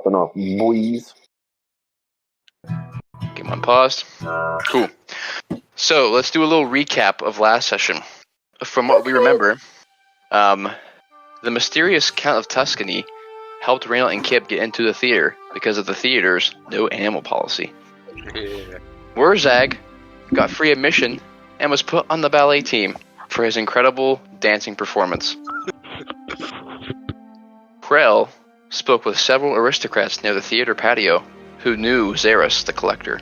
popping off, boys. Game on paused. Cool. So let's do a little recap of last session. From what we remember, the mysterious Count of Tuscany helped Reynold and Kip get into the theater because of the theater's no animal policy. Wurzag got free admission and was put on the ballet team for his incredible dancing performance. Krell spoke with several aristocrats near the theater patio who knew Xeris the Collector.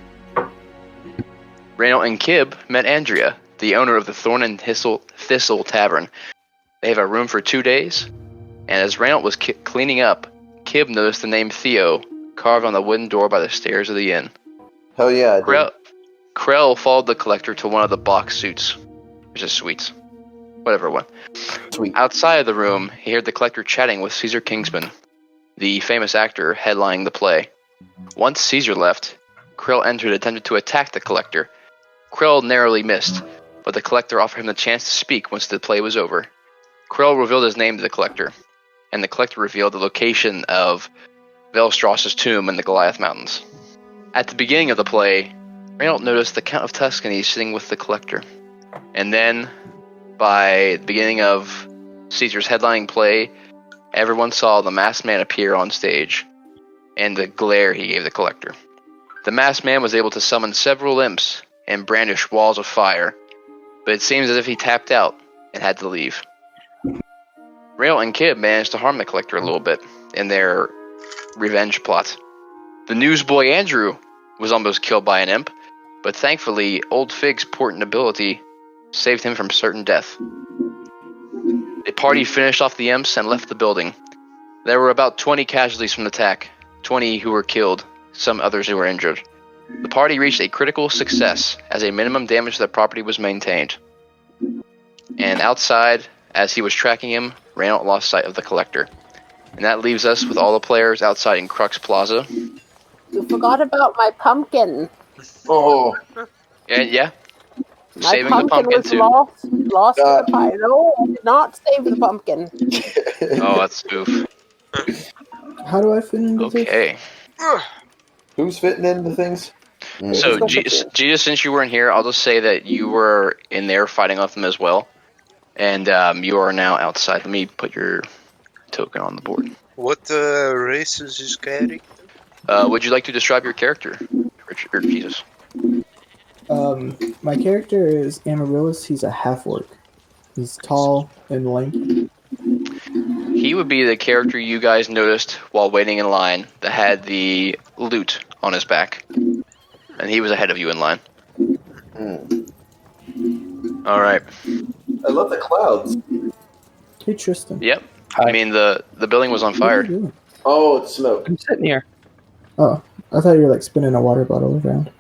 Reynold and Kib met Andrea, the owner of the Thorn and Thistle Tavern. They have a room for 2 days, and as Reynold was cleaning up, Kib noticed the name Theo carved on the wooden door by the stairs of the inn. Hell yeah, I did. Krell followed the Collector to one of the box suites, which is suites. Whatever one. Sweet. Outside of the room, he heard the Collector chatting with Caesar Kingsman, the famous actor headlining the play. Once Caesar left, Krell entered and attempted to attack the Collector. Krell narrowly missed, but the Collector offered him the chance to speak once the play was over. Krell revealed his name to the Collector, and the Collector revealed the location of Velstras's tomb in the Goliath Mountains. At the beginning of the play, Reynold noticed the Count of Tuscany sitting with the Collector, and then, by the beginning of Caesar's headlining play, everyone saw the masked man appear on stage, and the glare he gave the Collector. The masked man was able to summon several imps and brandish walls of fire, but it seems as if he tapped out and had to leave. Reynold and Kib managed to harm the Collector a little bit in their revenge plot. The newsboy Andrew was almost killed by an imp, but thankfully Old Fig's portent ability saved him from certain death. The party finished off the imps and left the building. There were about 20 casualties from the attack, 20 who were killed, some others who were injured. The party reached a critical success as a minimum damage to the property was maintained. And outside, as he was tracking him, Reynold lost sight of the Collector. And that leaves us with all the players outside in Crux Plaza. You forgot about my pumpkin. Oh. Yeah. My Saving pumpkin the pumpkin was too. Lost in the pie. No, I did not save the pumpkin. Oh, that's spoof. How do I fit into this? Okay. Who's fitting into things? So, Jesus, since you weren't here, I'll just say that you were in there fighting with them as well. And you are now outside. Let me put your token on the board. What race is this carrying? Would you like to describe your character, Richard or Jesus? My character is Amaryllis. He's a half-orc. He's tall and lanky. He would be the character you guys noticed while waiting in line that had the loot on his back. And he was ahead of you in line. Alright. I love the clouds. Hey, Tristan. Yep. I mean, the building was on What are fire. you doing? Oh, it's smoke. I'm sitting here. Oh, I thought you were like spinning a water bottle around.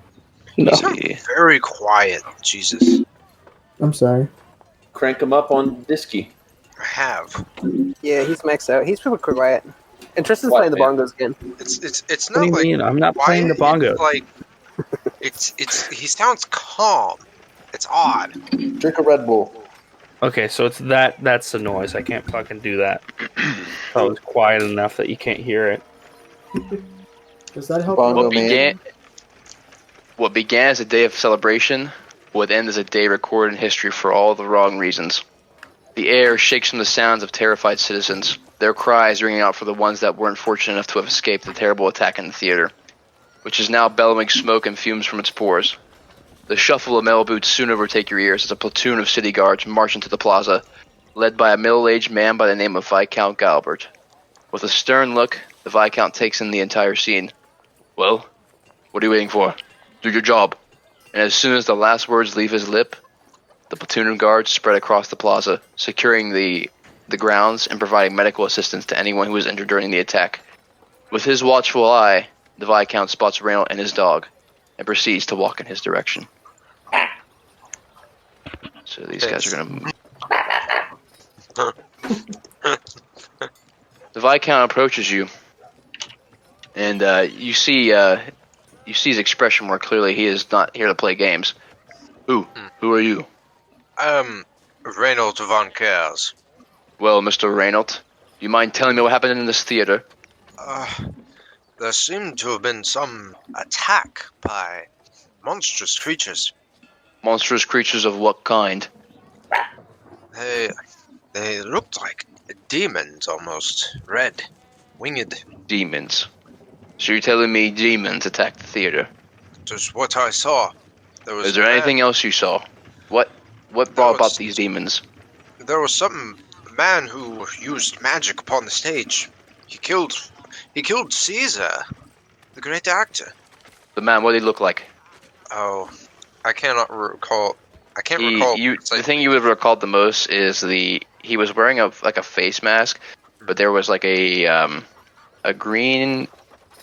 No. You sound very quiet, Jesus. I'm sorry. Crank them up on Disky. I have. Yeah, he's maxed out. He's super quiet. And Tristan's What, playing the man? bongos again. It's What not do you like mean? I'm not playing the quiet, bongo. Like it's he sounds calm. It's odd. Drink a Red Bull. Okay, so it's that's the noise. I can't fucking do that. So it's quiet enough that you can't hear it. Does that help? Bongo What began as a day of celebration would end as a day recorded in history for all the wrong reasons. The air shakes from the sounds of terrified citizens, their cries ringing out for the ones that weren't fortunate enough to have escaped the terrible attack in the theater, which is now bellowing smoke and fumes from its pores. The shuffle of metal boots soon overtake your ears as a platoon of city guards march into the plaza, led by a middle-aged man by the name of Viscount Galbert. With a stern look, the Viscount takes in the entire scene. Well, what are you waiting for? Do your job. And as soon as the last words leave his lip, the platoon of guards spread across the plaza, securing the grounds and providing medical assistance to anyone who was injured during the attack. With his watchful eye, the Viscount spots Reynold and his dog, and proceeds to walk in his direction. So these guys are going to... The Viscount approaches you, and you see his expression more clearly. He is not here to play games. Who are you? Reynold von Kers. Well, Mr. Reynold, do you mind telling me what happened in this theater? There seemed to have been some attack by monstrous creatures. Monstrous creatures of what kind? They looked like demons almost. Red. Winged. Demons. So you're telling me demons attacked the theater? Just what I saw. Is there anything else you saw? What brought about these demons? There was some man who used magic upon the stage. He killed Caesar, the great actor. The man, what did he look like? Oh, I cannot recall. I can't recall. The thing you would have recalled the most is he was wearing a face mask, but there was like a green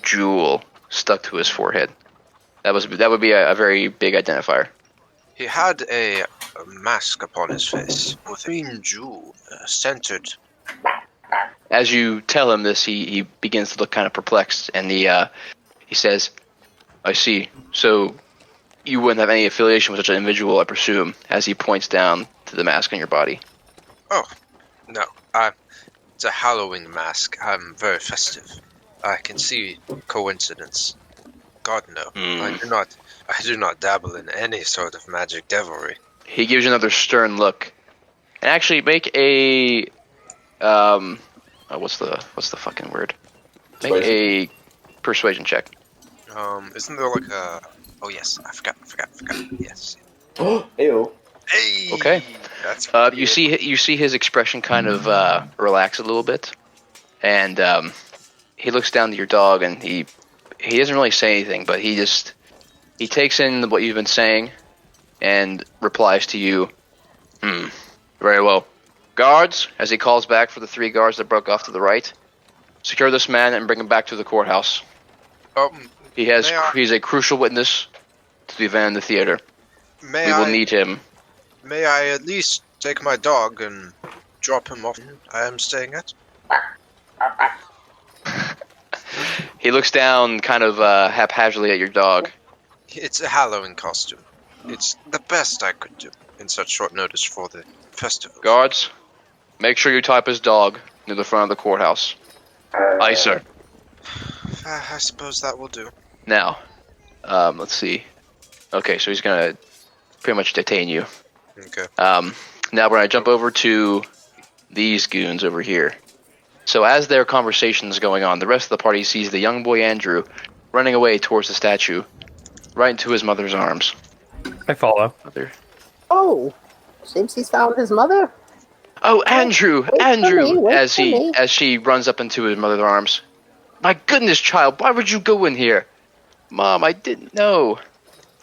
jewel stuck to his forehead. That would be a very big identifier. He had a mask upon his face with a green jewel centered. As you tell him this, he begins to look kind of perplexed, and he says, "I see. So you wouldn't have any affiliation with such an individual, I presume," as he points down to the mask on your body. Oh, no. It's a Halloween mask. I'm very festive. I can see coincidence. God, no. I do not dabble in any sort of magic devilry. He gives you another stern look, and actually make a what's the fucking word? Make a persuasion check. Isn't there like a? Oh yes, I forgot. Yes. Heyo. Hey. Okay. That's. You see his expression kind of relax a little bit, and he looks down to your dog, and he doesn't really say anything, but he takes in what you've been saying, and replies to you, very well. Guards, as he calls back for the 3 guards that broke off to the right, secure this man and bring him back to the courthouse. He's a crucial witness to the event in the theater. We will need him. May I at least take my dog and drop him off? I am staying at. He looks down kind of haphazardly at your dog. It's a Halloween costume. It's the best I could do in such short notice for the festival. Guards, make sure you tie up his dog near the front of the courthouse. Aye, sir. I suppose that will do. Now, let's see. Okay, so he's gonna pretty much detain you. Okay. Now we're gonna jump over to these goons over here. So as their conversation is going on, the rest of the party sees the young boy Andrew running away towards the statue, right into his mother's arms. I follow. Mother. Oh, seems he's found his mother. Oh, Andrew! Wait As for me. she runs up into his mother's arms. My goodness, child, why would you go in here? Mom, I didn't know.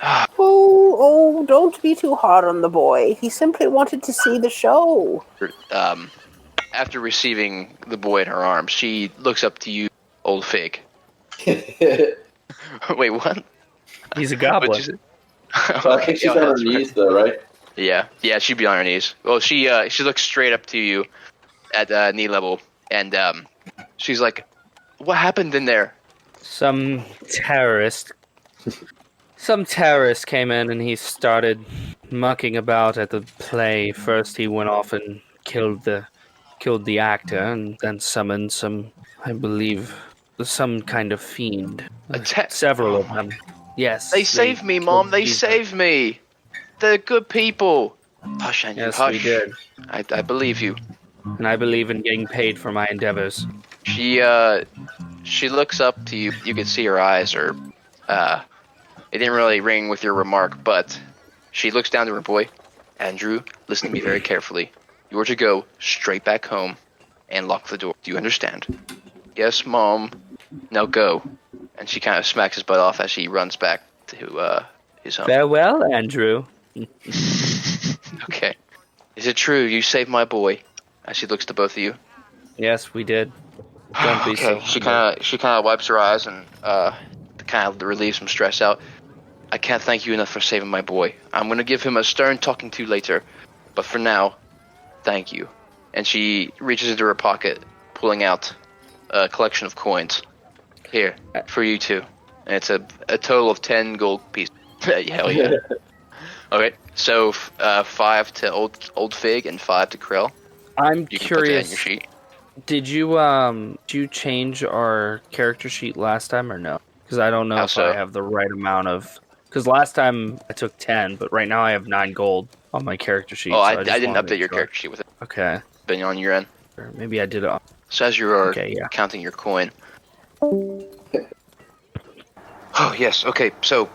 Oh, don't be too hard on the boy. He simply wanted to see the show. After receiving the boy in her arms, she looks up to you, old fig. Wait, what? He's a goblin. What'd you say? I think she's on her knees, though, right? Yeah, she'd be on her knees. Well, she looks straight up to you at knee level, and she's like, "What happened in there?" Some terrorist came in and he started mucking about at the play. First, he went off and killed the actor, and then summoned some kind of fiend. Several of them. Yes. They saved me, Mom. They killed saved me. They're good people. Hush, Andrew, Yes, hush. we did. I believe you. And I believe in getting paid for my endeavors. She looks up to you. You can see her eyes are, it didn't really ring with your remark, but she looks down to her boy. Andrew, listen to me very carefully. You are to go straight back home and lock the door. Do you understand? Yes, Mom. Now go. And she kind of smacks his butt off as she runs back to his home. Farewell, Andrew. Okay. Is it true you saved my boy? As she looks to both of you. Yes, we did. Don't be Okay. so She kind of wipes her eyes and kind of relieves some stress out. I can't thank you enough for saving my boy. I'm going to give him a stern talking to later, but for now, thank you. And she reaches into her pocket, pulling out a collection of coins. Here, for you two. And it's a total of 10 gold pieces. Hell yeah. Okay, so 5 to old Fig and 5 to Krill. I'm You can put that in curious. your sheet. Did you change our character sheet last time or no? Because I don't know How if so? I have the right amount of. Because last time I took 10, but right now I have 9 gold on my character sheet. Oh, so I just didn't wanted to update your make sure. character sheet with it. Okay. Been on your end. Or maybe I did it. So as you are Okay, yeah. counting your coin. Oh yes. Okay. So,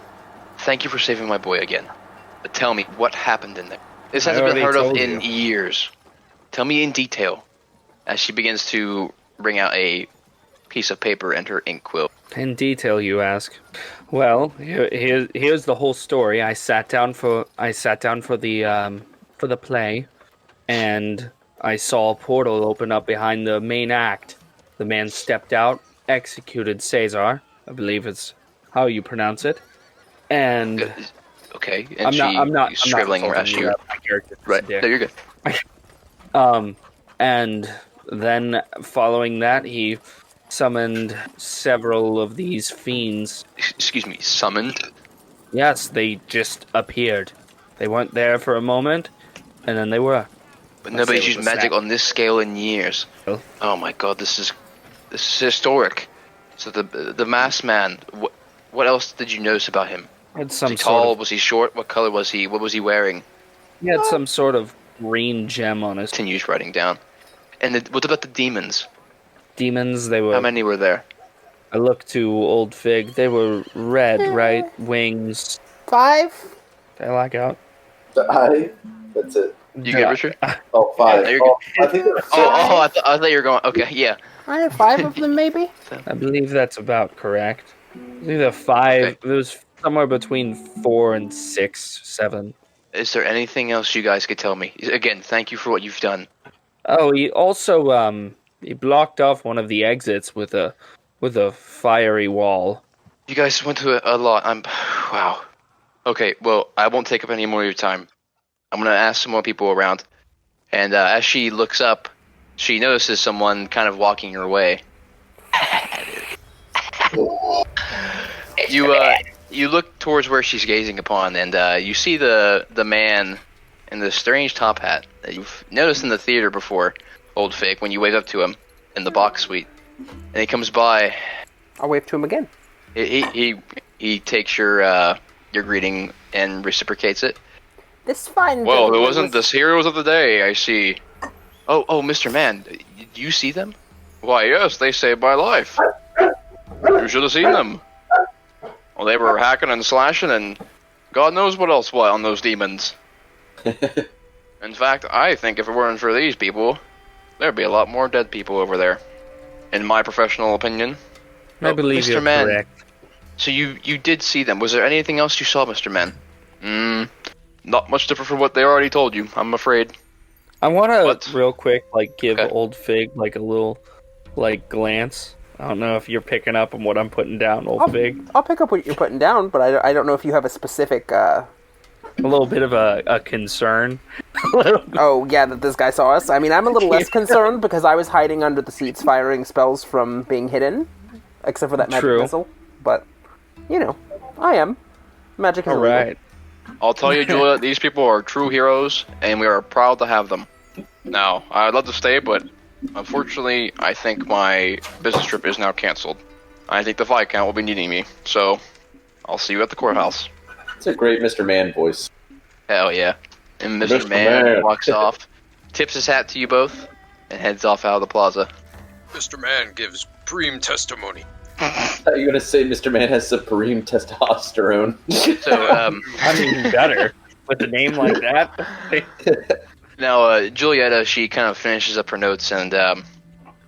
thank you for saving my boy again. But tell me what happened in there. This I hasn't been already heard of told in you. years. Tell me in detail. As she begins to bring out a piece of paper and her ink quill. In detail, you ask. Well, here's the whole story. I sat down for the play, and I saw a portal open up behind the main act. The man stepped out, executed Caesar. I believe it's how you pronounce it. And Okay. And I'm not she's scribbling insulting as you, she. that's my character. Right. No, you're good. And then following that, he summoned several of these fiends. Excuse me. Summoned. Yes, they just appeared. They weren't there for a moment, and then they were. But nobody's say it used was a magic snap. on this scale in years. Oh. Oh my god, this is historic. So the masked man. What else did you notice about him? Had Was some he tall? sort of, Was he short? What color was he? What was he wearing? he had some sort of green gem on his Continues writing down. And what about the demons? demons. They were. How many were there? I looked to Old Fig. They were red, right? Wings. 5? Did I lack out? That's it. You good, Richard? Oh, 5. Yeah, you're Oh, I think there's 6. I thought you were going. Okay, yeah. I have 5 of them, maybe. I believe that's about correct. Either 5. Okay. It was somewhere between 4 and 6, 7. Is there anything else you guys could tell me? Again, thank you for what you've done. Oh, he also he blocked off one of the exits with a fiery wall. You guys went to a lot. Wow. Okay, well, I won't take up any more of your time. I'm gonna ask some more people around. And as she looks up, she notices someone kind of walking her way. You look towards where she's gazing upon, and you see the man in the strange top hat that you've noticed in the theater before, Old Fake, when you wave up to him in the box suite. And he comes by. I'll wave to him again. He takes your greeting and reciprocates it. This fine Well, it gentleman wasn't was- the heroes of the day, I see. Oh, Mr. Man, did you see them? Why, yes, they saved my life. You should have seen them. Well, they were hacking and slashing and God knows what else on those demons. In fact, I think if it weren't for these people, there'd be a lot more dead people over there. In my professional opinion. I believe Mr. you're Man, correct. so you did see them. Was there anything else you saw, Mr. Man? Not much different from what they already told you, I'm afraid. I want What? to real quick give Okay. Old Fig a little glance. I don't know if you're picking up on what I'm putting down, Old Fig. I'll pick up what you're putting down, but I don't know if you have a specific. A little bit of a concern. Oh yeah, that this guy saw us. I mean, I'm a little less concerned because I was hiding under the seats, firing spells from being hidden, except for that magic True. missile. But you know, I am. Magic is All illegal. right. I'll tell you, Julia, these people are true heroes, and we are proud to have them. Now, I'd love to stay, but unfortunately, I think my business trip is now canceled. I think the Viscount will be needing me, so I'll see you at the courthouse. It's a great Mr. Man voice. Hell yeah. And Mr. Man walks off, tips his hat to you both, and heads off out of the plaza. Mr. Man gives supreme testimony. Are you going to say Mr. Man has supreme testosterone? So, I mean, better with a name like that. now, Julietta, she kind of finishes up her notes, and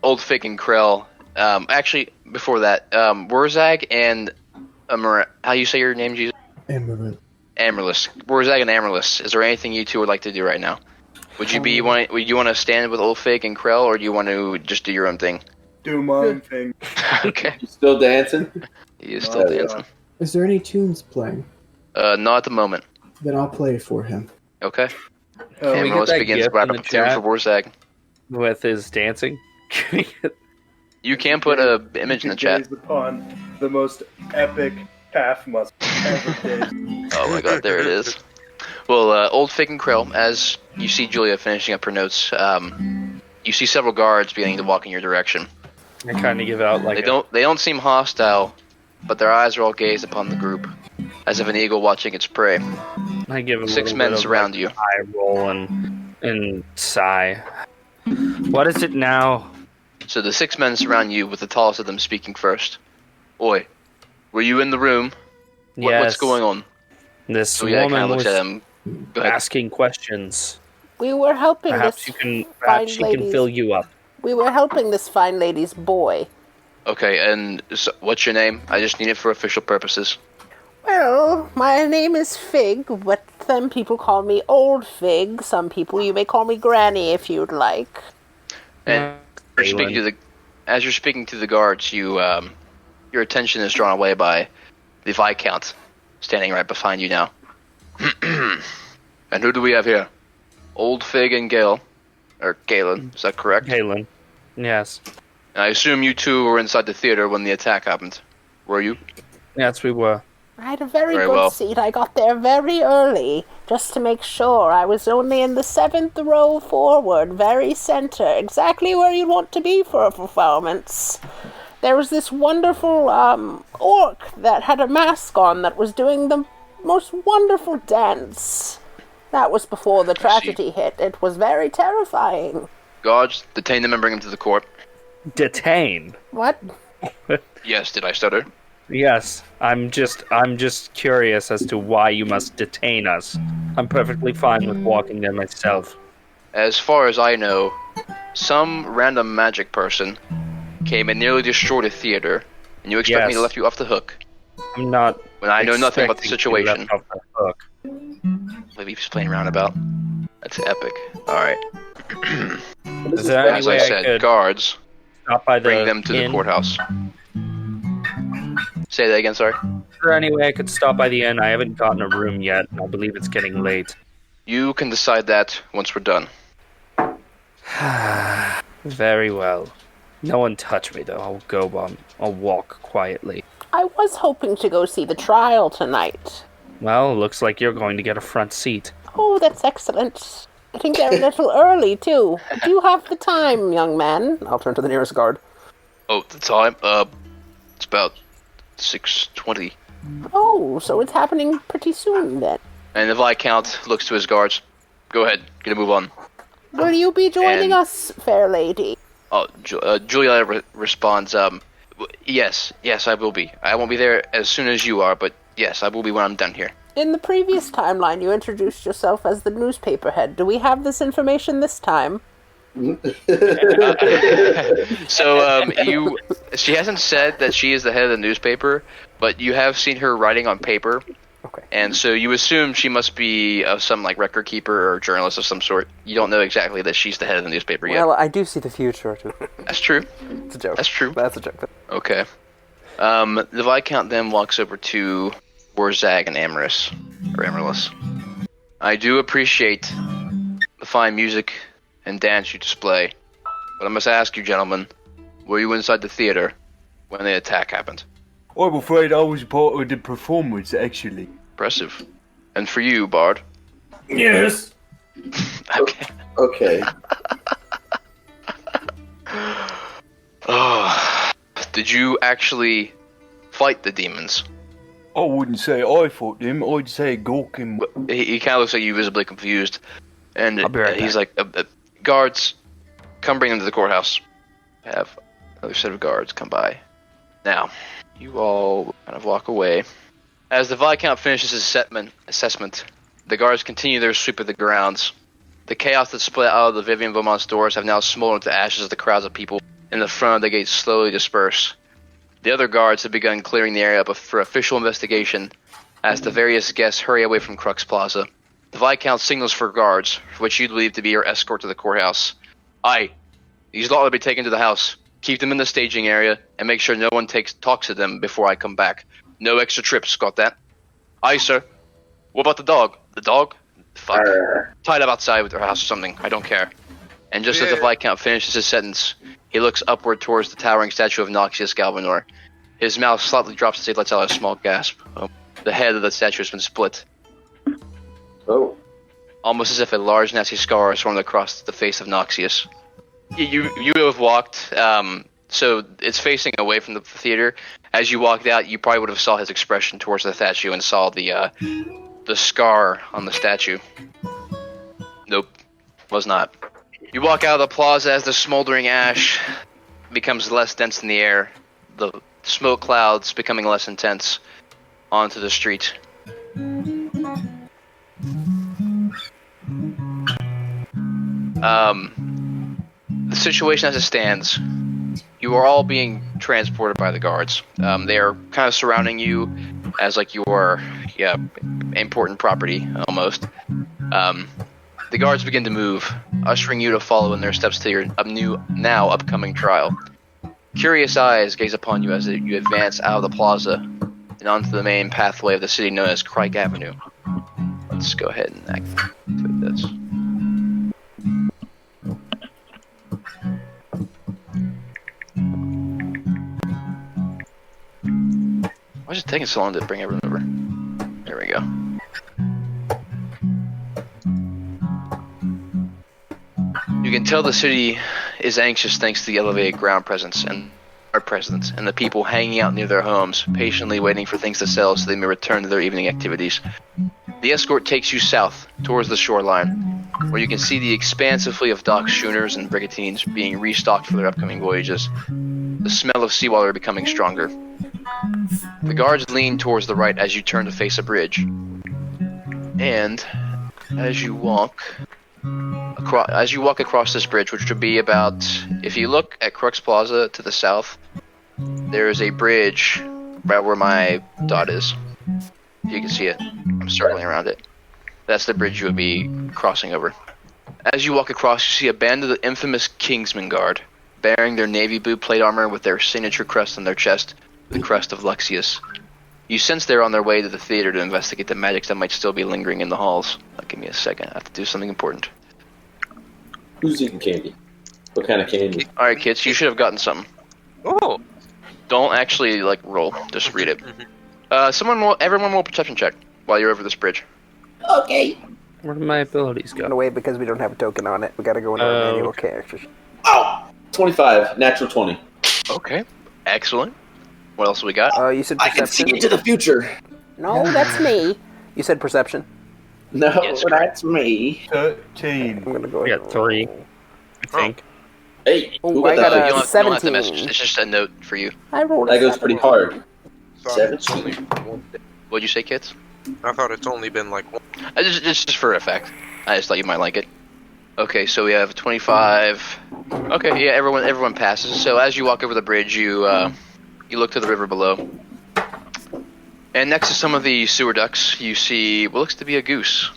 Old Fick and Krell, actually, before that, Wurzag and how you say your name, Jesus? Amaranth. Amaryllis. Wurzag and Amaryllis. Is there anything you two would like to do right now? Would you want to stand with Old Fick and Krell, or do you want to just do your own thing? Do my own thing. Okay. You still dancing? He is still dancing. Is there any tunes playing? Not at the moment. Then I'll play for him. Okay. Can we get Amaryllis that begins to gif wrap in up the a tune chat for Wurzag. with his dancing? You can put a image in the chat. Gaze upon the most epic calf muscle ever did. Oh my god, there it is. Well, Old Fig and Krill, as you see Julia finishing up her notes, you see several guards beginning to walk in your direction. I kind of give out like They don't seem hostile, but their eyes are all gazed upon the group, as if an eagle watching its prey. I give a 6 little men bit of, surround like, you. eye roll and sigh. What is it now? So the 6 men surround you, with the tallest of them speaking first. Oi, were you in the room? Yes. What's going on? This So yeah, kind woman of looks was at him. Go ahead. asking questions. We were helping Perhaps this you can. fine Perhaps she can lady's... fill you up. We were helping this fine lady's boy. Okay, and so, what's your name? I just need it for official purposes. Well, my name is Fig, but some people call me Old Fig. Some people, you may call me Granny if you'd like. And as you're speaking to the guards, your attention is drawn away by the Viscount standing right behind you now. And who do we have here? Old Fig and Gale. Or Galen, is that correct? Galen. Yes. And I assume you two were inside the theater when the attack happened. Were you? Yes, we were. I had a very Very good well. seat. I got there very early, just to make sure. I was only in the 7th row forward, very center, exactly where you'd want to be for a performance. There was this wonderful orc that had a mask on that was doing the most wonderful dance. That was before the tragedy hit. It was very terrifying. Guards, detain them and bring them to the court. Detain. What? Yes, did I stutter? Yes, I'm just curious as to why you must detain us. I'm perfectly fine with walking there myself. As far as I know, some random magic person came and nearly destroyed a theater, and you expect me to Yes. let you off the hook I'm not. when I know nothing about the expecting to be situation. left off the hook. Maybe he's playing roundabout. That's epic. Alright. Is there any As way I I said, could guards, stop by the bring them to the inn? courthouse. Say that again, sorry. Is there any way I could stop by the inn? I haven't gotten a room yet, and I believe it's getting late. You can decide that once we're done. Very well. No one touch me, though. I'll go on. I'll walk quietly. I was hoping to go see the trial tonight. Well, looks like you're going to get a front seat. Oh, that's excellent. I think they're a little early, too. Do you have the time, young man? I'll turn to the nearest guard. Oh, the time? It's about 6:20. Oh, so it's happening pretty soon, then. And the Viscount looks to his guards. Go ahead, get a move on. Will you be joining And- us, fair lady? Oh, Julia responds, yes, I will be. I won't be there as soon as you are, but yes, I will be when I'm done here. In the previous timeline, you introduced yourself as the newspaper head. Do we have this information this time? So, she hasn't said that she is the head of the newspaper, but you have seen her writing on paper. Okay. And so you assume she must be some like record keeper or journalist of some sort. You don't know exactly that she's the head of the newspaper yet. Well, I do see the future, too. That's true. It's a joke. That's true. That's a joke. Okay. The Viscount then walks over to Warzag and Amaryllis. I do appreciate the fine music and dance you display, but I must ask you, gentlemen, were you inside the theater when the attack happened? I'm afraid I was part of the performance, actually. Impressive. And for you, Bard? Yes. Okay. Okay. Oh, did you actually fight the demons? I wouldn't say I fought them. I'd say Gork and... He kind of looks like you visibly confused, and I'll be right he's back. like, guards, come bring them to the courthouse. Have another set of guards come by. Now, you all kind of walk away. As the Viscount finishes his assessment, the guards continue their sweep of the grounds. The chaos that split out of the Vivian Beaumont doors have now smoldered to ashes as the crowds of people in the front of the gate slowly disperse. The other guards have begun clearing the area up for official investigation as the various guests hurry away from Crux Plaza. The Viscount signals for guards, which you believe to be your escort to the courthouse. Aye, these lot will be taken to the house. Keep them in the staging area, and make sure no one talks to them before I come back. No extra trips, got that? Aye, sir. What about the dog? The dog? Fuck. Tied up outside with their house or something. I don't care. And just as the Viscount finishes his sentence, he looks upward towards the towering statue of Noxius Galvanor. His mouth slightly drops as he lets out a small gasp. The head of the statue has been split, Oh. almost as if a large nasty scar is formed across the face of Noxius. You have walked. So it's facing away from the theater. As you walked out, you probably would have saw his expression towards the statue and saw the scar on the statue. Nope, was not. You walk out of the plaza as the smoldering ash becomes less dense in the air. The smoke clouds becoming less intense onto the street. The situation as it stands, you are all being transported by the guards. They are kind of surrounding you as like your important property almost. The guards begin to move, ushering you to follow in their steps to your now upcoming trial. Curious eyes gaze upon you as you advance out of the plaza and onto the main pathway of the city known as Crike Avenue. Let's go ahead and activate this. Why is it taking so long to bring everyone over? There we go. You can tell the city is anxious thanks to the elevated ground presence and our presence and the people hanging out near their homes, patiently waiting for things to sell so they may return to their evening activities. The escort takes you south towards the shoreline, where you can see the expansive fleet of dock schooners and brigantines being restocked for their upcoming voyages. The smell of seawater becoming stronger. The guards lean towards the right as you turn to face a bridge. And as you walk across this bridge, which would be about, if you look at Crux Plaza to the south, there is a bridge right where my dot is. You can see it. I'm circling around it. That's the bridge you would be crossing over. As you walk across, you see a band of the infamous Kingsman Guard, bearing their navy blue plate armor with their signature crest on their chest, the crest of Celcius. You sense they're on their way to the theater to investigate the magics that might still be lingering in the halls. Give me a second, I have to do something important. Who's eating candy? What kind of candy? Alright kids, you should have gotten something. Oh. Don't actually, roll. Just read it. Everyone roll a perception check while you're over this bridge. Okay. Where do my abilities go? No way, because we don't have a token on it. We gotta go into our manual characters. Oh! 25. Natural 20. Okay. Excellent. What else we got? You said I perception? can see into the future. No, that's me. You said perception? No, Yes, that's me. 13. I'm gonna go I ahead got and 3, roll. I think. Hey, Oh, who I got got that? a You don't have to 17. message. It's just a note for you. I rolled a That goes 7. pretty hard. Thought it's 17. What'd you say, kids? I thought it's only been like one. Just for effect. I just thought you might like it. Okay, so we have 25. Okay, yeah, everyone passes. So as you walk over the bridge, you look to the river below. And next to some of the sewer ducts, you see what looks to be a goose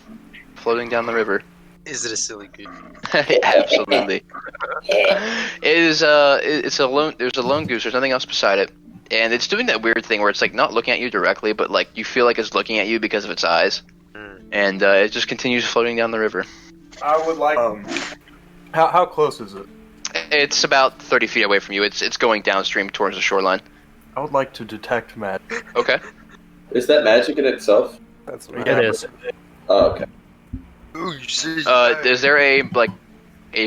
floating down the river. Is it a silly goose? Absolutely. It is. It's a lone. There's a lone goose. There's nothing else beside it, and it's doing that weird thing where it's not looking at you directly, but you feel like it's looking at you because of its eyes, and it just continues floating down the river. I would like. How close is it? It's about 30 feet away from you. It's going downstream towards the shoreline. I would like to detect magic. Okay. Is that magic in itself? That's It is. Oh, okay. Ooh, you see? Is there a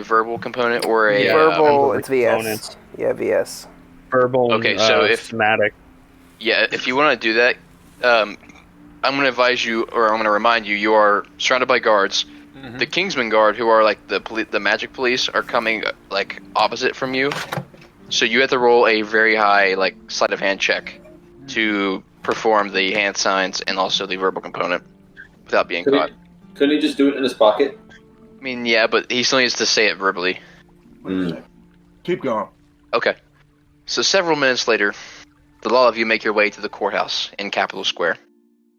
verbal component or a verbal, it's VS. components. Yeah, VS. Verbal. Okay, so if- somatic. Yeah, if you want to do that, I'm going to advise you, or I'm going to remind you, you are surrounded by guards. Mm-hmm. The Kingsman Guard, who are the magic police, are coming opposite from you. So you have to roll a very high sleight of hand check to perform the hand signs and also the verbal component without being caught. Couldn't he just do it in his pocket? I mean, yeah, but he still needs to say it verbally. Keep going. Okay. So several minutes later, the all of you make your way to the courthouse in Capitol Square.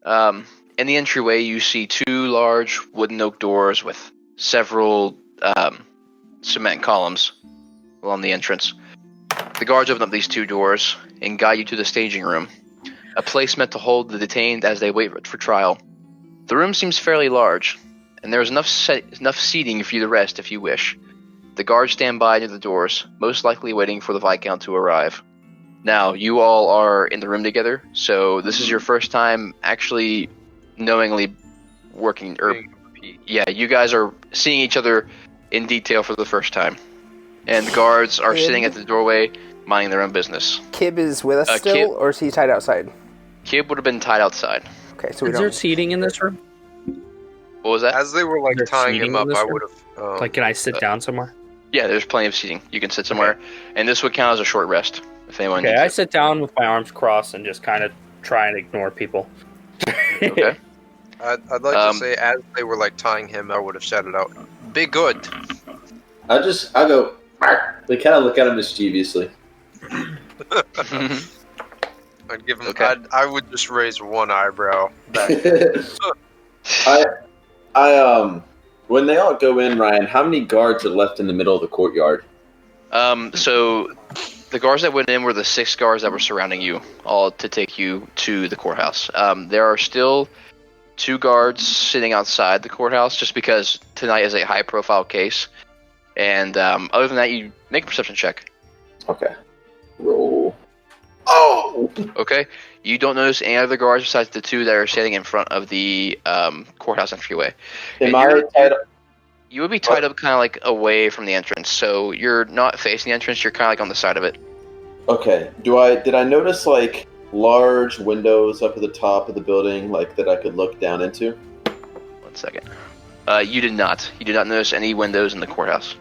In the entryway, you see 2 large wooden oak doors with several cement columns along the entrance. The guards open up these 2 doors and guide you to the staging room, a place meant to hold the detained as they wait for trial. The room seems fairly large, and there is enough seating for you to rest if you wish. The guards stand by near the doors, most likely waiting for the Viscount to arrive. Now, you all are in the room together, so this is your first time actually knowingly working, or yeah, you guys are seeing each other in detail for the first time. And the guards are sitting at the doorway, minding their own business. Kib is with us still, Kib- or is he tied outside? Kib would have been tied outside. Okay, so we Is there don't. seating in this room? What was that? As they were like They're tying seating him in up, this I room? would have. Like, can I sit down somewhere? Yeah, there's plenty of seating. You can sit somewhere, and this would count as a short rest if anyone Okay, needs I it. sit down with my arms crossed and just kind of try and ignore people. Okay. I'd like to say, as they were like tying him, I would have shouted out, "Be good." I go. "Arr." They kind of look at him mischievously. I'd give him. Okay. I would just raise one eyebrow. When they all go in, Ryan, how many guards are left in the middle of the courtyard? So the guards that went in were the 6 guards that were surrounding you, all to take you to the courthouse. There are still 2 guards sitting outside the courthouse, just because tonight is a high-profile case. And other than that, you make a perception check. Okay. Roll. Oh! Okay. You don't notice any other guards besides the 2 that are standing in front of the courthouse entryway. Am And I tied up? You would be tied up kind of like away from the entrance, so you're not facing the entrance. You're kind of like on the side of it. Okay. Did I notice like large windows up at the top of the building, like that I could look down into? 1 second. You did not. You did not notice any windows in the courthouse.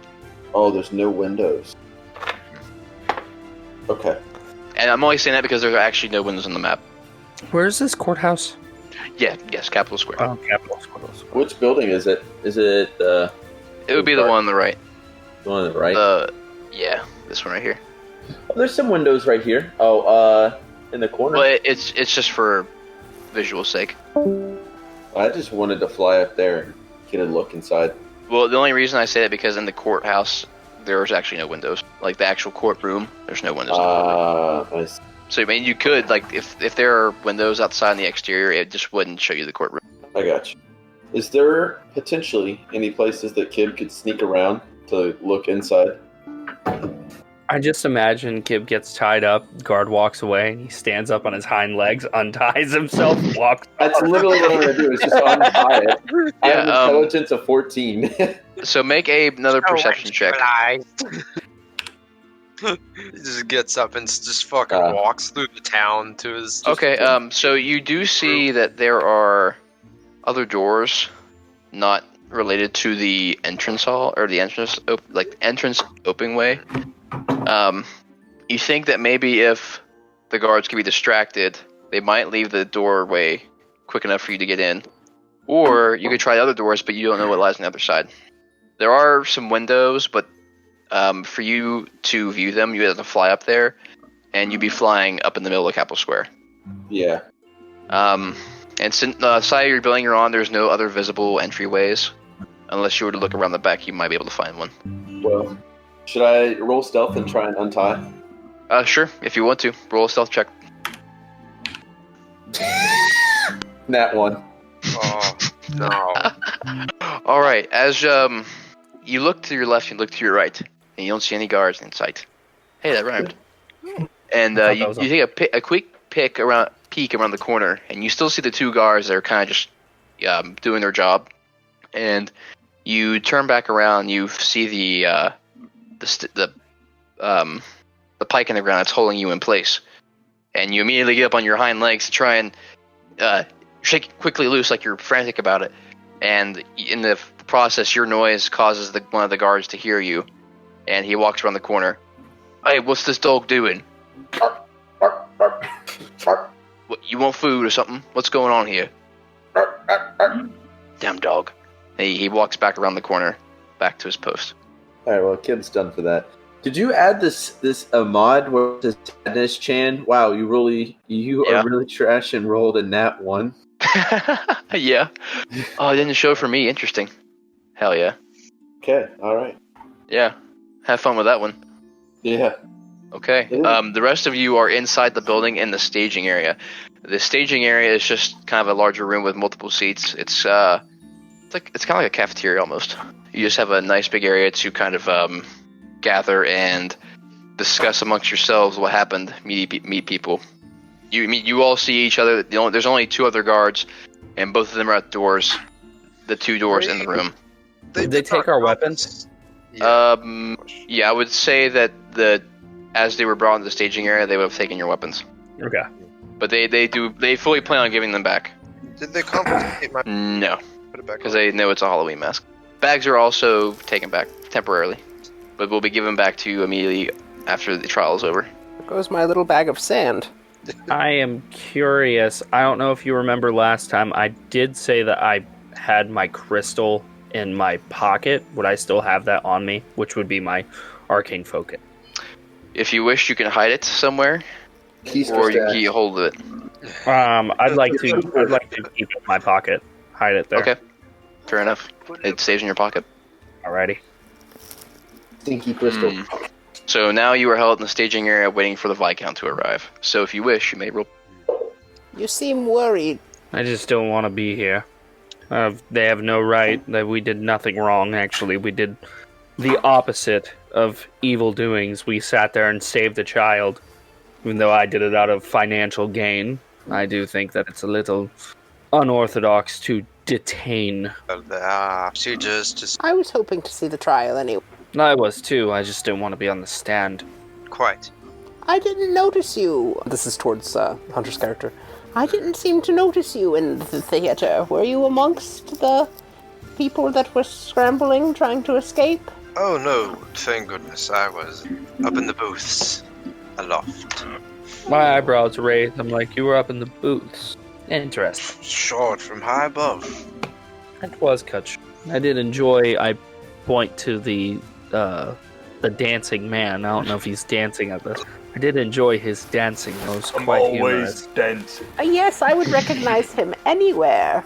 Oh, there's no windows. Okay. And I'm only saying that because there's actually no windows on the map. Where is this courthouse? Yes, Capitol Square. Oh, Capitol Square. Which building is it? Is it It would be the one on the right. the one on the right? Yeah, this one right here. Oh, there's some windows right here. Oh, in the corner. Well, it's just for visual sake. I just wanted to fly up there and get a look inside. Well, the only reason I say that because in the courthouse there's actually no windows. Like the actual courtroom, there's no windows. I see. So I mean, you could like if there are windows outside in the exterior, it just wouldn't show you the courtroom. I got you. Is there potentially any places that Kib could sneak around to look inside? I just imagine Kib gets tied up, guard walks away, and he stands up on his hind legs, unties himself, walks. That's literally what I'm gonna do. Is just untie it. I have an Yeah, intelligence of 14. So make another perception check. He just gets up and just fucking walks through the town to his. Okay, so you do see that there are other doors not related to the entrance hall or the entrance entrance opening way. You think that maybe if the guards could be distracted, they might leave the doorway quick enough for you to get in. Or you could try the other doors, but you don't know what lies on the other side. There are some windows, but for you to view them, you have to fly up there, and you'd be flying up in the middle of Capitol Square. Yeah. And since the side of your building you're on, there's no other visible entryways. Unless you were to look around the back, you might be able to find one. Well, should I roll stealth and try and untie? Sure, if you want to. Roll a stealth check. Nat 1. Oh no! Alright, as you look to your left, you look to your right, and you don't see any guards in sight. Hey, that rhymed. And you take a quick peek around the corner, and you still see the 2 guards that are kind of just doing their job. And you turn back around, you see the pike in the ground that's holding you in place, and you immediately get up on your hind legs to try and shake it quickly loose, like you're frantic about it. And in the process, your noise causes one of the guards to hear you, and he walks around the corner. Hey, what's this dog doing? What, you want food or something? What's going on here? Damn dog. He walks back around the corner, back to his post. Alright, well, Kib's done for that. Did you add this mod where it says Sadness Chan? Wow, you are really trash and rolled a nat 1. Yeah. Oh, it didn't show for me. Interesting. Hell yeah. Okay, alright. Yeah. Have fun with that one. Yeah. Okay. The rest of you are inside the building in the staging area. The staging area is just kind of a larger room with multiple seats. It's kind of like a cafeteria almost. You just have a nice big area to kind of gather and discuss amongst yourselves what happened. Meet people. You all see each other. There's only 2 other guards, and both of them are at doors. The 2 doors in the room. Did they take our weapons? Yeah, I would say that as they were brought into the staging area, they would have taken your weapons. Okay. But they fully plan on giving them back. Did they confiscate my... No, Put it back because on. they know it's a Halloween mask. Bags are also taken back temporarily, but will be given back to you immediately after the trial is over. There goes my little bag of sand. I am curious. I don't know if you remember last time. I did say that I had my crystal in my pocket. Would I still have that on me? Which would be my arcane focus. If you wish, you can hide it somewhere, or you can get hold of it. I'd like to keep it in my pocket. Hide it there. Okay, fair enough. It stays in your pocket. Alrighty. Stinky crystal. So now you are held in the staging area waiting for the Viscount to arrive. So if you wish, you may roll. You seem worried. I just don't want to be here. They have no right. That we did nothing wrong, actually. We did the opposite of evil doings. We sat there and saved a child. Even though I did it out of financial gain, I do think that it's a little unorthodox to detain. Procedures just... I was hoping to see the trial anyway. I was too. I just didn't want to be on the stand. Quite. I didn't notice you. This is towards Hunter's character. I didn't seem to notice you in the theater. Were you amongst the people that were scrambling, trying to escape? Oh no, thank goodness I was up in the booths. Aloft. My eyebrows raised. I'm like, you were up in the booths. Interesting. Short from high above. That was cut short. I did enjoy. I point to the dancing man. I don't know if he's dancing at this. I did enjoy his dancing. It was I'm quite always humorous. dancing. Yes, I would recognize him anywhere.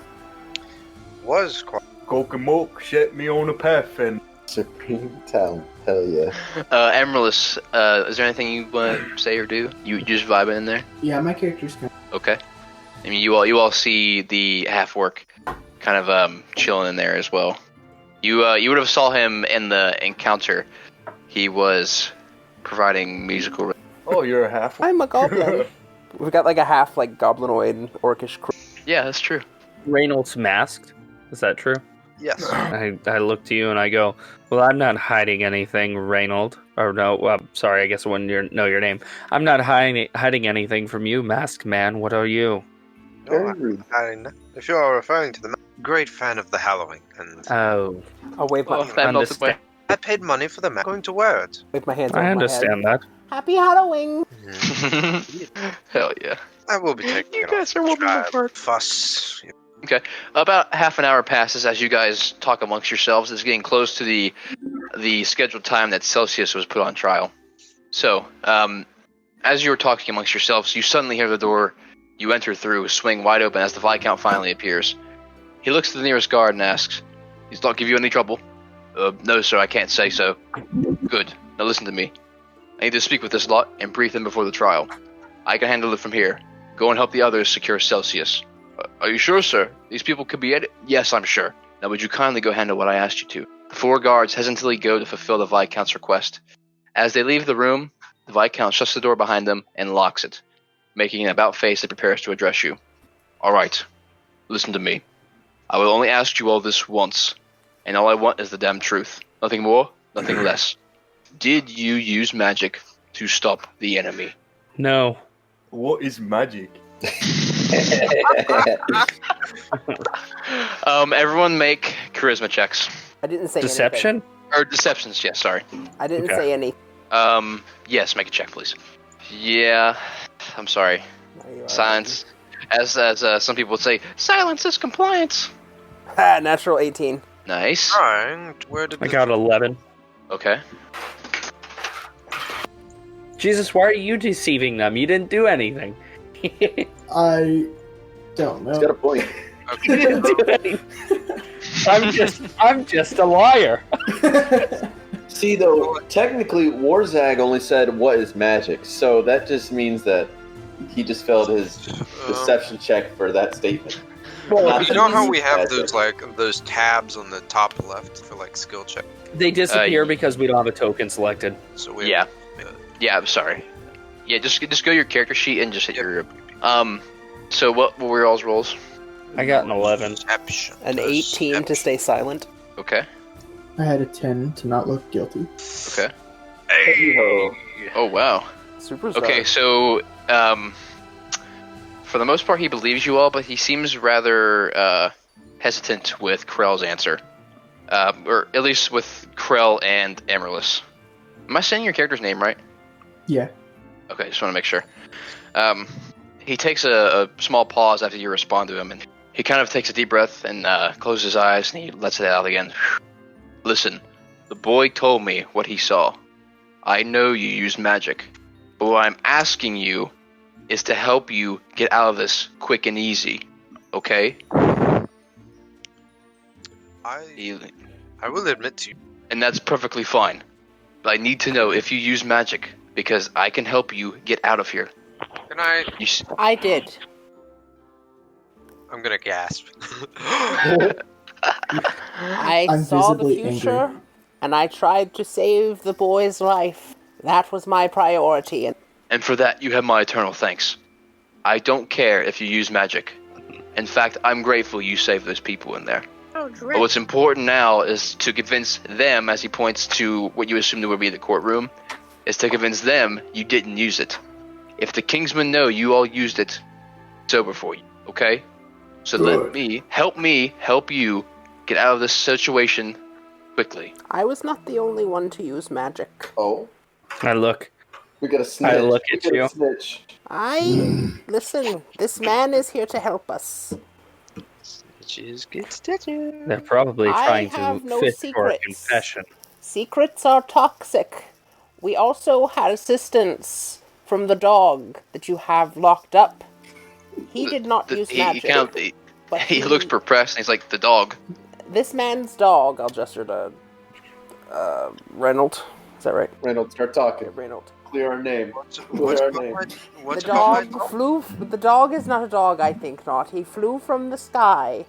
Was quite... Kokomoke set me on a path and... Supreme talent. Hell yeah. Amaryllis, is there anything you want to say or do? You just vibing in there? Yeah, my character's kind Okay. I mean, you all see the half-orc kind of chilling in there as well. You would have saw him in the encounter. He was providing musical... Oh, you're a half. I'm a goblin. We've got like a half goblinoid orcish crew. Yeah, that's true. Reynolds masked. Is that true? Yes. I look to you and I go, well, I'm not hiding anything, Reynold. Or no, sorry, I guess I wouldn't know your name. I'm not hiding anything from you, masked man. What are you? If you're referring to the great fan of the Halloween, and Oh, I'll wave my, understand. I paid money for the mask. I'm going to wear it. wave my hands I over understand that. Happy Halloween. Hell yeah. I will be taking You it guys off. are woman Try apart. Fuss. Okay. About half an hour passes as you guys talk amongst yourselves. It's getting close to the scheduled time that Celcius was put on trial. So, as you were talking amongst yourselves, you suddenly hear the door you enter through swing wide open as the Viscount finally appears. He looks to the nearest guard and asks, "He's not give you any trouble?" No, sir, I can't say so." "Good. Now listen to me. I need to speak with this lot and brief them before the trial. I can handle it from here. Go and help the others secure Celcius." "Are you sure, sir? These people could be "Yes, I'm sure. Now would you kindly go handle what I asked you to?" The 4 guards hesitantly go to fulfill the Viscount's request. As they leave the room, the Viscount shuts the door behind them and locks it, making an about face that prepares to address you. "All right. Listen to me. I will only ask you all this once, and all I want is the damn truth. Nothing more, nothing less. Did you use magic to stop the enemy?" No. What is magic? Everyone make charisma checks. I didn't say Deception? Or deceptions, yes, sorry. anything. I didn't Okay. say any. Yes, make a check, please. Yeah, I'm sorry. No, you are. Silence. As some people would say, silence is compliance. Natural 18. Nice. Trying. Where did I got 11. Okay. Jesus, why are you deceiving them? You didn't do anything. I don't know. He's got a point. You didn't do anything. I'm just a liar. See, though, technically, Warzag only said, "What is magic?" So that just means that he just failed his deception check for that statement. Well, You know how we have those tabs on the top left for skill check? they disappear because we don't have a token selected. So we Yeah. Yeah, I'm sorry. Yeah, just go to your character sheet and just hit your... So what were y'all's rolls? I got an 11. Perception. An 18 to stay silent. Okay. I had a 10 to not look guilty. Okay. Hey-ho. Oh wow. Superstar. Okay, so for the most part, he believes you all, but he seems rather hesitant with Krell's answer, or at least with Krell and Amaryllis. Am I saying your character's name right? Yeah. Okay, just want to make sure. He takes a small pause after you respond to him, and he kind of takes a deep breath and closes his eyes, and he lets it out again. Listen, the boy told me what he saw. I know you use magic, but what I'm asking you is to help you get out of this quick and easy, okay? I will admit to you. And that's perfectly fine. But I need to know if you use magic, because I can help you get out of here. Can I? I did. I'm gonna gasp. I I'm saw the visibly future, angry. and I tried to save the boy's life. That was my priority. And for that, you have my eternal thanks. I don't care if you use magic. In fact, I'm grateful you saved those people in there. Oh, But what's important now is to convince them, as he points to what you assumed would be the courtroom, is to convince them you didn't use it. If the Kingsmen know you all used it, it's over for you, okay? So let me help you get out of this situation quickly. I was not the only one to use magic. Oh, I look. we got a snitch. I look at We got a you. snitch. Listen, this man is here to help us. Just get stitches. They're probably I trying have to no fish for a secrets. confession. Secrets are toxic. We also had assistance from the dog that you have locked up. He did not use magic. But He looks perplexed, and he's like, the dog. This man's dog, I'll gesture to Reynolds. Is that right? Reynolds, start talking. Reynolds. Clear our name. What's our about name? my? The What's about my dog flew. The dog is not a dog, I think not. He flew from the sky,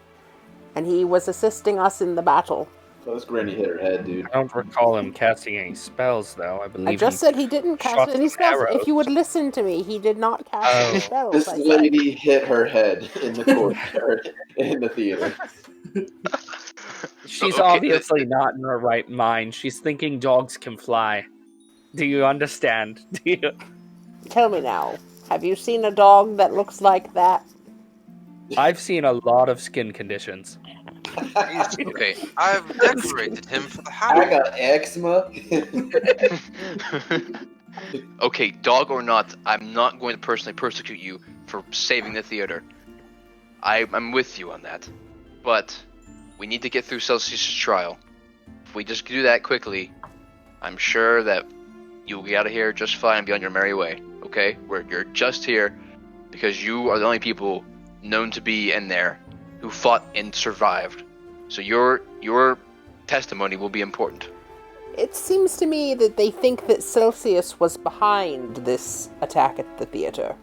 and he was assisting us in the battle. Oh, this granny hit her head, dude. I don't recall him casting any spells, though. I believe I just said he didn't shot cast any some spells. arrows. If you would listen to me, he did not cast any spells. This I said. lady hit her head in the courtyard in the theater. She's Okay, obviously not in her right mind. She's thinking dogs can fly. Do you understand? Do you? Tell me now, have you seen a dog that looks like that? I've seen a lot of skin conditions. Okay. I've decorated him for the I Halloween. got eczema. Okay, dog or not, I'm not going to personally persecute you for saving the theater. I'm with you on that. But we need to get through Celcius' trial. If we just do that quickly, I'm sure that you'll get out of here just fine and be on your merry way. Okay? You're just here because you are the only people known to be in there who fought and survived. So your testimony will be important. It seems to me that they think that Celcius was behind this attack at the theater.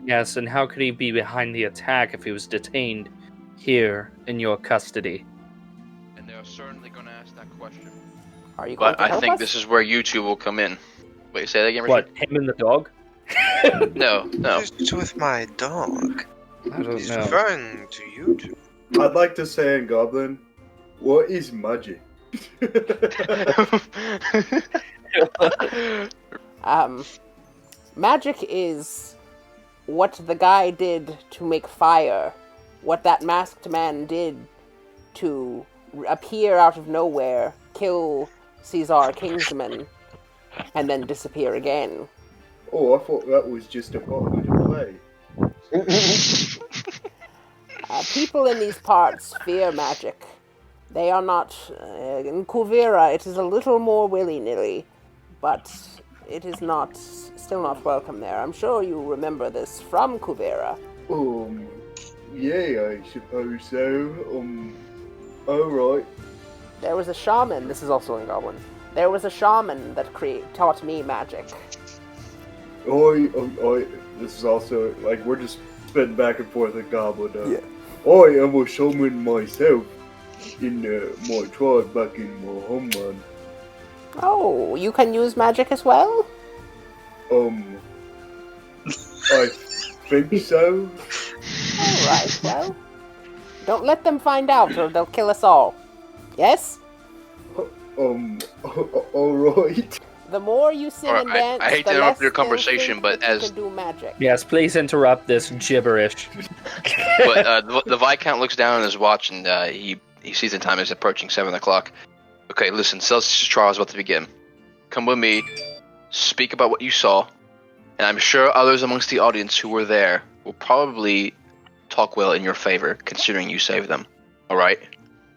Yes, and how could he be behind the attack if he was detained here in your custody? And they're certainly going to ask that question. Are you going But to I help think us? this is where you two will come in. Wait, say that again, What, Richard? him and the dog? No. Just with my dog. I don't He's know. referring to you two. I'd like to say in Goblin, what is magic? Magic is what the guy did to make fire. What that masked man did to appear out of nowhere, kill Caesar Kingsman, and then disappear again. Oh, I thought that was just a part of the play. People in these parts fear magic. They are not... in Kuvira, it is a little more willy-nilly, but it is not... still not welcome there. I'm sure you remember this from Kuvira. Yeah, I suppose so. Alright. There was a shaman... This is also in Goblin. There was a shaman that taught me magic. This is also, like, we're just spitting back and forth in Goblin. Yeah. I am a shaman myself in my tribe back in my homeland. Oh, you can use magic as well? I think so. Alright, well... Don't let them find out or they'll kill us all. Yes? Alright. The more you sing Alright, and dance, I hate to the interrupt less your they'll conversation, think but that you as- can do magic. Yes, please interrupt this gibberish. But the Viscount looks down at his watch and he sees the time is approaching 7 o'clock. Okay, listen, Celcius' trial is about to begin. Come with me, speak about what you saw, and I'm sure others amongst the audience who were there will probably talk well in your favor, considering you saved them. Alright?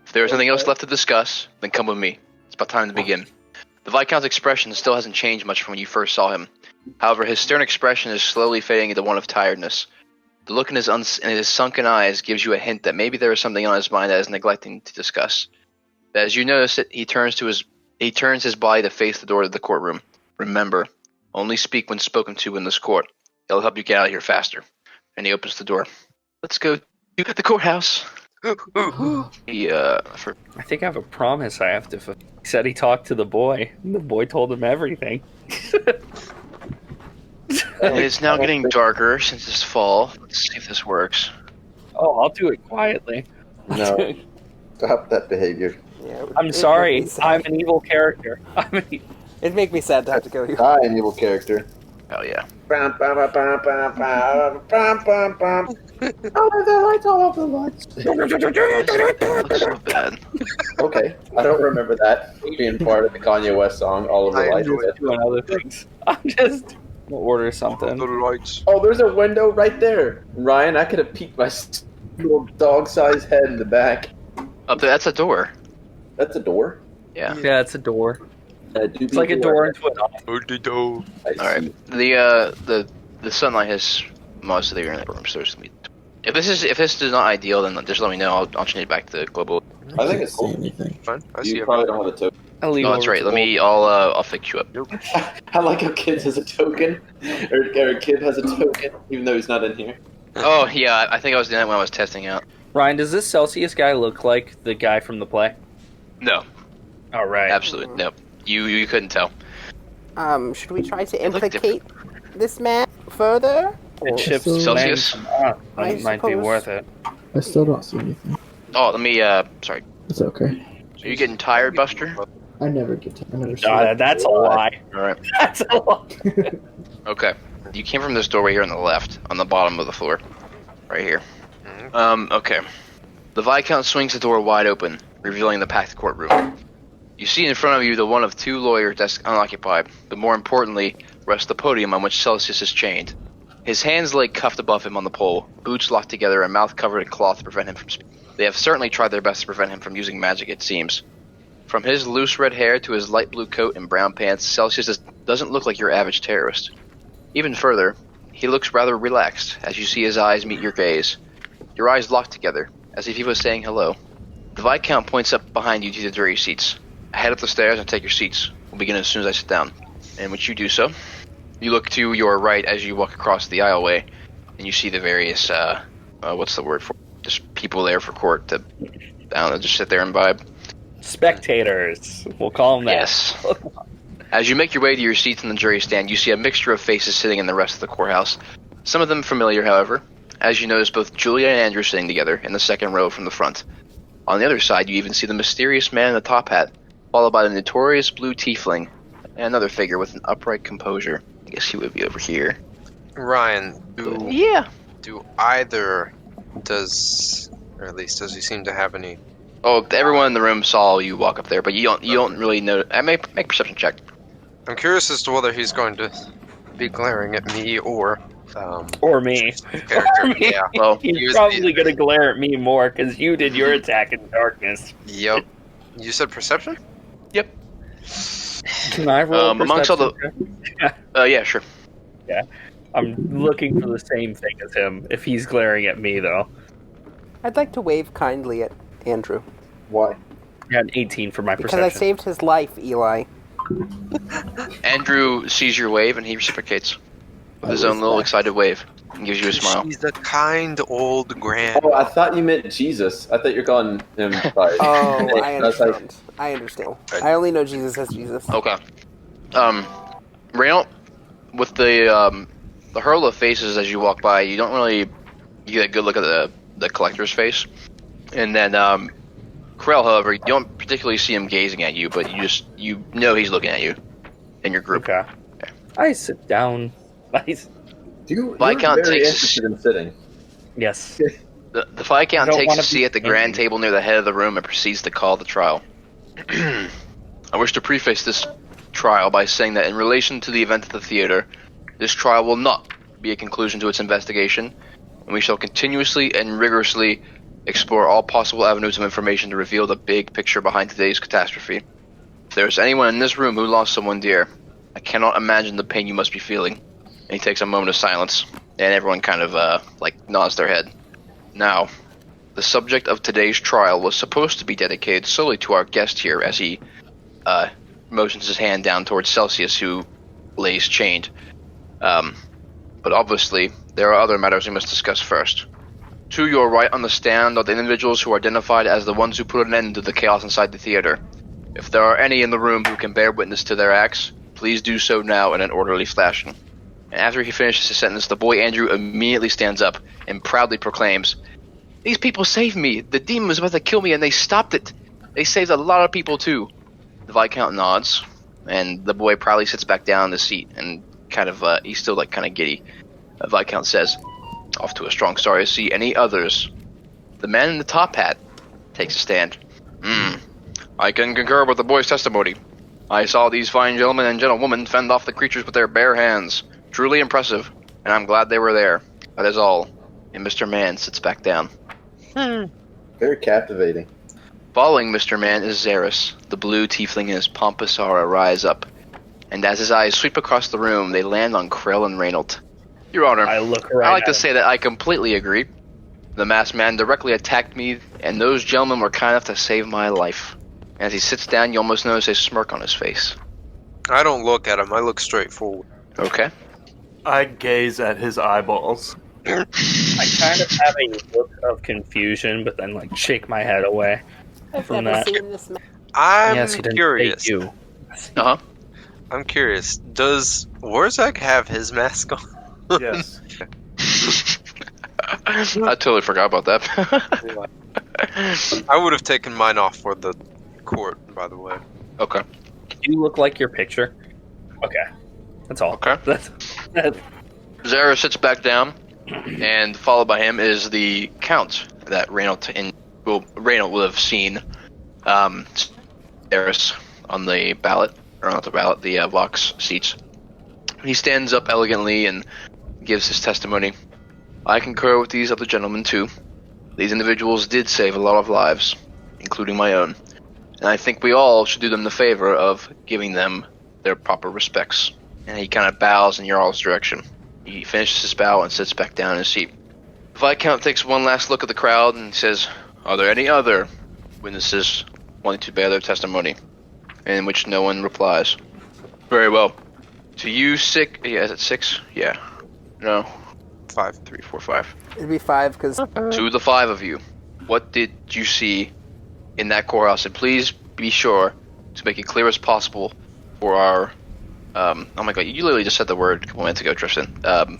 If there is nothing else left to discuss, then come with me. It's about time to begin. The Viscount's expression still hasn't changed much from when you first saw him. However, his stern expression is slowly fading into one of tiredness. The look in his sunken eyes gives you a hint that maybe there is something on his mind that is neglecting to discuss. But as you notice it, he turns his body to face the door of the courtroom. Remember, only speak when spoken to in this court. It'll help you get out of here faster. And he opens the door. Let's go to the courthouse. I think I have a promise I have to fulfill. He said he talked to the boy, and the boy told him everything. It is now getting darker since it's fall. Let's see if this works. Oh, I'll do it quietly. No. Stop that behavior. Yeah, I'm it'd sorry. make me sad. I'm an evil character. It'd make me sad to have to kill you. I an evil character. Oh yeah. Bam, bam, bam, bam, bam, bam, bam, bam, bam. All of the lights, all of the lights. Looks so bad. Okay, I don't remember that being part of the Kanye West song, All of the I Lights. enjoy it. Doing other things. I'm just gonna order something. The lights. Oh, there's a window right there. Ryan, I could have peeked my little dog-sized head in the back. Up there, that's a door. That's a door? Yeah. Yeah, it's a door. It's It's like a door into an office. Alright. The sunlight has most of the internet rooms, so there's gonna be. If this is not ideal, then just let me know. I'll change it back to global. I think it's See cool. anything. Fine. I see You it. probably don't have a token. I'll leave No, it that's over right. to I'll fix you up. I like how Kid has a token. Or Kid has a token, even though he's not in here. Oh yeah, I think I was doing that when I was testing out. Ryan, does this Celcius guy look like the guy from the play? No, All right. absolutely no. You couldn't tell. Should we try to look implicate this man further? It ships So- Celcius? That I might be suppose- worth it. I still don't see anything. Oh, let me. Sorry. It's okay. Are you getting tired, Buster? I never see it. That's a lie. All right. That's a lie. Okay. You came from this doorway here on the left, on the bottom of the floor, right here. Okay. The Viscount swings the door wide open, revealing the packed courtroom. You see in front of you the one of two lawyer desks unoccupied, but more importantly, rests the podium on which Celcius is chained. His hands lay cuffed above him on the pole, boots locked together and mouth covered in cloth to prevent him from speaking. They have certainly tried their best to prevent him from using magic, it seems. From his loose red hair to his light blue coat and brown pants, Celcius doesn't look like your average terrorist. Even further, he looks rather relaxed as you see his eyes meet your gaze. Your eyes lock together, as if he was saying hello. The Viscount points up behind you to the jury seats. Head up the stairs and take your seats. We'll begin as soon as I sit down. And once you do so, you look to your right as you walk across the aisleway, and you see the various, what's the word for it? Just people there for court to, I don't know, just sit there and vibe. Spectators. We'll call them that. Yes. As you make your way to your seats in the jury stand, you see a mixture of faces sitting in the rest of the courthouse. Some of them familiar, however, as you notice both Julia and Andrew sitting together in the second row from the front. On the other side, you even see the mysterious man in the top hat, followed by the notorious blue tiefling, and another figure with an upright composure. I guess he would be over here. Ryan, Yeah. do either or at least does he seem to have any? Oh, everyone in the room saw you walk up there, but you don't really know. I make a perception check. I'm curious as to whether he's going to be glaring at me or Or me. character. Or me. Yeah. Well, He's probably going to glare at me more because you did your attack in darkness. Yep. You said perception? yep. Can I roll a Amongst all the- perception check? Yeah, sure. I'm looking for the same thing as him. If he's glaring at me, though. I'd like to wave kindly at Andrew. Why? Yeah, an 18 for my Because perception. I saved his life, Eli. Andrew sees your wave and he reciprocates with his I own little respect. excited wave and gives you a smile. She's the kind old grandma. Oh, I thought you meant Jesus. I thought you're calling him by. Oh, I That's like- understand. I understand. I only know Jesus as Jesus. Okay. Reynold, with the hurl of faces as you walk by, you don't really get a good look at the collector's face. And then Krell, however, you don't particularly see him gazing at you, but you know he's looking at you in your group. Okay. I sit down. You're Viscount very takes interested in sitting. Yes. the Viscount don't takes wanna a seat be at the grand thinking. table near the head of the room and proceeds to call the trial. I wish to preface this trial by saying that in relation to the event at the theater, this trial will not be a conclusion to its investigation, and we shall continuously and rigorously explore all possible avenues of information to reveal the big picture behind today's catastrophe. If there is anyone in this room who lost someone dear, I cannot imagine the pain you must be feeling. And he takes a moment of silence, and everyone kind of nods their head. Now, the subject of today's trial was supposed to be dedicated solely to our guest here, as he motions his hand down towards Celcius, who lays chained. But obviously, there are other matters we must discuss first. To your right on the stand are the individuals who are identified as the ones who put an end to the chaos inside the theater. If there are any in the room who can bear witness to their acts, please do so now in an orderly fashion. And after he finishes his sentence, the boy Andrew immediately stands up and proudly proclaims, "These people saved me! The demon was about to kill me and they stopped it! They saved a lot of people too!" The Viscount nods, and the boy proudly sits back down in the seat and he's still kind of giddy. The Viscount says, "Off to a strong start to see any others." The man in the top hat takes a stand. I can concur with the boy's testimony. I saw these fine gentlemen and gentlewomen fend off the creatures with their bare hands. Truly impressive, and I'm glad they were there. That is all. And Mr. Mann sits back down. Very captivating. Following Mr. Mann is Xeris. The blue tiefling and his pompous aura rise up, and as his eyes sweep across the room, they land on Krell and Reynold. Your Honor, I look right I like at to him. say that I completely agree. The masked man directly attacked me, and those gentlemen were kind enough to save my life. And as he sits down, you almost notice a smirk on his face. I don't look at him. I look straight forward. Okay. I gaze at his eyeballs. I kind of have a look of confusion, but then shake my head away. I've From never that. seen this man. I'm Yes, he didn't curious. take you. Uh-huh. I'm curious. Does Warzak have his mask on? Yes. I totally forgot about that. I would have taken mine off for the court, by the way. Okay. You look like your picture. Okay. That's all. Okay. That's Zara sits back down, and followed by him is the Count that Reynold will have seen. Eris on the ballot, or not the ballot, the Vox seats. He stands up elegantly and gives his testimony. I concur with these other gentlemen too. These individuals did save a lot of lives, including my own, and I think we all should do them the favor of giving them their proper respects. And he kind of bows in your all's direction. He finishes his bow and sits back down in his seat. Viscount takes one last look at the crowd and says, "Are there any other witnesses wanting to bear their testimony?" In which no one replies. Very well. To you, six. Yeah, is it 6? Yeah. No. 5. 3, 4, 5. It'd be 5 because To the 5 of you, what did you see in that courthouse? And please be sure to make it clear as possible for our. Oh my god, you literally just said the word a couple minutes ago, Tristan.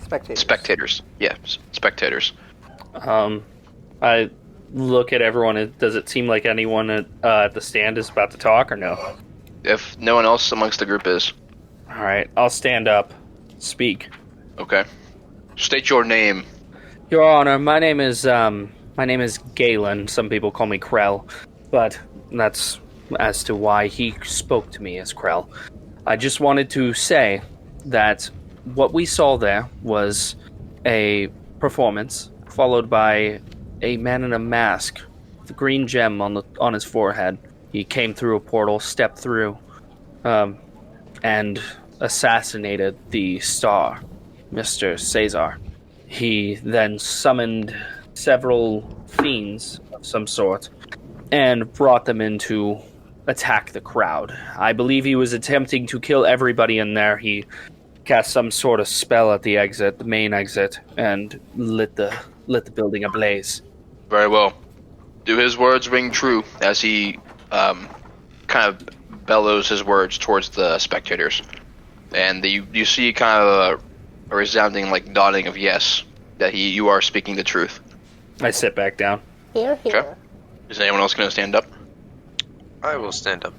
spectators. Spectators. Yeah, spectators. I look at everyone. Does it seem like anyone at the stand is about to talk, or no? If no one else amongst the group is. All right, I'll stand up. Speak. Okay. State your name. Your Honor, my name is Galen. Some people call me Krell, but that's as to why he spoke to me as Krell. I just wanted to say that what we saw there was a performance followed by a man in a mask with a green gem on his forehead. He came through a portal, stepped through, and assassinated the star, Mr. Caesar. He then summoned several fiends of some sort and brought them in to attack the crowd. I believe he was attempting to kill everybody in there. He cast some sort of spell at the exit, the main exit, and lit the building ablaze. Very well. Do his words ring true as he kind of bellows his words towards the spectators? And you see kind of a resounding nodding of yes, that you are speaking the truth. I sit back down. Here, here. Okay. Is anyone else going to stand up? I will stand up.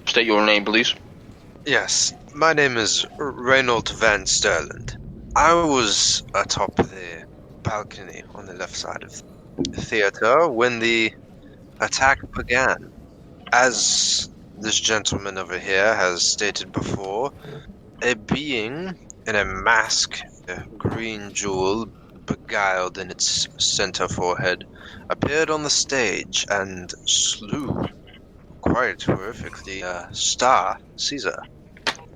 State your name, please. Yes, my name is Reynold Van Sterland. I was atop the balcony on the left side of the theater when the attack began. As this gentleman over here has stated before, a being in a mask, a green jewel beguiled in its center forehead, appeared on the stage and slew quite horrifically star Caesar.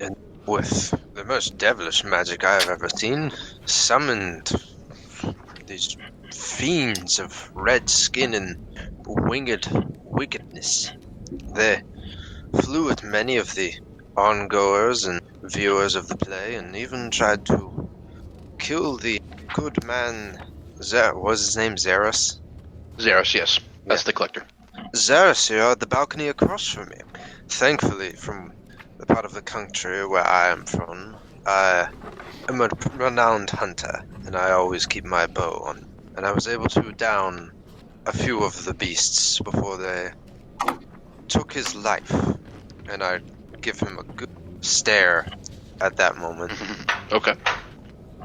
And with the most devilish magic I have ever seen, summoned these fiends of red skin and winged wickedness. They flew at many of the ongoers and viewers of the play, and even tried to kill the good man. Was his name Xeris? Xeris, yes. That's the collector. Xeris here at the balcony across from me. Thankfully, from the part of the country where I am from, I am a renowned hunter, and I always keep my bow on. And I was able to down a few of the beasts before they took his life. And I give him a good stare at that moment. Okay.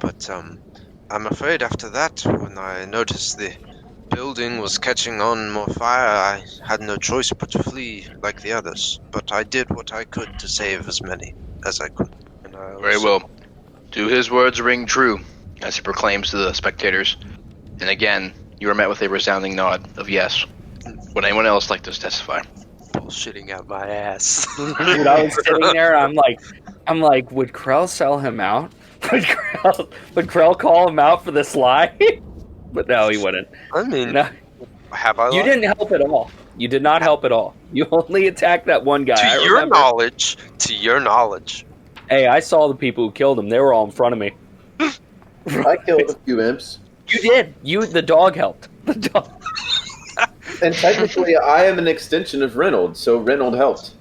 But I'm afraid after that, when I noticed the building was catching on more fire, I had no choice but to flee like the others. But I did what I could to save as many as I could. And I Very well. Do his words ring true, as he proclaims to the spectators? And again, you are met with a resounding nod of yes. Would anyone else like to testify? Bullshitting out my ass. Dude, I was sitting there, I'm like, would Krell sell him out? Would Krell call him out for this lie? But no, he wouldn't. I mean, no. Have I? You didn't help at all. You did not help at all. You only attacked that one guy. To your knowledge. Hey, I saw the people who killed him. They were all in front of me. I killed a few imps. You did. The dog helped. The dog. And technically, I am an extension of Reynold, so Reynold helped.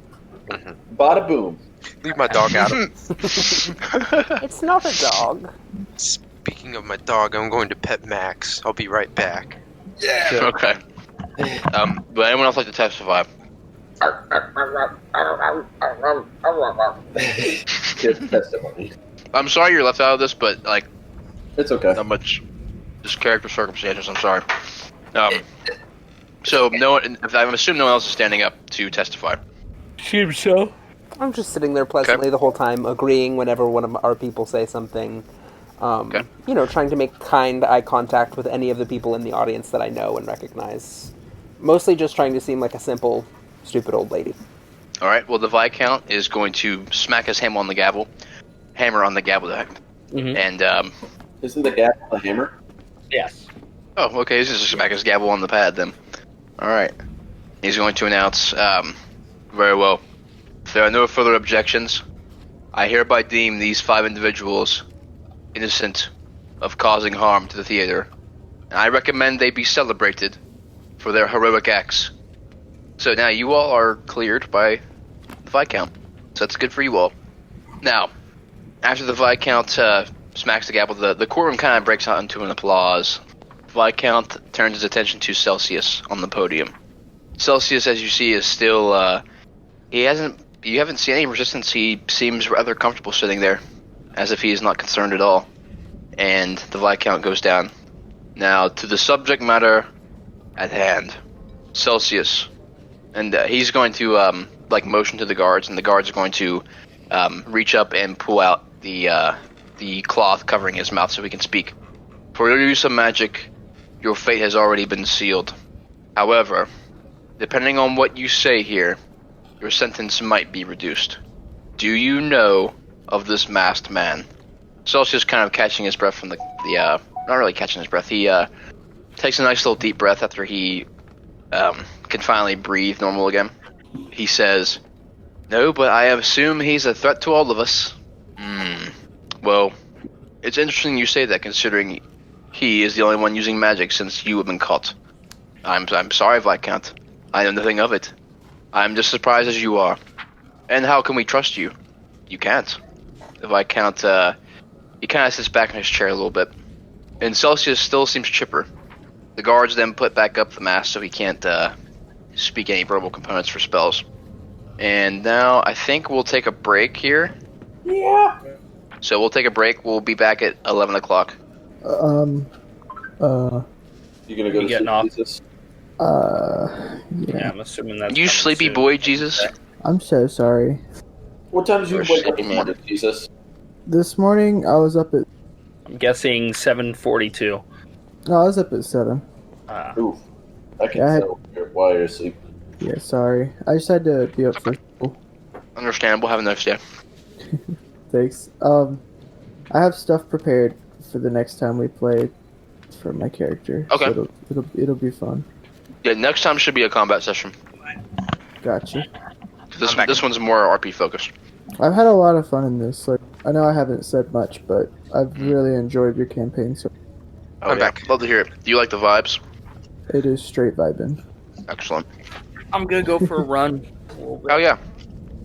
Bada boom. Leave my dog out of it. It's not a dog. Speaking of my dog, I'm going to pet Max. I'll be right back. Yeah. Okay. Would anyone else like to testify? Give testimony. I'm sorry you're left out of this, but like, it's okay. Not much. Just character circumstances. I'm sorry. So no one. I'm assuming no one else is standing up to testify. Seems so. I'm just sitting there pleasantly the whole time, agreeing whenever one of our people say something. Trying to make kind eye contact with any of the people in the audience that I know and recognize. Mostly just trying to seem like a simple, stupid old lady. All right. Well, the Viscount is going to smack his hammer on the gavel. Mm-hmm. And isn't the gavel a hammer? Yes. Oh, okay. He's just smack his gavel on the pad then. All right. He's going to announce. Very well. If there are no further objections, I hereby deem these 5 individuals innocent of causing harm to the theater, and I recommend they be celebrated for their heroic acts. So now you all are cleared by the Viscount, so that's good for you all. Now, after the Viscount smacks the gavel, the courtroom kind of breaks out into an applause. Viscount turns his attention to Celcius on the podium. Celcius, as you see, is still, you haven't seen any resistance. He seems rather comfortable sitting there, as if he is not concerned at all. And the Viscount goes down. Now, to the subject matter at hand. Celcius. And he's going to, motion to the guards, and the guards are going to reach up and pull out the cloth covering his mouth so he can speak. For your use of magic, your fate has already been sealed. However, depending on what you say here, your sentence might be reduced. Do you know of this masked man? Celcius kind of catching his breath from not really catching his breath. He takes a nice little deep breath after he can finally breathe normal again. He says, "No, but I assume he's a threat to all of us." Well, it's interesting you say that, considering he is the only one using magic since you have been caught. I'm sorry, Viscount. I know nothing of it. I'm just as surprised as you are. And how can we trust you? You can't. The Viscount, he kind of sits back in his chair a little bit. And Celcius still seems chipper. The guards then put back up the mask so he can't speak any verbal components for spells. And now I think we'll take a break here. Yeah. So we'll take a break. We'll be back at 11 o'clock. You gonna go You to getting sleep, off? Jesus? Yeah, I'm assuming that's You coming sleepy soon. boy, Jesus? I'm so sorry. What time did you Or wake up sleepy this man. morning, Jesus? This morning I was up at I'm guessing 7:42. I was up at 7. Oof. I can Yeah, I had- tell while you're asleep. Yeah, sorry. I just had to be up for school. Understandable. Have a nice day. Thanks. I have stuff prepared for the next time we play for my character. Okay. So it'll be fun. Yeah, next time should be a combat session. Gotcha. This one's more RP focused. I've had a lot of fun in this. Like, I know I haven't said much, but I've really enjoyed your campaign. So I'm back. Love to hear it. Do you like the vibes? it is straight vibing. Excellent. I'm gonna go for a run. Oh yeah.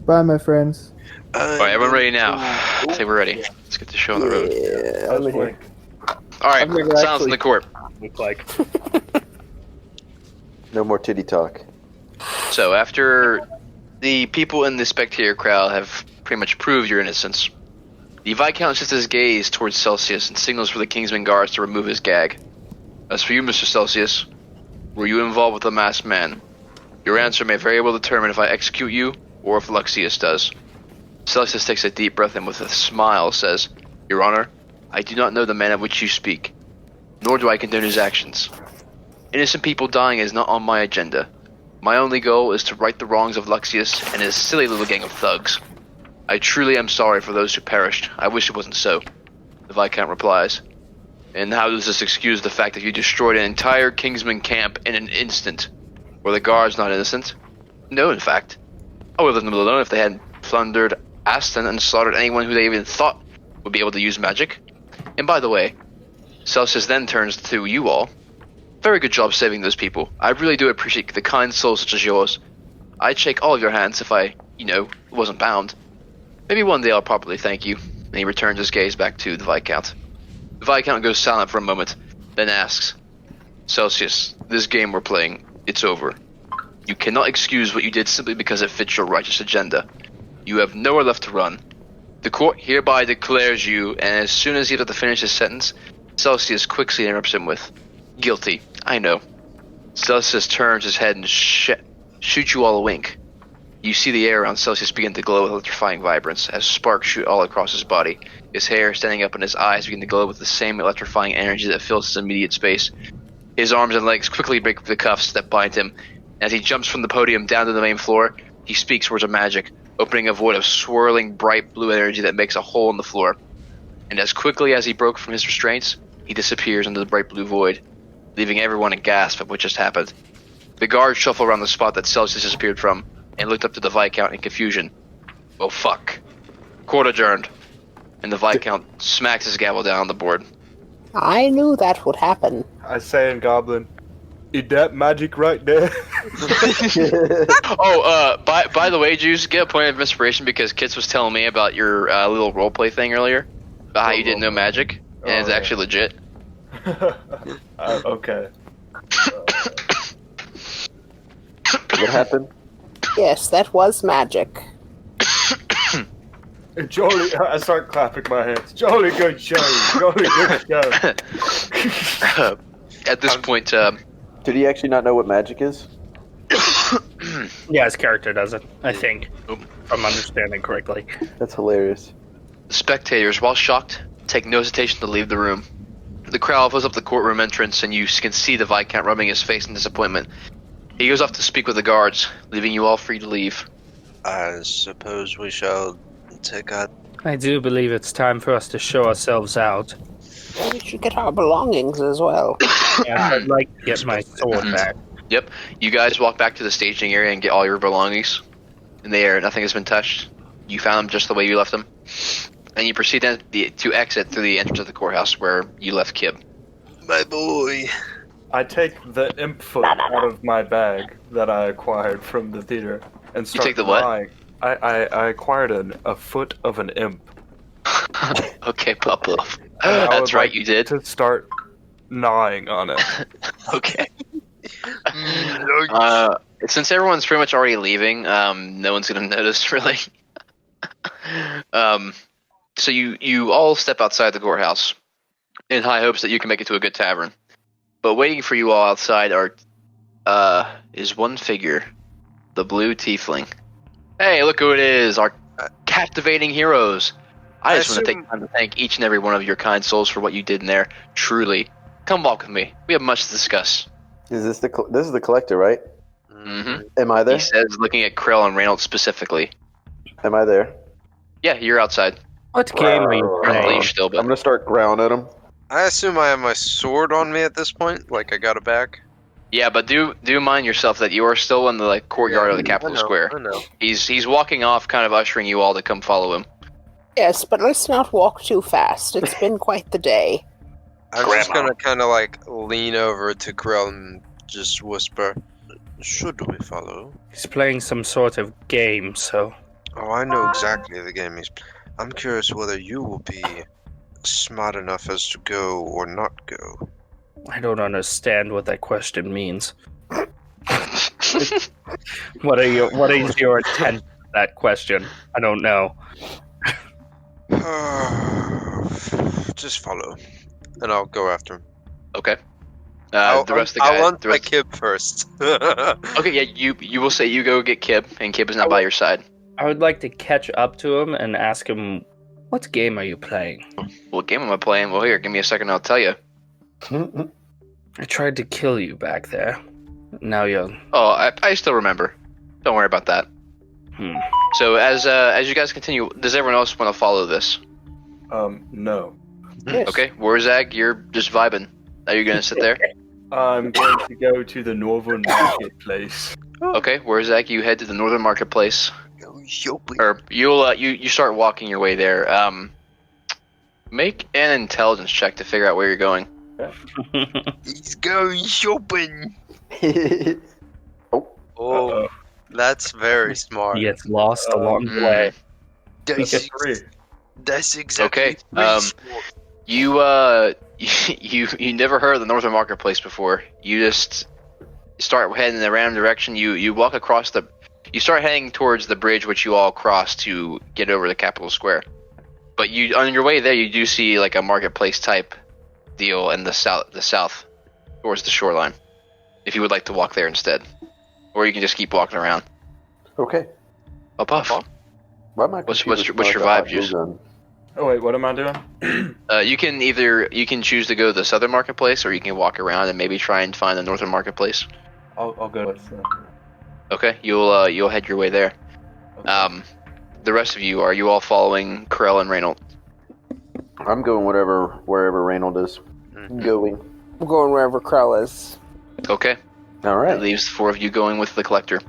Bye, my friends. Alright, everyone ready now? I think we're ready. Let's get the show on the road. Yeah, I'm here. Alright, I've never silence in actually- the court. Look like. No more titty talk. So after the people in the spectator crowd have pretty much proved your innocence, the Viscount shifts his gaze towards Celcius and signals for the Kingsman guards to remove his gag. As for you, Mr. Celcius, were you involved with the masked man? Your answer may very well determine if I execute you or if Luxius does. Celcius takes a deep breath and with a smile says, Your Honor, I do not know the man of which you speak, nor do I condone his actions. Innocent people dying is not on my agenda. My only goal is to right the wrongs of Luxius and his silly little gang of thugs. I truly am sorry for those who perished. I wish it wasn't so. The Viscount replies. And how does this excuse the fact that you destroyed an entire Kingsman camp in an instant? Were the guards not innocent? No, in fact. I would have left them alone if they hadn't plundered Aston and slaughtered anyone who they even thought would be able to use magic. And by the way, Celcius then turns to you all. Very good job saving those people. I really do appreciate the kind souls such as yours. I'd shake all of your hands if I, wasn't bound. Maybe one day I'll properly thank you. And he returns his gaze back to the Viscount. The Viscount goes silent for a moment, then asks, Celcius, this game we're playing, it's over. You cannot excuse what you did simply because it fits your righteous agenda. You have nowhere left to run. The court hereby declares you, and as soon as he's about to finish his sentence, Celcius quickly interrupts him with, Guilty, I know. Celcius turns his head and shoots you all a wink. You see the air around Celcius begin to glow with electrifying vibrance as sparks shoot all across his body. His hair standing up and his eyes begin to glow with the same electrifying energy that fills his immediate space. His arms and legs quickly break the cuffs that bind him. As he jumps from the podium down to the main floor, he speaks words of magic, opening a void of swirling bright blue energy that makes a hole in the floor. And as quickly as he broke from his restraints, he disappears into the bright blue void, leaving everyone aghast at what just happened. The guards shuffle around the spot that Celcius disappeared from, and looked up to the Viscount in confusion. Oh fuck. Court adjourned. And the Viscount smacks his gavel down on the board. I knew that would happen. I say in Goblin, is that magic right there? By the way, Juice, get a point of inspiration because Kits was telling me about your little roleplay thing earlier. About how you didn't know magic, and it's actually legit. Okay. What happened? Yes, that was magic. Jolly, I start clapping my hands. Jolly good show. Jolly good show. At this point, Did he actually not know what magic is? Yeah, his character doesn't, I think. If I'm understanding correctly. That's hilarious. the spectators, while shocked, take no hesitation to leave the room. The crowd fills up the courtroom entrance, and you can see the Viscount rubbing his face in disappointment. He goes off to speak with the guards, leaving you all free to leave. I suppose we shall take our... I do believe it's time for us to show ourselves out. We should get our belongings as well. Yeah, I'd like to get my sword back. Yep, you guys walk back to the staging area and get all your belongings. In the air, nothing has been touched. You found them just the way you left them. And you proceed to exit through the entrance of the courthouse where you left Kib. My boy. I take the imp foot out of my bag that I acquired from the theater and start take the what? gnawing. I acquired a foot of an imp. Okay, Pop-Off. And I That's would right, like you did. To start gnawing on it. Okay. since everyone's pretty much already leaving, no one's gonna notice really. So you all step outside the courthouse in high hopes that you can make it to a good tavern. But waiting for you all outside is one figure, the blue tiefling. Hey, look who it is! Our captivating heroes. I just want to take time to thank each and every one of your kind souls for what you did in there. Truly, come walk with me. We have much to discuss. Is this this is the collector, right? Mm-hmm. Am I there? He says, looking at Krill and Reynolds specifically. Am I there? Yeah, you're outside. What game are you You're on playing? leash still, I'm but gonna start growling at him. I assume I have my sword on me at this point. Like I got it back. yeah, but do mind yourself that you are still in the courtyard of the I Capitol know, Square. I know. He's walking off, kind of ushering you all to come follow him. Yes, but let's not walk too fast. It's been quite the day. I'm just gonna kind of like lean over to Krell and just whisper, "Should we follow?" He's playing some sort of game, so Oh, I know exactly the game he's. I'm curious whether you will be smart enough as to go or not go. I don't understand what that question means. What is your intent with that question? I don't know. Just follow, and I'll go after him. Okay. The rest of the guys. I'll hunt the my rest, kid first. okay, yeah, you will say you go get Kib, and Kib is not by your side. I would like to catch up to him and ask him, what game are you playing? What game am I playing? Well, here, give me a second, I'll tell you. I tried to kill you back there. Now you're... Oh, I still remember. Don't worry about that. So as you guys continue, does everyone else want to follow this? No. Yes. Okay, Warzag, you're just vibing. Are you gonna sit there? I'm going to go to the Northern Marketplace. Okay, Warzag, you head to the Northern Marketplace. Or you start walking your way there. Make an intelligence check to figure out where you're going. He's going shopping. Oh. Oh, that's very smart. He gets lost along the way. That's exactly. Okay. really smart. You never heard of the Northern Marketplace before. You just start heading in a random direction. You walk across you start heading towards the bridge which you all cross to get over the Capitol Square. But on your way there, you do see like a marketplace type deal in the south towards the shoreline. If you would like to walk there instead, or you can just keep walking around. Okay. Oh, Puff. Why am I What's confused your about vibe the juice? gun? Oh wait, what am I doing? You can choose to go to the Southern Marketplace, or you can walk around and maybe try and find the Northern Marketplace. I'll go with. Okay, you'll head your way there. The rest of you, are you all following Krell and Reynold? I'm going wherever Reynold is going. I'm going wherever Krell is. Okay. All right. That leaves the four of you going with the Collector.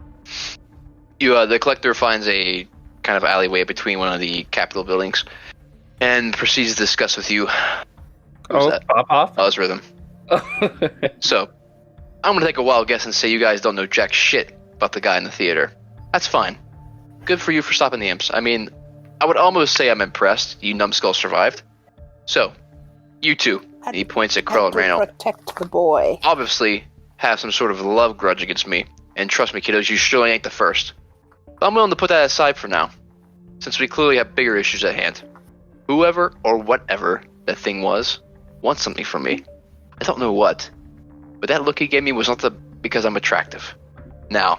The Collector finds a kind of alleyway between one of the Capitol buildings and proceeds to discuss with you. Pop off? Oh, it's Rhythm. So, I'm gonna take a wild guess and say you guys don't know jack shit about the guy in the theater. That's fine. Good for you for stopping the imps. I mean, I would almost say I'm impressed you numbskulls survived. So, you two, and he points at Krell and Reynold, Protect the boy. obviously have some sort of love grudge against me. And trust me, kiddos, you surely ain't the first. But I'm willing to put that aside for now, since we clearly have bigger issues at hand. Whoever or whatever that thing was wants something from me. I don't know what, but that look he gave me was not because I'm attractive. Now,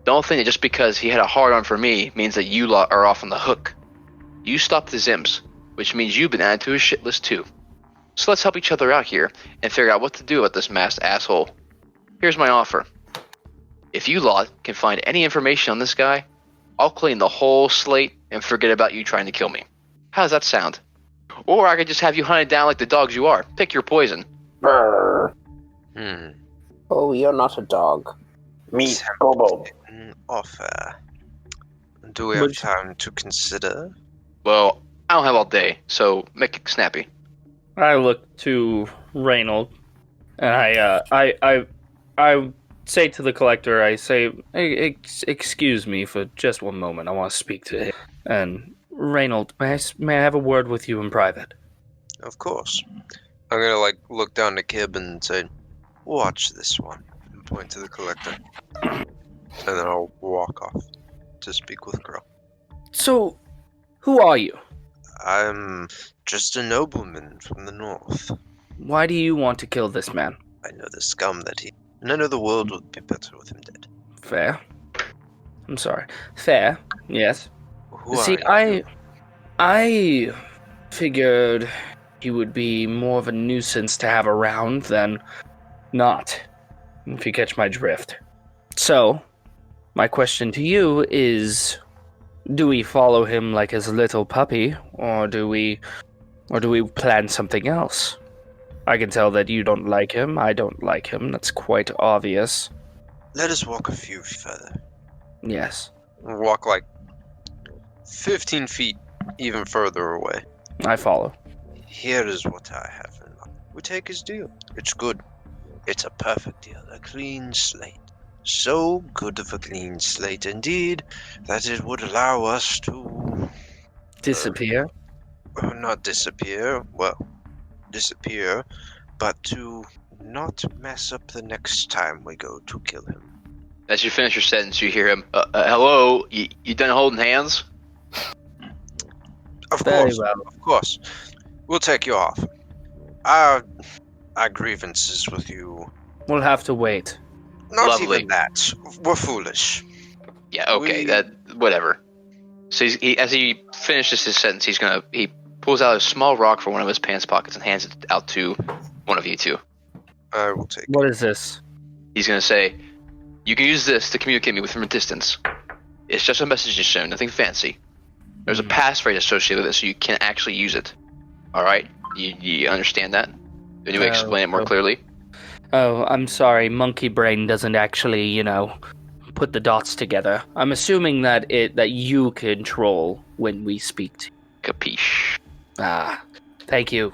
don't think that just because he had a hard-on for me means that you lot are off on the hook. You stopped the Zims, which means you've been added to his shit list too. So let's help each other out here and figure out what to do about this masked asshole. Here's my offer. If you lot can find any information on this guy, I'll clean the whole slate and forget about you trying to kill me. How does that sound? Or I could just have you hunted down like the dogs you are. Pick your poison. Oh, you're not a dog. Me, Gobo. Offer. Do we have time to consider? Well, I don't have all day, so make it snappy. I look to Reynold, and I say to the Collector, I say, excuse me for just one moment. I want to speak to him. And Reynold, may I have a word with you in private? Of course. I'm gonna look down to Kib and say, "Watch this one," and point to the Collector. And then I'll walk off to speak with Krill. So, who are you? I'm just a nobleman from the north. Why do you want to kill this man? I know the scum that he... None of the world would be better with him dead. Fair. I'm sorry. Fair, yes. Who See, are you? I figured he would be more of a nuisance to have around than not, if you catch my drift. So, my question to you is, do we follow him like his little puppy, or do we plan something else? I can tell that you don't like him, I don't like him, that's quite obvious. Let us walk a few further. Yes. Walk like 15 feet even further away. I follow. Here is what I have in mind. We take his deal. It's good. It's a perfect deal. A clean slate. So good of a clean slate indeed that it would allow us to... Disappear? Not disappear. Well, disappear. But to not mess up the next time we go to kill him. As you finish your sentence, you hear him, hello, you done holding hands? Of Very course, well. of course. We'll take you off. Our grievances with you. We'll have to wait. Not Lovely. even that. We're foolish. Yeah, okay, whatever. So as he finishes his sentence, he pulls out a small rock from one of his pants pockets and hands it out to one of you two. I will take What is this? He's gonna say, you can use this to communicate me with from a distance. It's just a message zone, nothing fancy. There's a passphrase associated with it, so you can actually use it. Alright? You understand that? Do you explain it more clearly? Oh, I'm sorry, monkey brain doesn't actually, put the dots together. I'm assuming that you control when we speak to you. Capiche. Ah, thank you.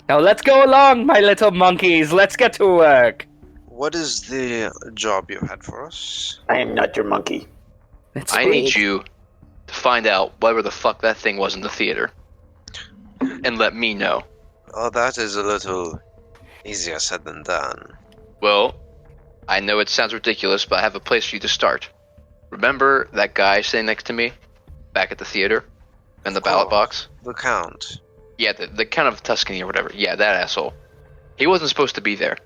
Now let's go along, my little monkeys. Let's get to work. What is the job you had for us? I am not your monkey. I need you to find out whatever the fuck that thing was in the theater. And let me know. Oh, that is a little easier said than done. Well, I know it sounds ridiculous, but I have a place for you to start. Remember that guy sitting next to me? Back at the theater? In the ballot box? The Count. Yeah, the Count of Tuscany or whatever. Yeah, that asshole. He wasn't supposed to be there.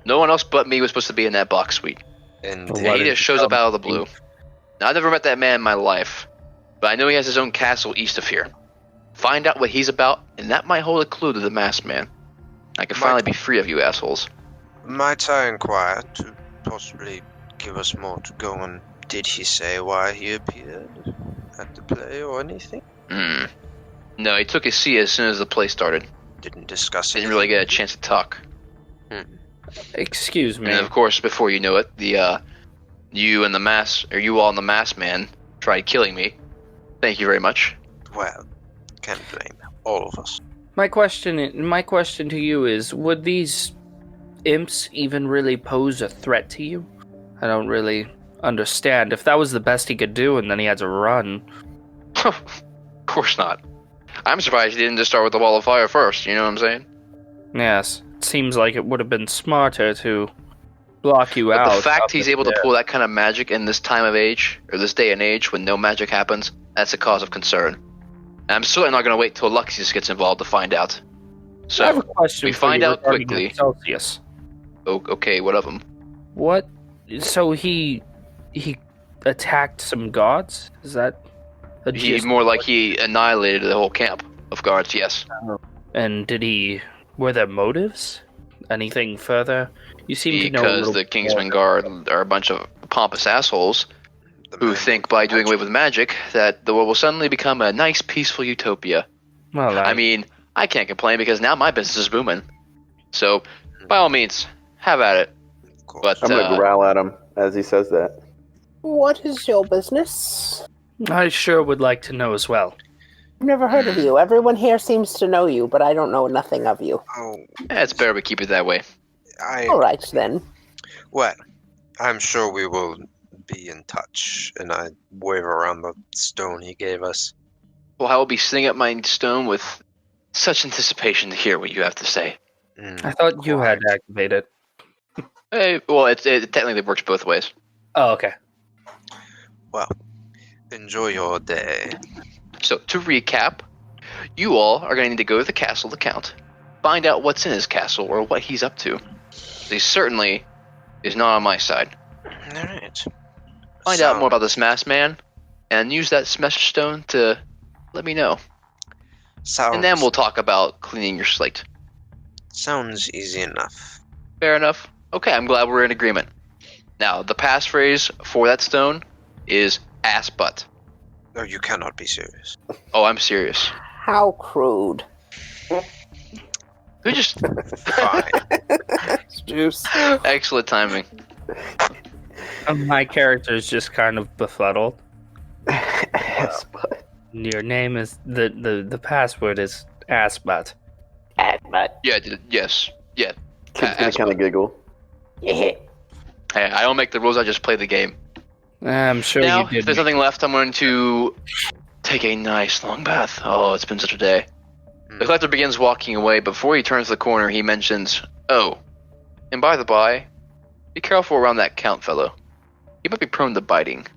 No one else but me was supposed to be in that box suite. And He just shows up out of the blue. Now, I've never met that man in my life, but I know he has his own castle east of here. Find out what he's about, and that might hold a clue to the masked man. I can finally be free of you assholes. Might I inquire to possibly give us more to go on? Did he say why he appeared at the play or anything? No, he took his seat as soon as the play started. Didn't discuss it. Didn't really get a chance to talk. Excuse me. And of course, before you know it, you all and the masked man tried killing me. Thank you very much. Well, can't blame all of us. My question to you is, would these imps even really pose a threat to you? I don't really understand. If that was the best he could do and then he had to run. Of course not. I'm surprised he didn't just start with the wall of fire first, you know what I'm saying? Yes, it seems like it would have been smarter to block you out. But the fact he's able to pull that kind of magic in this time of age, or this day and age when no magic happens, that's a cause of concern. And I'm certainly not going to wait till Luxius gets involved to find out. So, I have a question we for find you out regarding quickly. Celcius. Oh, okay, what of him? What? So he attacked some gods? Is that a gist? He annihilated the whole camp of guards, yes. And were there motives? Anything further? You seem to know a Because little the bit Kingsman more. Guard are a bunch of pompous assholes who think by doing away with magic that the world will suddenly become a nice, peaceful utopia. Well, I mean, I can't complain because now my business is booming. So, by all means, have at it. But I'm gonna growl at him as he says that. What is your business? I sure would like to know as well. I've never heard of you. Everyone here seems to know you, but I don't know nothing of you. Oh, it's better we keep it that way. All right, then. Well, I'm sure we will be in touch. And I wave around the stone he gave us. Well, I will be sitting at my stone with such anticipation to hear what you have to say. I thought you had activated. Well, it technically works both ways. Oh, okay. Well, enjoy your day. So, to recap, you all are going to need to go to the castle to count, find out what's in his castle or what he's up to. He certainly is not on my side. Alright. Find out more about this masked man, and use that smash stone to let me know. And then we'll talk about cleaning your slate. Sounds easy enough. Fair enough. Okay, I'm glad we're in agreement. Now, the passphrase for that stone is ass butt. No, you cannot be serious. Oh, I'm serious. How crude. Who just... Fine. Juice. Excellent timing. My character is just kind of befuddled. Ass butt. Your name is the password is ass butt. Yeah, yes. Yeah. Kid's gonna kind of giggle. Hey, I don't make the rules, I just play the game. I'm sure Now, you did. if there's nothing left, I'm going to take a nice long bath. Oh, it's been such a day. The collector begins walking away. Before he turns the corner, he mentions, "Oh, and by the by, be careful around that count fellow. He might be prone to biting."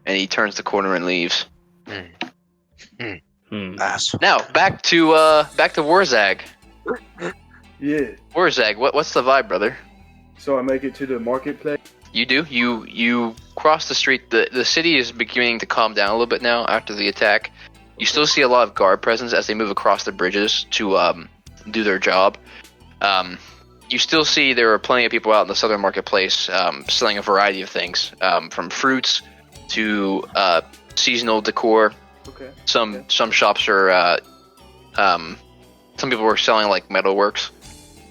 And he turns the corner and leaves. Asshole. Now, back to Warzag. Yeah. Warzag, what's the vibe, brother? So I make it to the marketplace. You do. You cross the street. The city is beginning to calm down a little bit now after the attack. You still see a lot of guard presence as they move across the bridges to do their job. You still see there are plenty of people out in the southern marketplace selling a variety of things, from fruits to seasonal decor. Okay. Some shops are some people were selling like metalworks.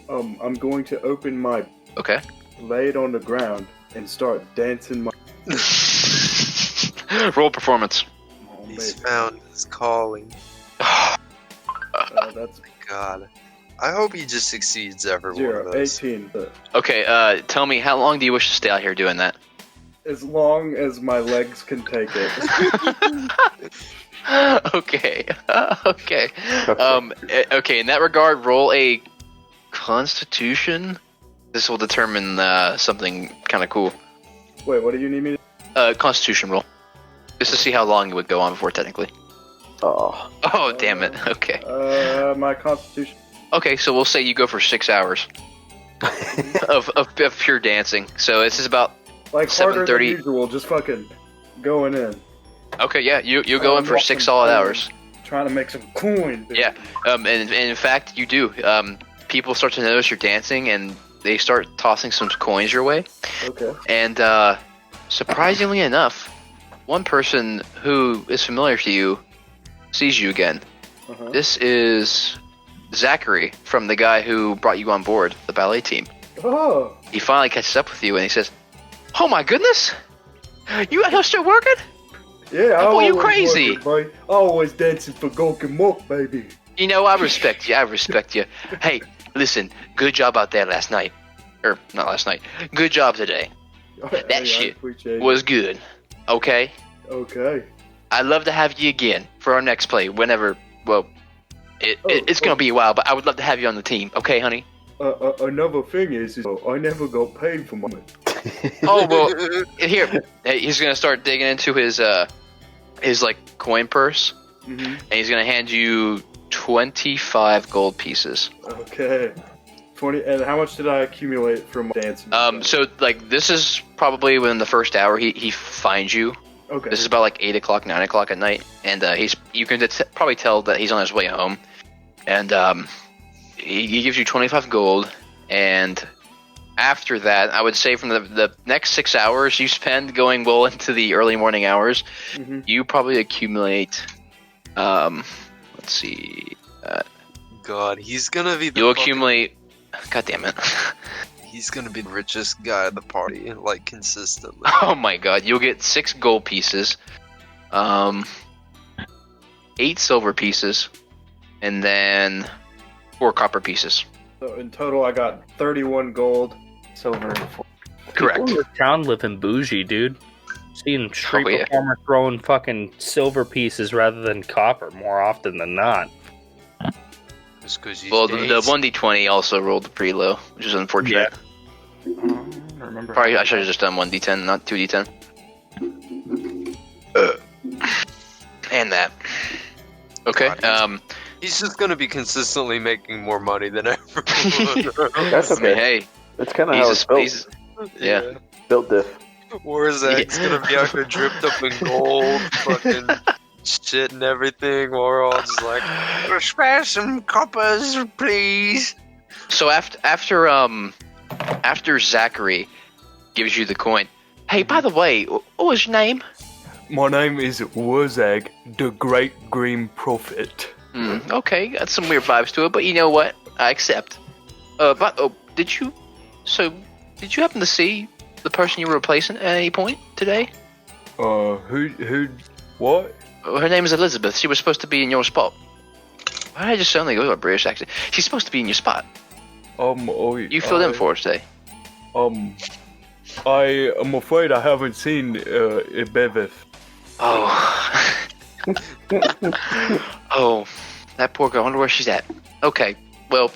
I'm going to open my, Okay. lay it on the ground, and start dancing my. Roll performance. Oh, He's baby. found his calling. That's God. I hope he just succeeds every one 0, of those. 18. Okay. Tell me, how long do you wish to stay out here doing that? As long as my legs can take it. Okay. Okay. Okay. In that regard, roll a Constitution. This will determine something kind of cool. Wait, what do you need me to? Constitution roll. Just to see how long it would go on before, technically. Oh. Oh, damn it. Okay. My constitution. Okay, so we'll say you go for 6 hours of pure dancing. So this is about Like harder than 7:30. usual, just fucking going in. Okay. Yeah, you go in for 6 solid hours. Trying to make some coin. Dude. Yeah. And in fact, you do. People start to notice you're dancing, and they start tossing some coins your way. Okay. And surprisingly enough, one person who is familiar to you sees you again. Uh-huh. This is Zachary from the guy who brought you on board the ballet team. Oh. He finally catches up with you and he says, "Oh my goodness, you out here still working? Yeah, Oh, you always crazy. working, boy. Always dancing for Golden Milk, baby. You know, I respect you. I respect you. Hey, listen, good job out there last night. Or, not last night. Good job today. Hey, I shit appreciate it. Was good. Okay? Okay. I'd love to have you again for our next play whenever, well, it's going to be a while, but I would love to have you on the team. Okay, honey? Another thing is I never got paid for my. Oh, well, here. He's going to start digging into his like, coin purse. Mm-hmm. And he's going to hand you 25 gold pieces. Okay. 20. And how much did I accumulate from dancing? So, like, this is probably within the first hour he finds you. Okay. This is about like 8 o'clock, 9 o'clock at night, and you can probably tell that he's on his way home, and he gives you 25 gold, and after that, I would say from the next 6 hours you spend going well into the early morning hours, Mm-hmm. you probably accumulate, let's see, God, he's gonna be the you'll fucking- accumulate, god damn it. He's gonna be the richest guy at the party, like, consistently. Oh my god, you'll get 6 gold pieces, 8 silver pieces, and then 4 copper pieces. So in total, I got 31 gold, silver, and 4. Correct. People in this town living bougie, dude. Seeing street Oh, yeah. performer throwing fucking silver pieces rather than copper more often than not. Just 'cause he's Well, the dancing. 1d20 also rolled pretty low, which is unfortunate. don't remember. Probably I should have just done 1d10, not 2d10. And that. Okay. He's just gonna be consistently making more money than ever. That's I mean, okay. hey, That's kind of how it's built. yeah. Built diff. Warzak's gonna be out there dripped up in gold, fucking shit and everything, while we're all just like, spare some coppers, please. So after Zachary gives you the coin, hey, by the way, what was your name? My name is Warzag, the Great Green Prophet. Okay, got some weird vibes to it, but you know what? I accept. Did you happen to see the person you were replacing at any point today? What? Her name is Elizabeth. She was supposed to be in your spot. Why did I just suddenly go to a British accent? She's supposed to be in your spot. You filled in for us today. I am afraid I haven't seen Beveth. Oh. Oh, that poor girl. I wonder where she's at. Okay, well,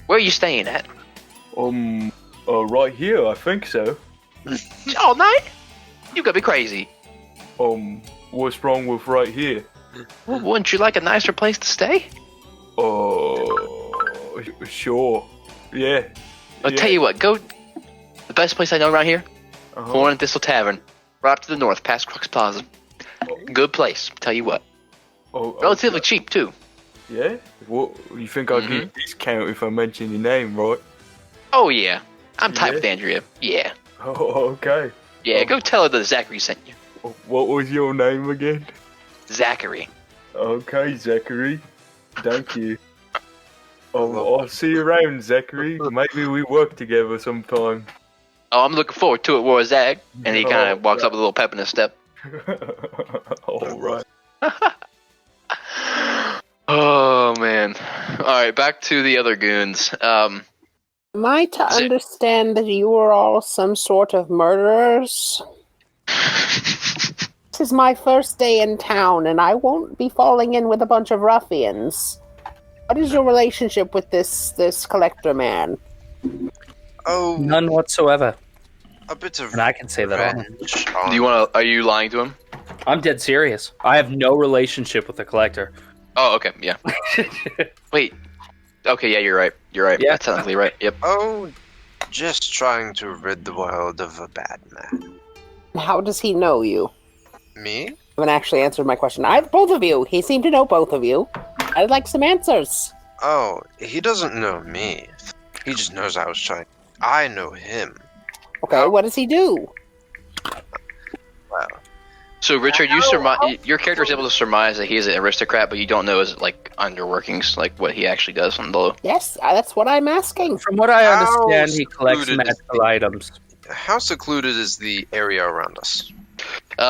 where are you staying at? Right here, I think so. All night? You gotta be crazy. What's wrong with right here? Well, wouldn't you like a nicer place to stay? Sure. Yeah. I'll tell you what, go. The best place I know around here, Horn and Thistle Tavern, right up to the north, past Crux Plaza. Good place, tell you what. Relatively cheap too. Yeah? What, you think I'll get a discount if I mention your name, right? Oh yeah, I'm tight with Andrea. Yeah. Oh, okay. Yeah, go tell her that Zachary sent you. What was your name again? Zachary. Okay, Zachary. Thank you. I'll see you around, Zachary. Maybe we work together sometime. Oh, I'm looking forward to it, Warzag. And he kind of walks up with a little pep in his step. Alright. Oh, man. Alright, back to the other goons. Am I to understand that you are all some sort of murderers? This is my first day in town, and I won't be falling in with a bunch of ruffians. What is your relationship with this collector man? Oh, None whatsoever. a bit of And I can say that. revenge. Are you lying to him? I'm dead serious. I have no relationship with the collector. Oh, okay, yeah. Wait. Okay, yeah, you're right. You're right. Yeah. That's technically right. Yep. Oh, just trying to rid the world of a bad man. How does he know you? Me? I haven't actually answered my question. Both of you. He seemed to know both of you. I'd like some answers. Oh, he doesn't know me. He just knows I was trying. I know him. Okay, what does he do? Well, So, Richard, your character is able to surmise that he is an aristocrat, but you don't know his underworkings, like what he actually does on the low. Yes, that's what I'm asking. From what I understand, he How collects secluded is magical items. how secluded is the area around us?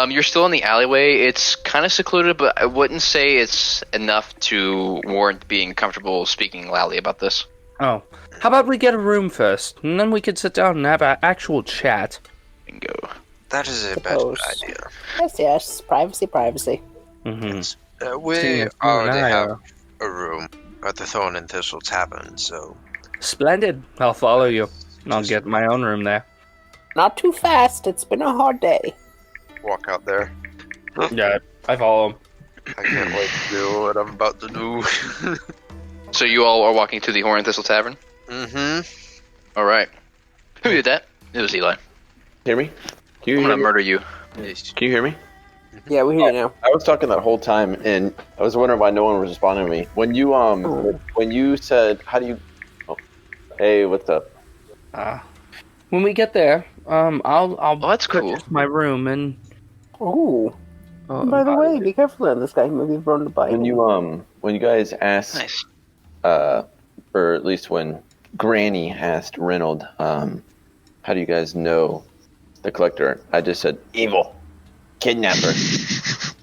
You're still in the alleyway. It's kind of secluded, but I wouldn't say it's enough to warrant being comfortable speaking loudly about this. Oh. How about we get a room first, and then we could sit down and have an actual chat. Bingo. That is a better Suppose. idea. Yes. Privacy. Mm-hmm. We already have a room at the Thorn and Thistle Tavern, so... Splendid. I'll follow you. And I'll get my own room there. Not too fast. It's been a hard day. Walk out there. Yeah, I follow him. I can't wait to do what I'm about to do. So you all are walking to the Horn and Thistle Tavern? Mm-hmm. All right. Who did that? It was Eli. Hear me? Can you I'm hear gonna me? murder you. Can you hear me? Yeah, we hear you now. I was talking that whole time, and I was wondering why no one was responding to me. When you when you said, "How do you?" Oh, hey, what's up? When we get there, I'll that's cool. purchase my room and. Ooh. By the way, be careful on this guy. Maybe he's run the bike. When you guys asked, Nice. or at least when Granny asked Reynold, how do you guys know the collector? I just said evil, kidnapper.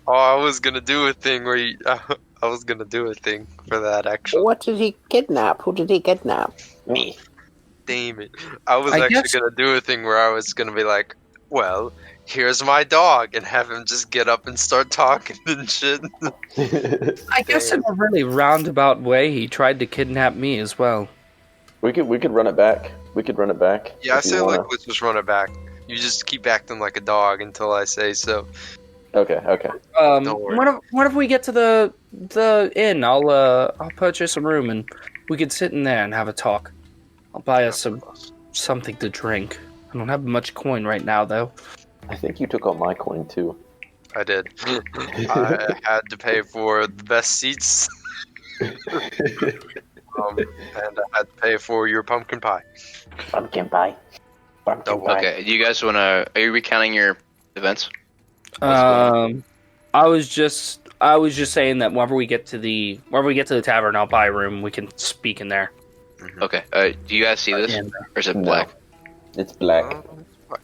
Oh, I was gonna do a thing where you... I was gonna do a thing for that, actually. What did he kidnap? Who did he kidnap? Me. Damn it. I was gonna do a thing where I was gonna be like, well, here's my dog, and have him just get up and start talking and shit. I guess in a really roundabout way, he tried to kidnap me as well. We could run it back. Yeah, I if you say wanna. let's just run it back. You just keep acting like a dog until I say so. Okay. Don't worry. What if we get to the inn? I'll purchase a room and we could sit in there and have a talk. I'll buy us something to drink. I don't have much coin right now though. I think you took all my coin too. I did. I had to pay for the best seats. And I had to pay for your pumpkin pie. Pumpkin pie. Okay, do you guys wanna? Are you recounting your events? I was just saying that whenever we get to the tavern, I'll buy a room. We can speak in there. Okay. Do you guys see this, or is it No. black? It's black.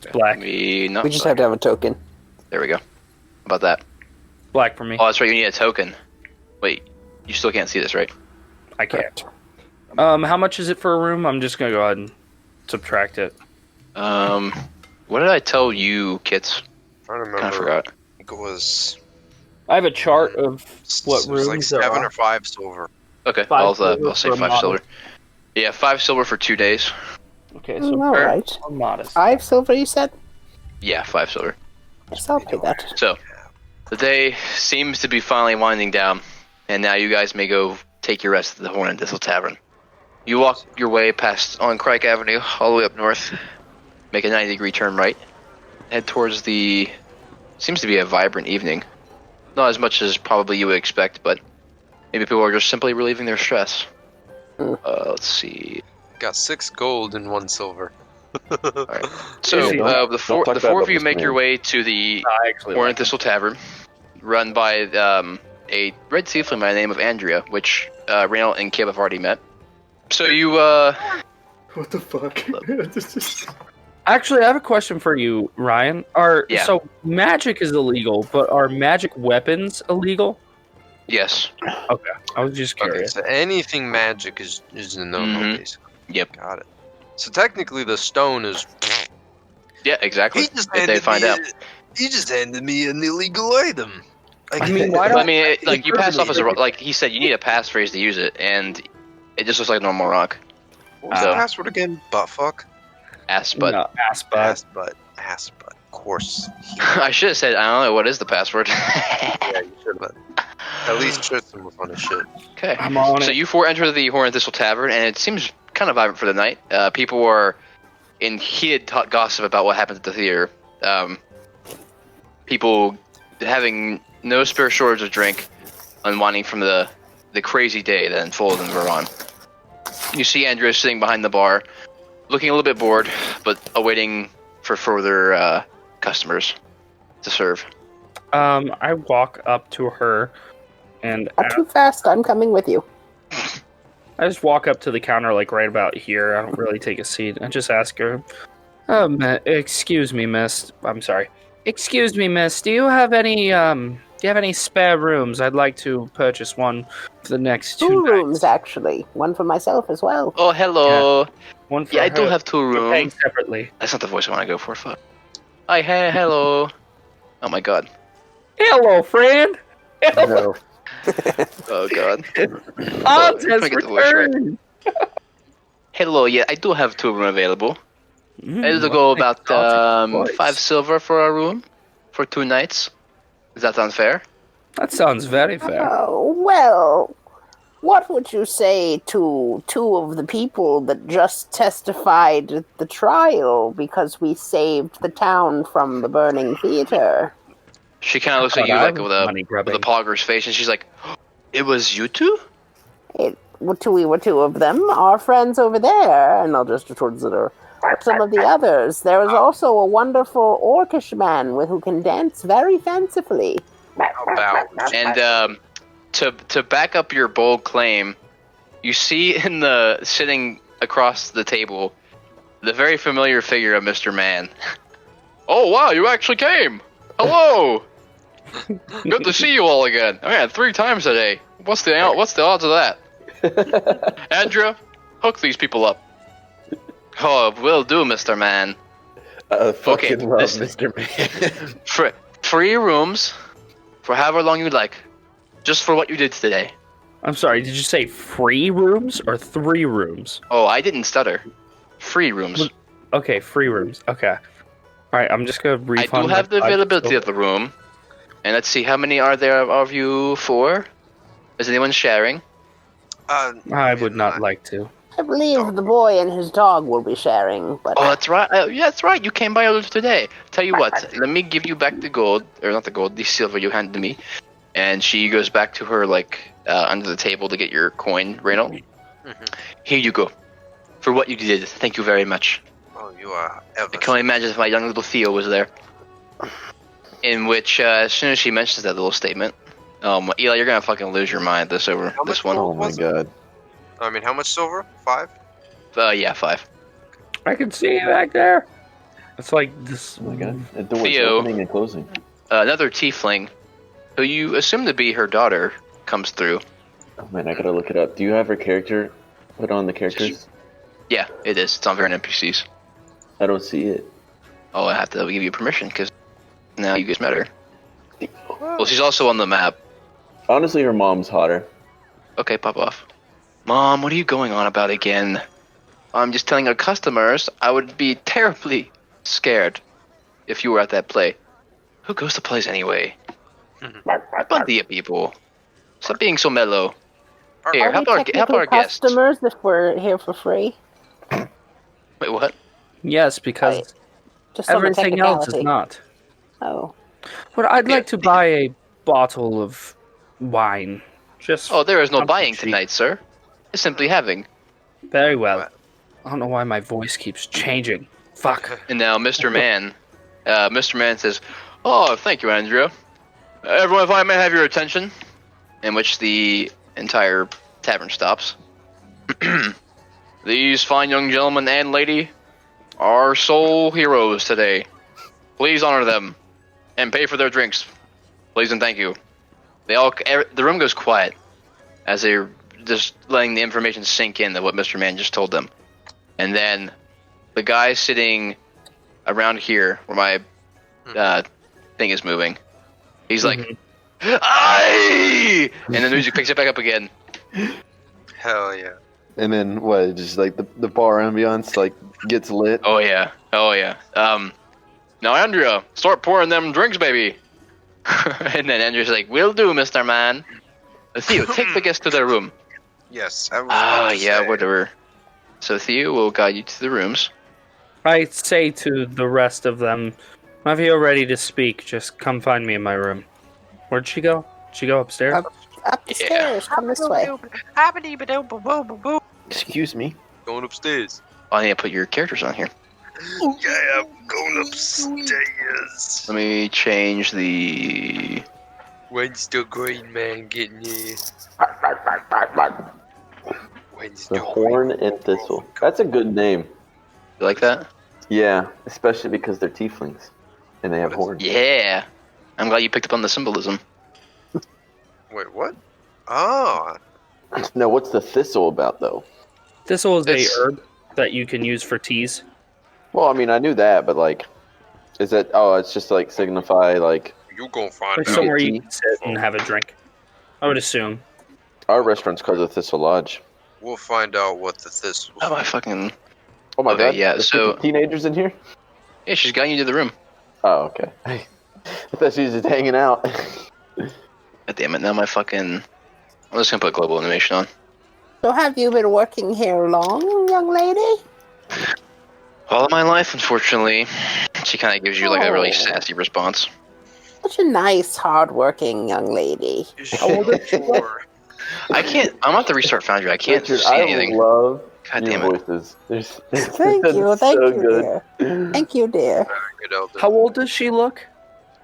It's black. We just have to have a token. There we go. How about that? Black for me. Oh, that's right. You need a token. Wait, you still can't see this, right? I can't. How much is it for a room? I'm just gonna go ahead and subtract it. What did I tell you, Kits? I don't remember. Kind of forgot. I think it was. I have a chart of what It was like rooms there 7 are. or 5 silver. Okay, 5 I'll silver say for a 5 model. silver. Yeah, 5 silver for 2 days. Okay, so All right. I'm modest. 5 silver, you said? Yeah, 5 silver. Yes, I'll pay that. So, the day seems to be finally winding down, and now you guys may go take your rest at the Horn and Thistle Tavern. You walk your way past on Crike Avenue, all the way up north, make a 90-degree turn right, head towards the... seems to be a vibrant evening. Not as much as probably you would expect, but maybe people are just simply relieving their stress. Let's see... Got 6 gold and 1 silver. Alright. So, don't the four talk of about you this, make your man. way to the I actually Horn like and Thistle Tavern, run by a red tiefling by the name of Andrea, which Raynald and Kib have already met. So you, What the fuck? Actually, I have a question for you, Ryan. Yeah. So magic is illegal, but are magic weapons illegal? yes. Okay, I was just Okay, curious. so anything magic is a no-no, Mhm. basically. Yep. Got it. So technically, the stone is. Yeah, exactly. He just If they find out. He just handed me an illegal item. I mean, why I don't mean, like, you pass off as a Incriminating. like he said, you need a passphrase to use it, and it just looks like a normal rock. What was the password again? Buttfuck? Ass, but no, ass butt? Ass butt. Ass butt. Of course. I should have said, I don't know, what is the password? Yeah, you should have. At least Tristan was on his shit. Okay. I'm on So it. you four enter the Horn and Thistle Tavern, and it seems kind of vibrant for the night. People are in heated gossip about what happened at the theater. People having no spare shortage of drink, unwinding from the crazy day that unfolded in Veron. You see Andrea sitting behind the bar, looking a little bit bored, but awaiting for further customers to serve. I walk up to her and Not too fast, I'm coming with you. I just walk up to the counter, like right about here. I don't really take a seat. I just ask her, excuse me, miss. I'm sorry. Excuse me, miss. Do you have any spare rooms? I'd like to purchase one for the next 2 2 nights. rooms, actually. One for myself as well. Oh, hello. One for Yeah, I her. do have 2 We're paying rooms. separately. That's not the voice I want to go for. Fuck. Hi, hey, hello. Oh my god. Hello, friend. No. Oh god. Odds Trying has to get the voice right. returned. Hello, yeah, I do have 2 rooms available. Mm, It'll go about exotic voice. 5 silver for a room for 2 nights. Does that sound fair? That sounds very fair. Oh, well, what would you say to 2 of the people that just testified at the trial because we saved the town from the burning theater? She kind of looks at God, you I like was with money a grubbing. pogger's face, and she's like, "It was you 2? We were 2 of them, our friends over there, and I'll just towards the door. Some of the others. There is also a wonderful orcish man who can dance very fancifully. About. And to back up your bold claim, you see in the sitting across the table the very familiar figure of Mr. Man. Oh wow, you actually came! Hello! Good to see you all again. Oh, man, 3 times today. What's the odds of that? Andrea, hook these people up. Oh, will do, Mr. Man. Fucking love listen. Mr. Man. 3 rooms for however long you'd like, just for what you did today. I'm sorry, did you say free rooms or 3 rooms? Oh, I didn't stutter. Free rooms. Okay, free rooms. Okay. Alright, I'm just gonna I refund do have the my availability silver. of the room. And let's see, how many are there of you for? Is anyone sharing? I would not like to. I believe the boy and his dog will be sharing, but Oh, that's right. Yeah, that's right. You came by earlier today. Tell you what, let me give you back the gold, or not the gold, the silver you handed me. And she goes back to her, under the table to get your coin, Reynold. Here you go. For what you did. Thank you very much. Oh, you are I ever. can only imagine if my young little Theo was there. In which, as soon as she mentions that little statement, Eli, you're gonna fucking lose your mind this How much one. Oh my god. I mean, how much silver? 5? Yeah, 5. I can see you back there. It's like this. Oh my god. The door's Theo. opening and closing. Another tiefling, who you assume to be her daughter, comes through. Oh man, I gotta look it up. Do you have her character put on the characters? Yeah, it is. It's on variant NPCs. I don't see it. Oh, I have to give you permission, because now you guys met her. Well, she's also on the map. Honestly, her mom's hotter. Okay, pop off. Mom, what are you going on about again? I'm just telling our customers I would be terribly scared if you were at that play. Who goes to plays anyway? Plenty of people. Stop being so mellow. Here, are help we our technical guests. customers if we're here for free? Wait, what? Yes, because Right. Just on the everything else is technicality. not. Oh. But I'd like to buy a bottle of wine. Just Oh, there is no I'm buying cheap. tonight, sir. It's simply having. Very well. I don't know why my voice keeps changing. Fuck. And now Mr. Man, says, "Oh, thank you, Andrea. Everyone, if I may have your attention," in which the entire tavern stops. These fine young gentlemen and lady are sole heroes today. Please honor them and pay for their drinks. Please and thank you. The room goes quiet as they're just letting the information sink in of what Mr. Man just told them. And then the guy sitting around here where my thing is moving, he's like, "Aye!" And the music picks it back up again. Hell yeah. And then what? Just like the bar ambiance like gets lit. Oh yeah. Now Andrea, start pouring them drinks, baby. And then Andrea's like, "Will do, Mr. Man." Theo, take the guests to their room. Yes, I was about to Yeah, say. whatever. So Theo will guide you to the rooms. I say to the rest of them, if you're ready to speak, just come find me in my room. Where'd she go? Did she go upstairs? Up the stairs. Come this way. Excuse me. Going upstairs. I need to put your characters on here. Yeah, I'm going upstairs. Let me change the... When's the green man getting here? When's The Horn and Thistle. That's a good name. You like that? Yeah, especially because they're tieflings and they have horns. Yeah. I'm glad you picked up on the symbolism. Wait, what? Oh, Now, what's the thistle about, though? Thistle is It's- a herb that you can use for teas. Well, I mean, I knew that, but like, is that? Oh, it's just like signify like you gonna find Like out. somewhere tea? you can sit and have a drink. I would assume. our restaurant's called the Thistle Lodge. We'll find out what the thistle. Oh, my fucking... Oh my Okay, god! yeah, There's so- teenagers in here. Yeah, she's guiding you to the room. Oh, okay. I thought she was just hanging out. God damn it, now my fucking... I'm just gonna put global animation on. So have you been working here long, young lady? All of my life, unfortunately. She kind of gives you like a really Oh. sassy response. Such a nice, hard-working young lady. Sure. I can't... I'm about to restart Foundry. I can't Richard, see I anything. love God your damn it. voices. Thank you, thank so you, good. dear. Thank you, dear. Good elder. How old does she look?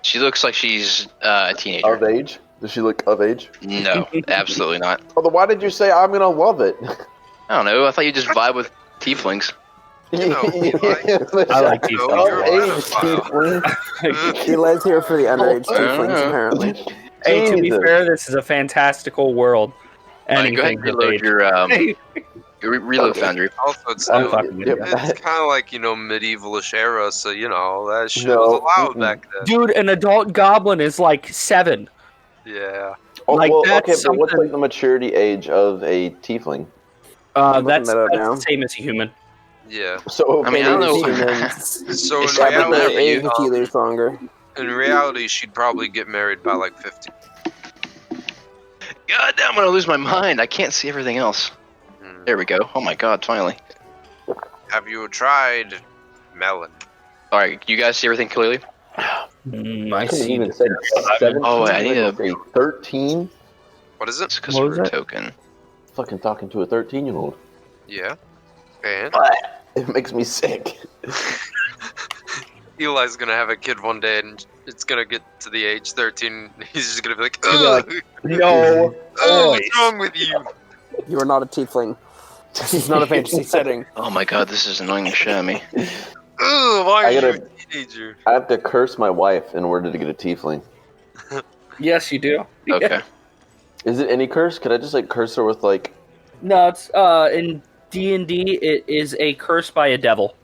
She looks like she's a teenager. Of age? Does she look of age? No, absolutely not. Oh, then why did you say I'm gonna love it? I don't know. I thought you just vibe with tieflings. You know, I like you know, tieflings. you're a pedophile. Eli's here for the underage I don't tieflings, know. apparently. Hey, to be Jesus. fair, this is a fantastical world. Alright, go ahead Anything and with reload age. your reload Okay. Foundry. Also, it's, I'm still, fucking with you. it's kind of like, medievalish era, so, that shit No, was allowed mm-mm. back then. Dude, an adult goblin is like 7. Yeah. Oh, Like, well, that's okay, but what's something- like the maturity age of a tiefling? That's that up now. the same as a human. Yeah. So I mean, I don't know. Humans. So in It's probably Yeah, but not reality, they age with you, there's longer. in reality, she'd probably get married by like 50. God damn, I'm gonna lose my mind. I can't see everything else. Hmm. There we go. Oh my god, finally. Have you tried melon? Alright, you guys see everything clearly? I couldn't see. even say 17. Oh, wait, I need like, say 13. What is It's it? because What we're was a that? token. Fucking talking to a 13-year-old. Yeah. And It makes me sick. Eli's gonna have a kid one day, and it's gonna get to the age 13. He's just gonna be like, He'll be "Ugh, like, No. ugh, boys." what's wrong with you?" You are not a tiefling. This is not a fantasy setting. Oh my god, this is annoying the shit out of me. Ugh, why I are you gotta- a teenager? I have to curse my wife in order to get a tiefling. Yes, you do. Okay. Is it any curse? Could I just like curse her with like? No, it's in D&D. It is a curse by a devil.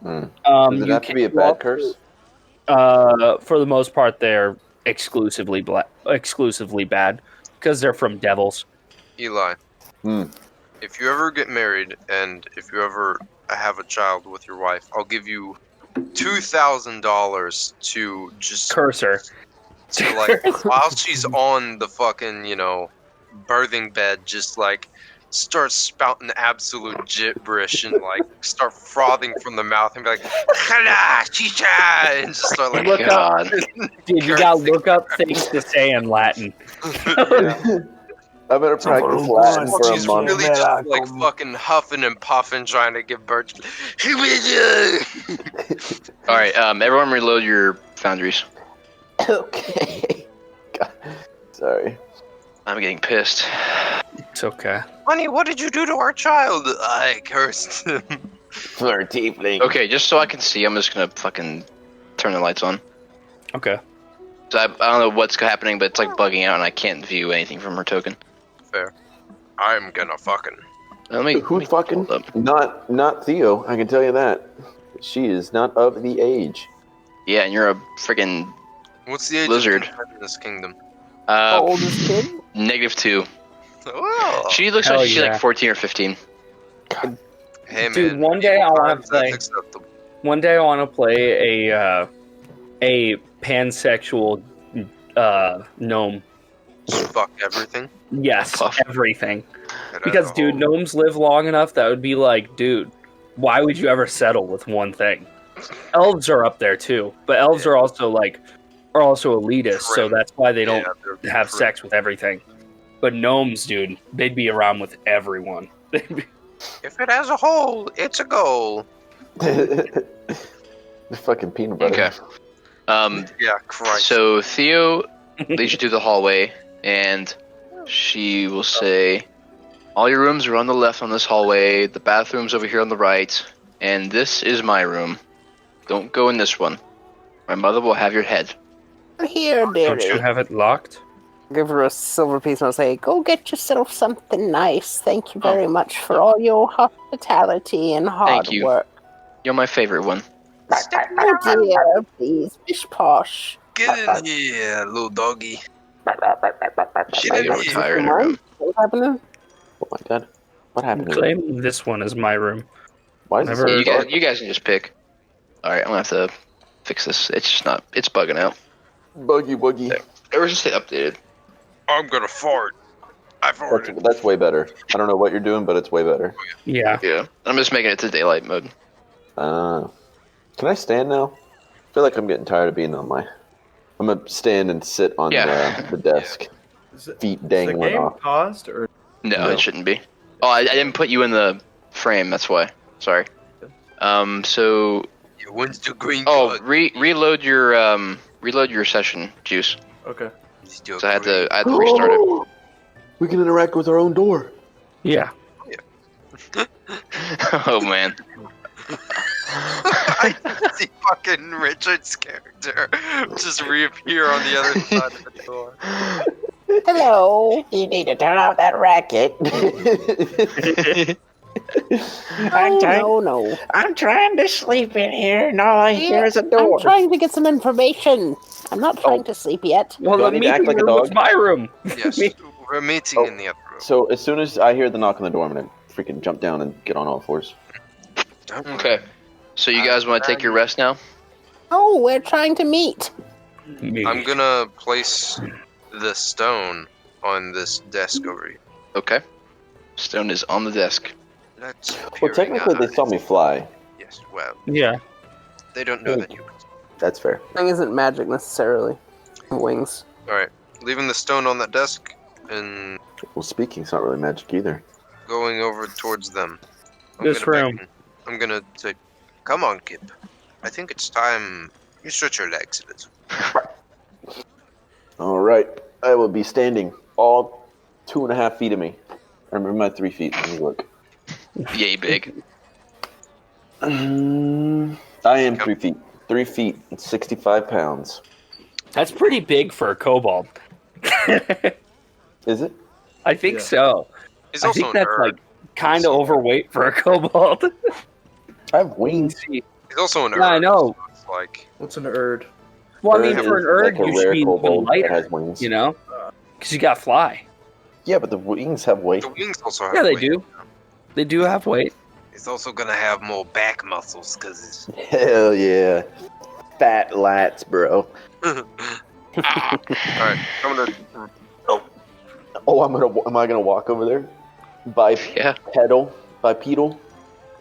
Does it you have to be a can bad walk- curse? For the most part, they're exclusively bad because they're from devils. Eli, Hmm. if you ever get married and if you ever have a child with your wife, I'll give you $2,000 to just Cursor. to like while she's on the fucking birthing bed, just like start spouting absolute gibberish and like start frothing from the mouth and be like "Khala, chicha," and just start like Look up, God. dude. You gotta look up things to say in Latin. I better practice Latin for a She's month. really just like fucking huffing and puffing trying to give birth. Alright, everyone reload your foundries. Okay. God. Sorry. I'm getting pissed. It's okay. Honey, what did you do to our child? I cursed him. For a tiefling. Okay, just so I can see, I'm just gonna fucking turn the lights on. Okay. So I don't know what's happening, but it's like bugging out and I can't view anything from her token. Fair. I'm gonna fucking. Who fucking? Not Theo. I can tell you that. She is not of the age. Yeah, and you're a freaking What's the age lizard. of consent in this kingdom? How old is kid? -2. Oh. She looks Hell like she's yeah. like 14 or 15. Hey man. Dude, one day I wanna That's play. acceptable. One day I want to play a pansexual gnome. Fuck everything. Yes, Puff. everything. Because, dude, gnomes live long enough that would be like, dude, why would you ever settle with one thing? Elves are up there too, but elves are also elitist, so Prim. that's why they don't they're have prim. sex with everything. But gnomes, dude, they'd be around with everyone. If it has a hole, it's a goal. The fucking peanut butter. Okay. Yeah, Christ. So Theo leads you through the hallway, and she will say, all your rooms are on the left on this hallway, the bathroom's over here on the right, and this is my room. Don't go in this one. My mother will have your head. Here, Don't you dearie. have it locked? Give her a silver piece and I'll say, Go get yourself something nice. Thank you very much for all your hospitality and hard Thank you. work. You're my favorite one. Oh dear, please, bish posh. Get in here, little doggy. She Get made in her here. retire in her room. What's happening? Oh my god. What happened to Claim this one as my room. Why is it so Never- Yeah, dark? you guys can just pick. Alright, I'm gonna have to fix this. It's just not, it's bugging out. Buggy. Ever since they updated. I'm gonna fart. I farted. That's way better. I don't know what you're doing, but it's way better. Yeah. Yeah. I'm just making it to daylight mode. Can I stand now? I feel like I'm getting tired of being on my. I'm gonna stand and sit on the desk, feet Is the dangling game off. paused or? No, No. it shouldn't be. Oh, I didn't put you in the frame, that's why. Sorry. So When's the green oh, card? reload your session, Juice. Okay. So I had to restart it. We can interact with our own door. Yeah. Oh man. I see fucking Richard's character just reappear on the other side of the door. Hello. You need to turn off that racket. No. I'm trying to sleep in here, and all I hear is a door. I'm trying to get some information. I'm not trying to sleep yet. Well, Do I the need to act meeting like a room was dog? my room. Yes, we're meeting in the upper room. So as soon as I hear the knock on the door, I'm gonna freaking jump down and get on all fours. Okay. So you guys want to take your rest now? Oh, we're trying to meet. I'm gonna place the stone on this desk over here. Okay. Stone is on the desk. Let's Well, technically, they saw me fly. Yes, well, Yeah. they don't know that you. That's fair. Thing isn't magic necessarily. Wings. Alright, leaving the stone on that desk and Well, speaking's not really magic either. going over towards them. This room. I'm gonna say, come on, Kip. I think it's time you stretch your legs a little. All right, I will be standing all 2.5 feet of me. I remember my 3 feet. Let me look. Yay big. I am 3 feet. 3 feet and 65 pounds. That's pretty big for a kobold. Is it? I think so. He's I also think a that's nerd. like kind of overweight for a kobold. I have wings. He's also an Yeah, I nerd, know. so it's like, What's an erd? Well, I mean, Bird for an is Erd, like a you should rare be even kobold that lighter, has wings. you know? Because you got fly. Yeah, but the wings have weight. the wings also have Yeah, they weight. do. They do have weight. He's also gonna have more back muscles because Hell yeah. Fat lats, bro. Alright, I'm gonna. Oh, am I gonna walk over there? Yeah. Bipedal?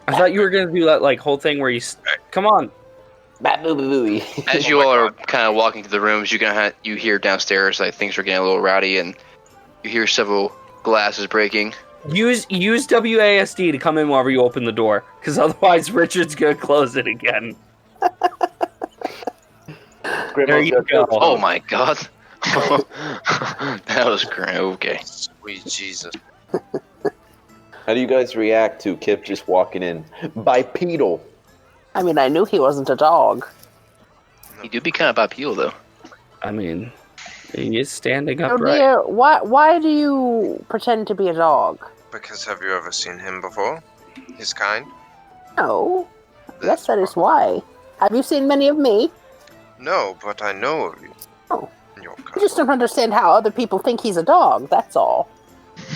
I thought you were going to do that like whole thing where you... Come on. As you all are kind of walking to the rooms, you hear downstairs like things are getting a little rowdy, and you hear several glasses breaking. Use WASD to come in whenever you open the door, because otherwise Richard's going to close it again. There you go. Oh my god. That was great. Okay. Sweet Jesus. How do you guys react to Kip just walking in? Bipedal. I mean, I knew he wasn't a dog. You do be kind of bipedal, though. I mean, he is standing Oh upright. dear, why do you pretend to be a dog? Because have you ever seen him before? His kind? No. Yes, that is why. Have you seen many of me? No, but I know of you. Oh. Your I kind. just don't understand how other people think he's a dog, that's all.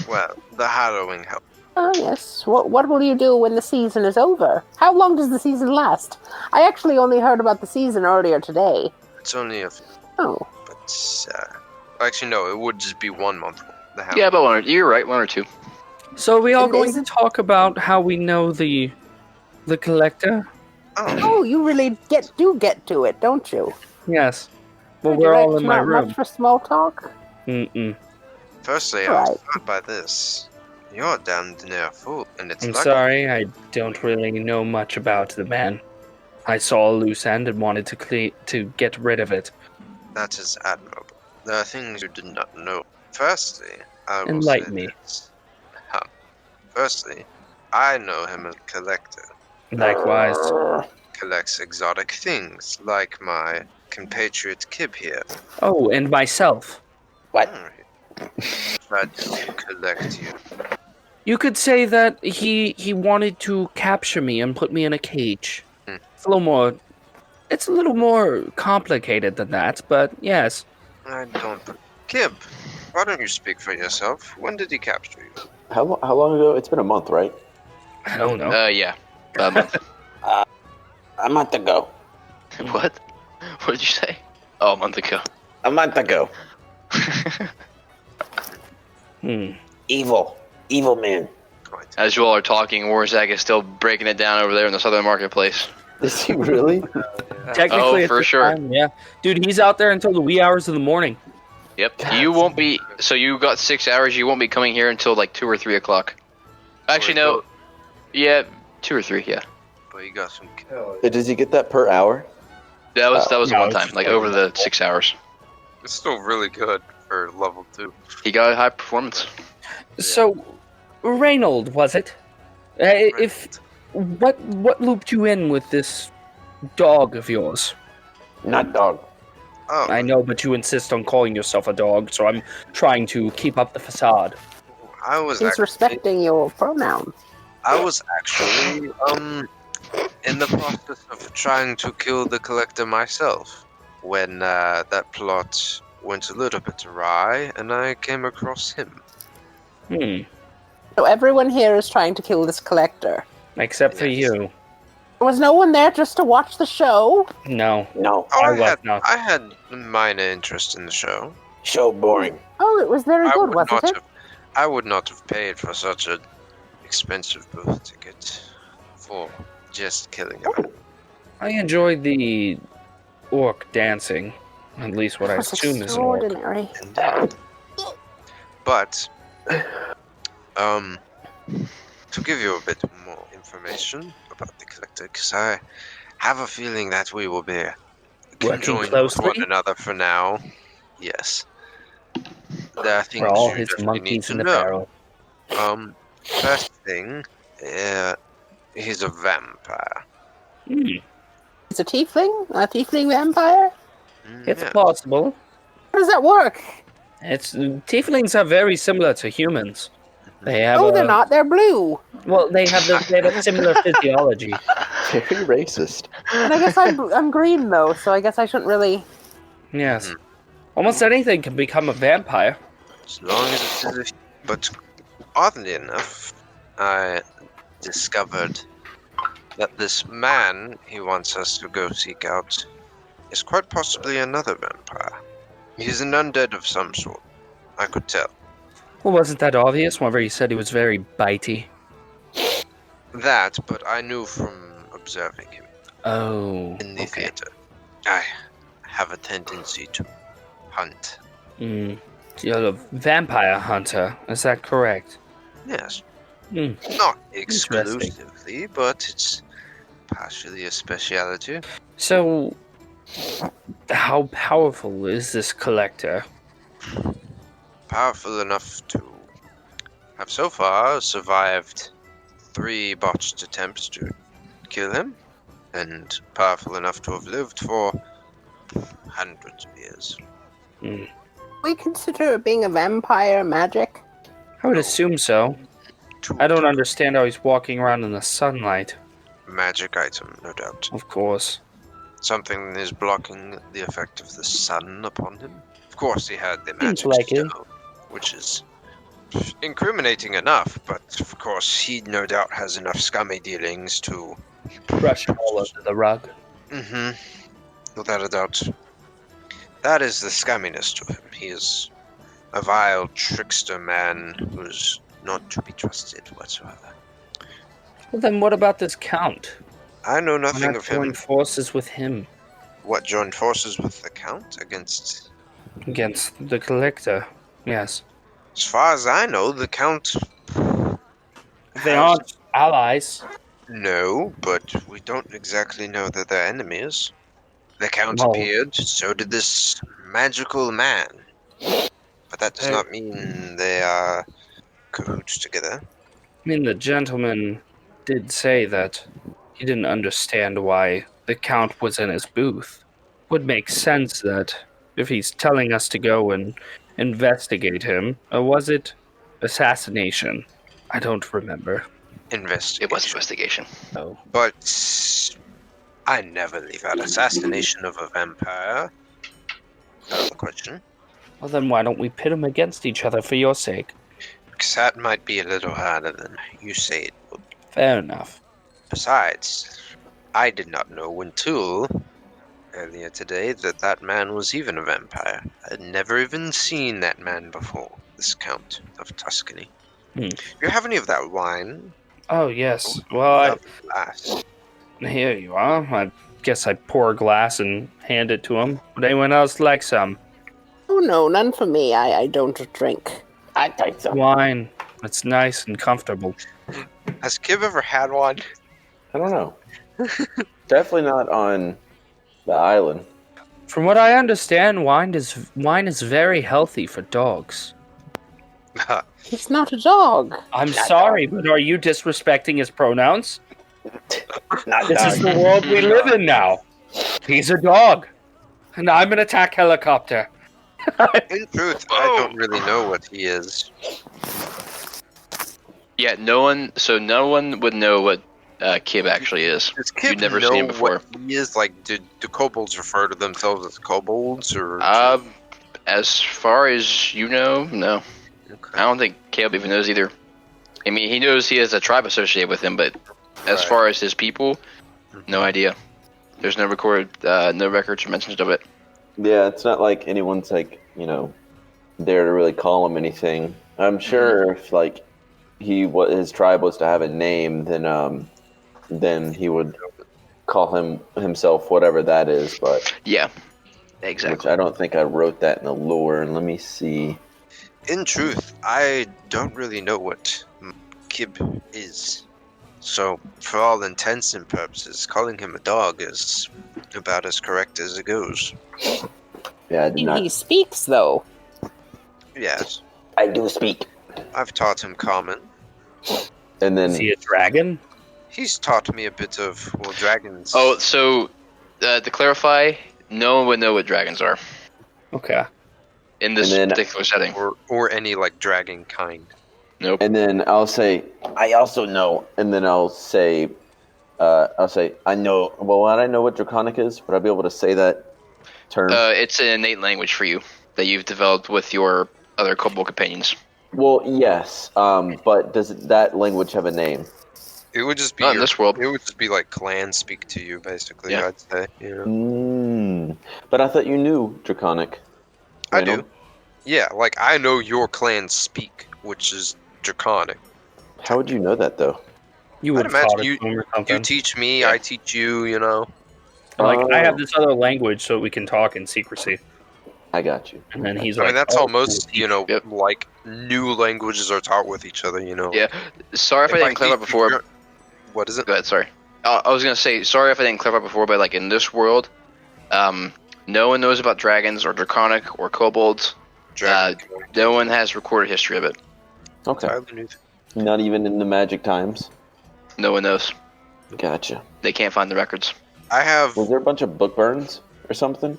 Well, the harrowing help. Oh, yes. What will you do when the season is over? How long does the season last? I actually only heard about the season earlier today. It's only a. Oh. But actually, no. It would just be 1 month. The harrowing. Yeah, but you're right, 1 or 2. So are we all And going is to it- talk about how we know the collector? Oh, you really do get to it, don't you? Yes. Well, Would we're you all like in my not room. much for small talk? Mm-mm. Firstly, I Right. was hurt by this. You're damned near full, and it's I'm lucky. sorry, I don't really know much about the man. I saw a loose end and wanted to get rid of it. That is admirable. There are things you did not know. Firstly, I will Enlighten say me. this. Firstly, I know him as a collector. Likewise. Collects exotic things, like my compatriot Kib here. Oh, and myself. What? Tried to collect you. You could say that he wanted to capture me and put me in a cage. Hmm. It's a little more complicated than that, but yes. I don't. Kib, why don't you speak for yourself? When did he capture you? How long ago? It's been a month, right? I don't know. Yeah. About a month. A month ago. What? What did you say? Oh, a month ago. A month ago. Evil man. Right. As you all are talking, Warzak is still breaking it down over there in the southern marketplace. Is he really? Technically, Oh, at for this sure. time, yeah. Dude, he's out there until the wee hours of the morning. Yep. You won't be. So you got 6 hours. You won't be coming here until like 2 or 3 o'clock. Actually, no. Yeah, 2 or 3. Yeah. But you got some. Does he get that per hour? That was the No, one it's time, just like like over the 6 hours. It's still really good for level 2. He got a high performance. So, Reynold, was it? What looped you in with this dog of yours? Not dog. Oh, I know, but you insist on calling yourself a dog, so I'm trying to keep up the facade. I was He's actually, respecting your pronoun. I was actually in the process of trying to kill the collector myself when that plot went a little bit awry, and I came across him. So everyone here is trying to kill this collector. Except for Yes. you. Was no one there just to watch the show? No. No. Oh, I I had minor interest in the show. So boring. Oh, it was very good, wasn't it? I would not have paid for such an expensive booth ticket for just killing him. I enjoyed the orc dancing. At least what I It was assume is an orc. extraordinary. But, to give you a bit more information about the collector, because I have a feeling that we will be Working conjoined closely? with one another for now. Yes. There are things We're all you his definitely need monkeys to in the know. barrel. First thing, he's a vampire. It's a tiefling vampire? It's Yeah. possible. How does that work? Tieflings are very similar to humans. They have Oh, they're not. They're blue. Well, they have a similar physiology. Very racist. And I guess I'm green though, so I guess I shouldn't really. Yes. Almost anything can become a vampire. As long as it's but oddly enough, I discovered that this man he wants us to go seek out is quite possibly another vampire. He's an undead of some sort. I could tell. Well, wasn't that obvious whenever he said he was very bitey? That, but I knew from observing him Oh. in the okay. theater. I have a tendency to hunt. You're a vampire hunter, is that correct? Yes. Hmm. Not exclusively, but it's partially a speciality. So, how powerful is this collector? Powerful enough to have so far survived 3 botched attempts to kill him, and powerful enough to have lived for hundreds of years. We consider being a vampire magic. I would assume so. I don't understand how he's walking around in the sunlight. Magic item, no doubt. Of course. Something is blocking the effect of the sun upon him. Of course, he had the Seems magic like it. stone, which is incriminating enough, but of course, he no doubt has enough scummy dealings to Brush it all under the rug. without a doubt. That is the scumminess to him. He is a vile trickster man who's not to be trusted whatsoever. Well, then what about this count? I know Why nothing not of him. join forces with him What, joined forces with the Count against... against the collector? Yes. As far as I know, the Count... They aren't allies. No, but we don't exactly know that they're enemies. The Count No. appeared, so did this magical man. But that does not mean they are cahoots together. I mean, the gentleman did say that he didn't understand why the Count was in his booth. Would make sense that if he's telling us to go and investigate him, or was it assassination? I don't remember. Investigation. It was investigation. Oh. But I never leave out assassination of a vampire. Out of the question. Well, then why don't we pit them against each other for your sake? Because that might be a little harder than you say it would. Fair enough. Besides, I did not know until earlier today that that man was even a vampire. I had never even seen that man before, this Count of Tuscany. Do you have any of that wine? Oh, yes. Well, Glass. here you are. I guess I pour a glass and hand it to him. Would anyone else like some? Oh no, none for me. I don't drink. I think so. Wine. It's nice and comfortable. Has Kib ever had one? I don't know. Definitely not on the island. From what I understand, wine is very healthy for dogs. He's not a dog. I'm sorry, but are you disrespecting his pronouns? Not This is dog. the world we live in now. He's a dog. And I'm an attack helicopter. In truth, I don't really know what he is. Yeah, no one would know what Kib actually is. Does Kib You've never know seen him before. what he is? Like, do kobolds refer to themselves as kobolds, or? As far as you know, no. Okay. I don't think Caleb even knows either. I mean, he knows he has a tribe associated with him, but as far as his people, no idea. There's no no records or mentions of it. Yeah, it's not like anyone's like, there to really call him anything. I'm sure if like his tribe was to have a name, then he would call himself whatever that is. But yeah, exactly. Which I don't think I wrote that in the lore. And let me see. In truth, I don't really know what Kib is. So, for all intents and purposes, calling him a dog is about as correct as it goes. Yeah, I did not. He speaks, though. Yes. I do speak. I've taught him common. And then... Is he a dragon? He's taught me a bit of, dragons. Oh, so, to clarify, no one would know what dragons are. Okay. In this particular setting. Or any, like, dragon kind. Nope. And then I'll say, I also know. And then I'll say, I know. Well, I don't know what Draconic is. Would I be able to say that term? It's an innate language for you that you've developed with your other kobold companions. Well, yes. But does that language have a name? It would just be in this world. It would just be like clan speak to you, basically. Yeah. I'd say. But I thought you knew Draconic. I do. Yeah, like I know your clan speak, which is Draconic. How would you know that, though? You would I'd imagine you you teach me, I teach you. Like I have this other language, so we can talk in secrecy. I got you. And then he's I like, mean, that's oh, how most, cool. like new languages are taught with each other. Yeah. Sorry if I didn't clarify before. What is it? Go ahead. Sorry. I was gonna say sorry if I didn't clarify before, but like in this world, no one knows about dragons or Draconic or kobolds. No one has recorded history of it. Okay. Not even in the Magic Times? No one knows. Gotcha. They can't find the records. Was there a bunch of book burns or something?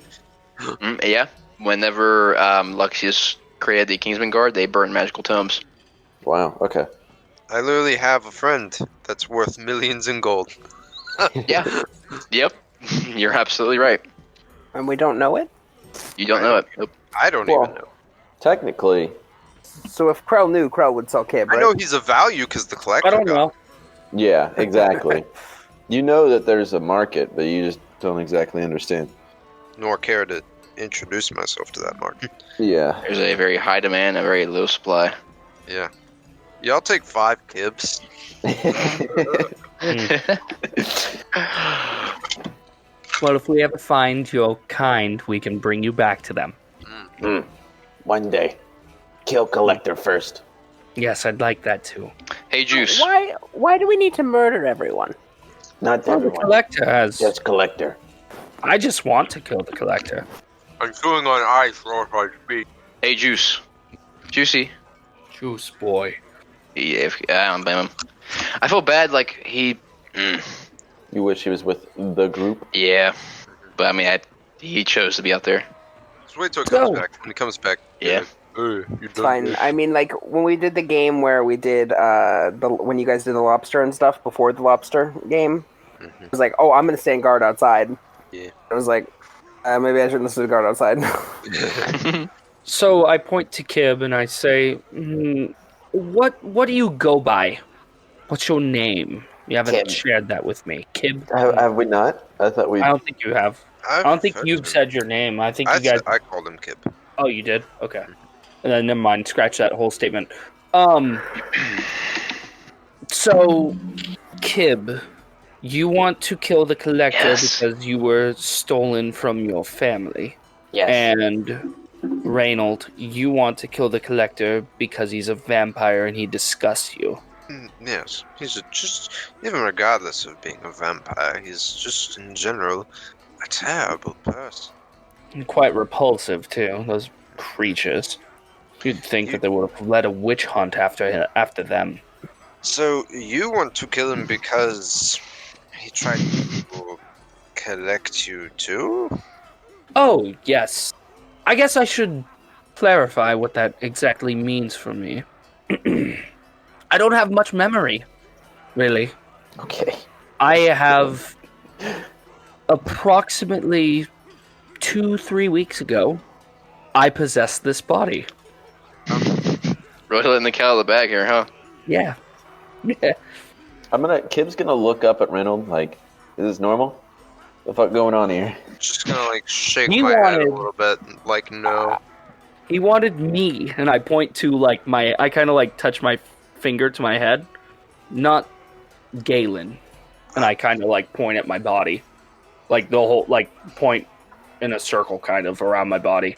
Yeah. Whenever Luxius created the Kingsman Guard, they burned magical tomes. Wow, okay. I literally have a friend that's worth millions in gold. Yeah. Yep. You're absolutely right. And we don't know it? You don't know it. Nope. I don't even know. Technically. So if Krell knew, Krell would sell Kib, right? I know he's a value because the collector. I don't know. Yeah, exactly. You know that there's a market, but you just don't exactly understand. Nor care to introduce myself to that market. Yeah. There's a very high demand, a very low supply. Yeah. Yeah, I'll take 5 Kibs. Well, if we ever find your kind, we can bring you back to them. One day. Kill Collector first. Yes, I'd like that too. Hey, Juice. Why do we need to murder everyone? Not The everyone. Collector has... Just Collector. I just want to kill the Collector. I'm chewing on ice or I speak. Hey, Juice. Juicy. Juice boy. Yeah, I don't blame him. I feel bad, like, he... You wish he was with the group? Yeah. But, I mean, he chose to be out there. Just wait till it comes back. When he comes back. Yeah. It's fine. I mean, like, when we did the game where we did, when you guys did the lobster and stuff before the lobster game, it was like, oh, I'm going to stand guard outside. Yeah. I was like, maybe I shouldn't stand guard outside. So I point to Kib and I say, what do you go by? What's your name? You haven't Kib. shared that with me. Kib? Have we not? I thought we... I don't think you have. I don't think you've said your name. I think you guys... I called him Kib. Oh, you did? Okay. And then never mind. Scratch that whole statement. So, Kib, you want to kill the Collector because you were stolen from your family. Yes. And Reynold, you want to kill the Collector because he's a vampire and he disgusts you. Yes. He's even regardless of being a vampire, he's just, in general, a terrible person. And quite repulsive, too. Those creatures. You'd think that they would have led a witch hunt after them. So, you want to kill him because he tried to collect you too? Oh, yes. I guess I should clarify what that exactly means for me. I don't have much memory, really. Okay. I have approximately 2-3 weeks ago, I possessed this body. Really letting the cat out of the bag here, huh? Yeah. Yeah. Kib's gonna look up at Reynolds like, is this normal? What the fuck going on here? Just gonna like shake He my head a wanted- little bit, like no. He wanted me, and I point to like I kind of like touch my finger to my head, not Galen, and I kind of like point at my body, like the whole like point in a circle kind of around my body.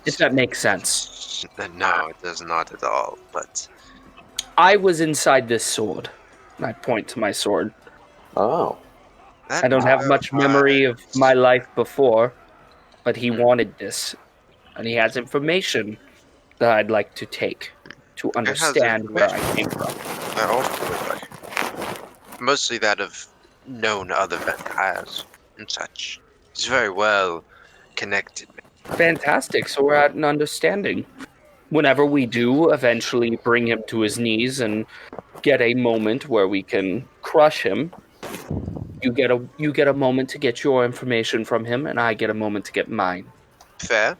If that makes sense. No, it does not at all. But I was inside this sword. And I point to my sword. Oh. I don't have much memory of my life before, but he wanted this, and he has information that I'd like to take to understand where I came from. I also would like mostly that of known other vampires and such. He's very well connected. Fantastic, so we're at an understanding. Whenever we do eventually bring him to his knees and get a moment where we can crush him, you get a moment to get your information from him, and I get a moment to get mine. Fair.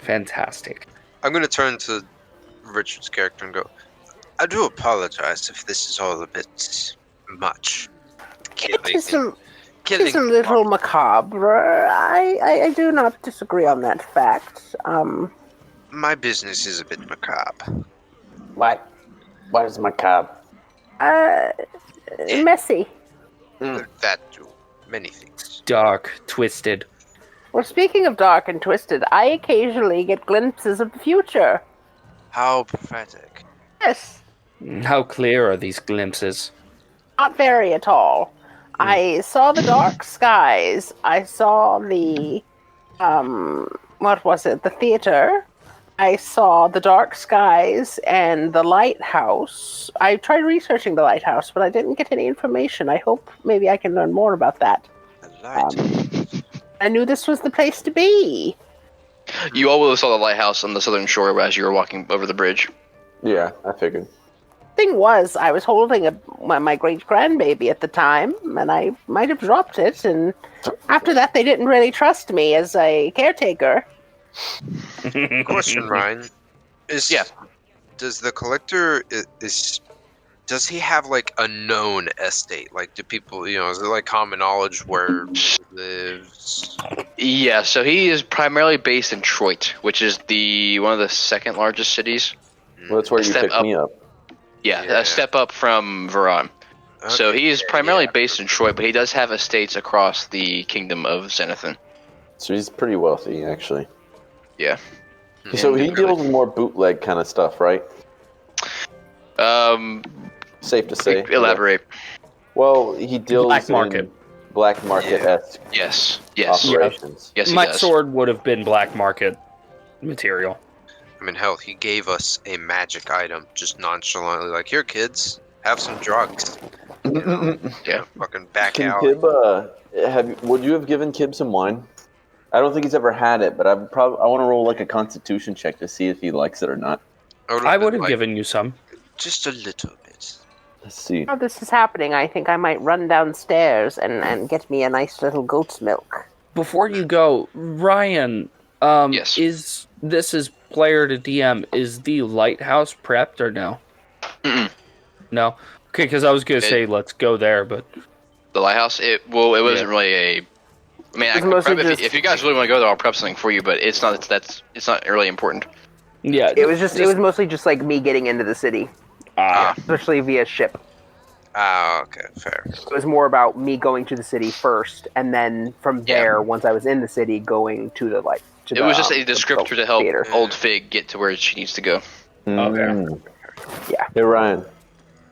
Fantastic. I'm going to turn to Richard's character and go, I do apologize if this is all a bit much. It is a little macabre. I do not disagree on that fact. My business is a bit macabre. What? What is macabre? Messy. That too. Many things. Dark, twisted. Well, speaking of dark and twisted, I occasionally get glimpses of the future. How prophetic. Yes. How clear are these glimpses? Not very at all. I saw the dark skies. I saw the, what was it? The theater. I saw the dark skies and the lighthouse. I tried researching the lighthouse, but I didn't get any information. I hope maybe I can learn more about that. I knew this was the place to be. You always saw the lighthouse on the southern shore as you were walking over the bridge. Yeah, I figured. Thing was, I was holding my great grandbaby at the time, and I might have dropped it. And after that, they didn't really trust me as a caretaker. Question, Ryan. Does the collector does he have like a known estate? Like, do people, is it like common knowledge where he lives? Yeah, so he is primarily based in Detroit, which is one of the second largest cities. Well, that's where you picked me up. Yeah, a step up from Veron. Okay, so he is primarily based in Detroit, but he does have estates across the kingdom of Xenothan. So he's pretty wealthy, actually. Yeah. So he deals with more bootleg kind of stuff, right? Safe to say. Elaborate. Well, he deals black market. in black market-esque yes. operations. Yes, my sword would have been black market material. I mean, hell, he gave us a magic item, just nonchalantly, like, here, kids, have some drugs. Yeah. Fucking back Can out. Kib, would you have given Kib some wine? I don't think he's ever had it, but I want to roll like a Constitution check to see if he likes it or not. I would have given you some. Just a little bit. Let's see. While this is happening, I think I might run downstairs and get me a nice little goat's milk. Before you go, Ryan, yes. This is player to DM. Is the lighthouse prepped or no? Mm-mm. No? Okay, because I was going to say let's go there, but... The lighthouse? It wasn't really a... I mean, I could prep, if you guys really want to go there, I'll prep something for you, but it's not really important. Yeah. It was mostly just like me getting into the city. Especially via ship. Okay, fair. It was more about me going to the city first, and then from there, once I was in the city, going to the it was just a descriptor to help old Fig get to where she needs to go. Okay. Yeah. Hey, Ryan.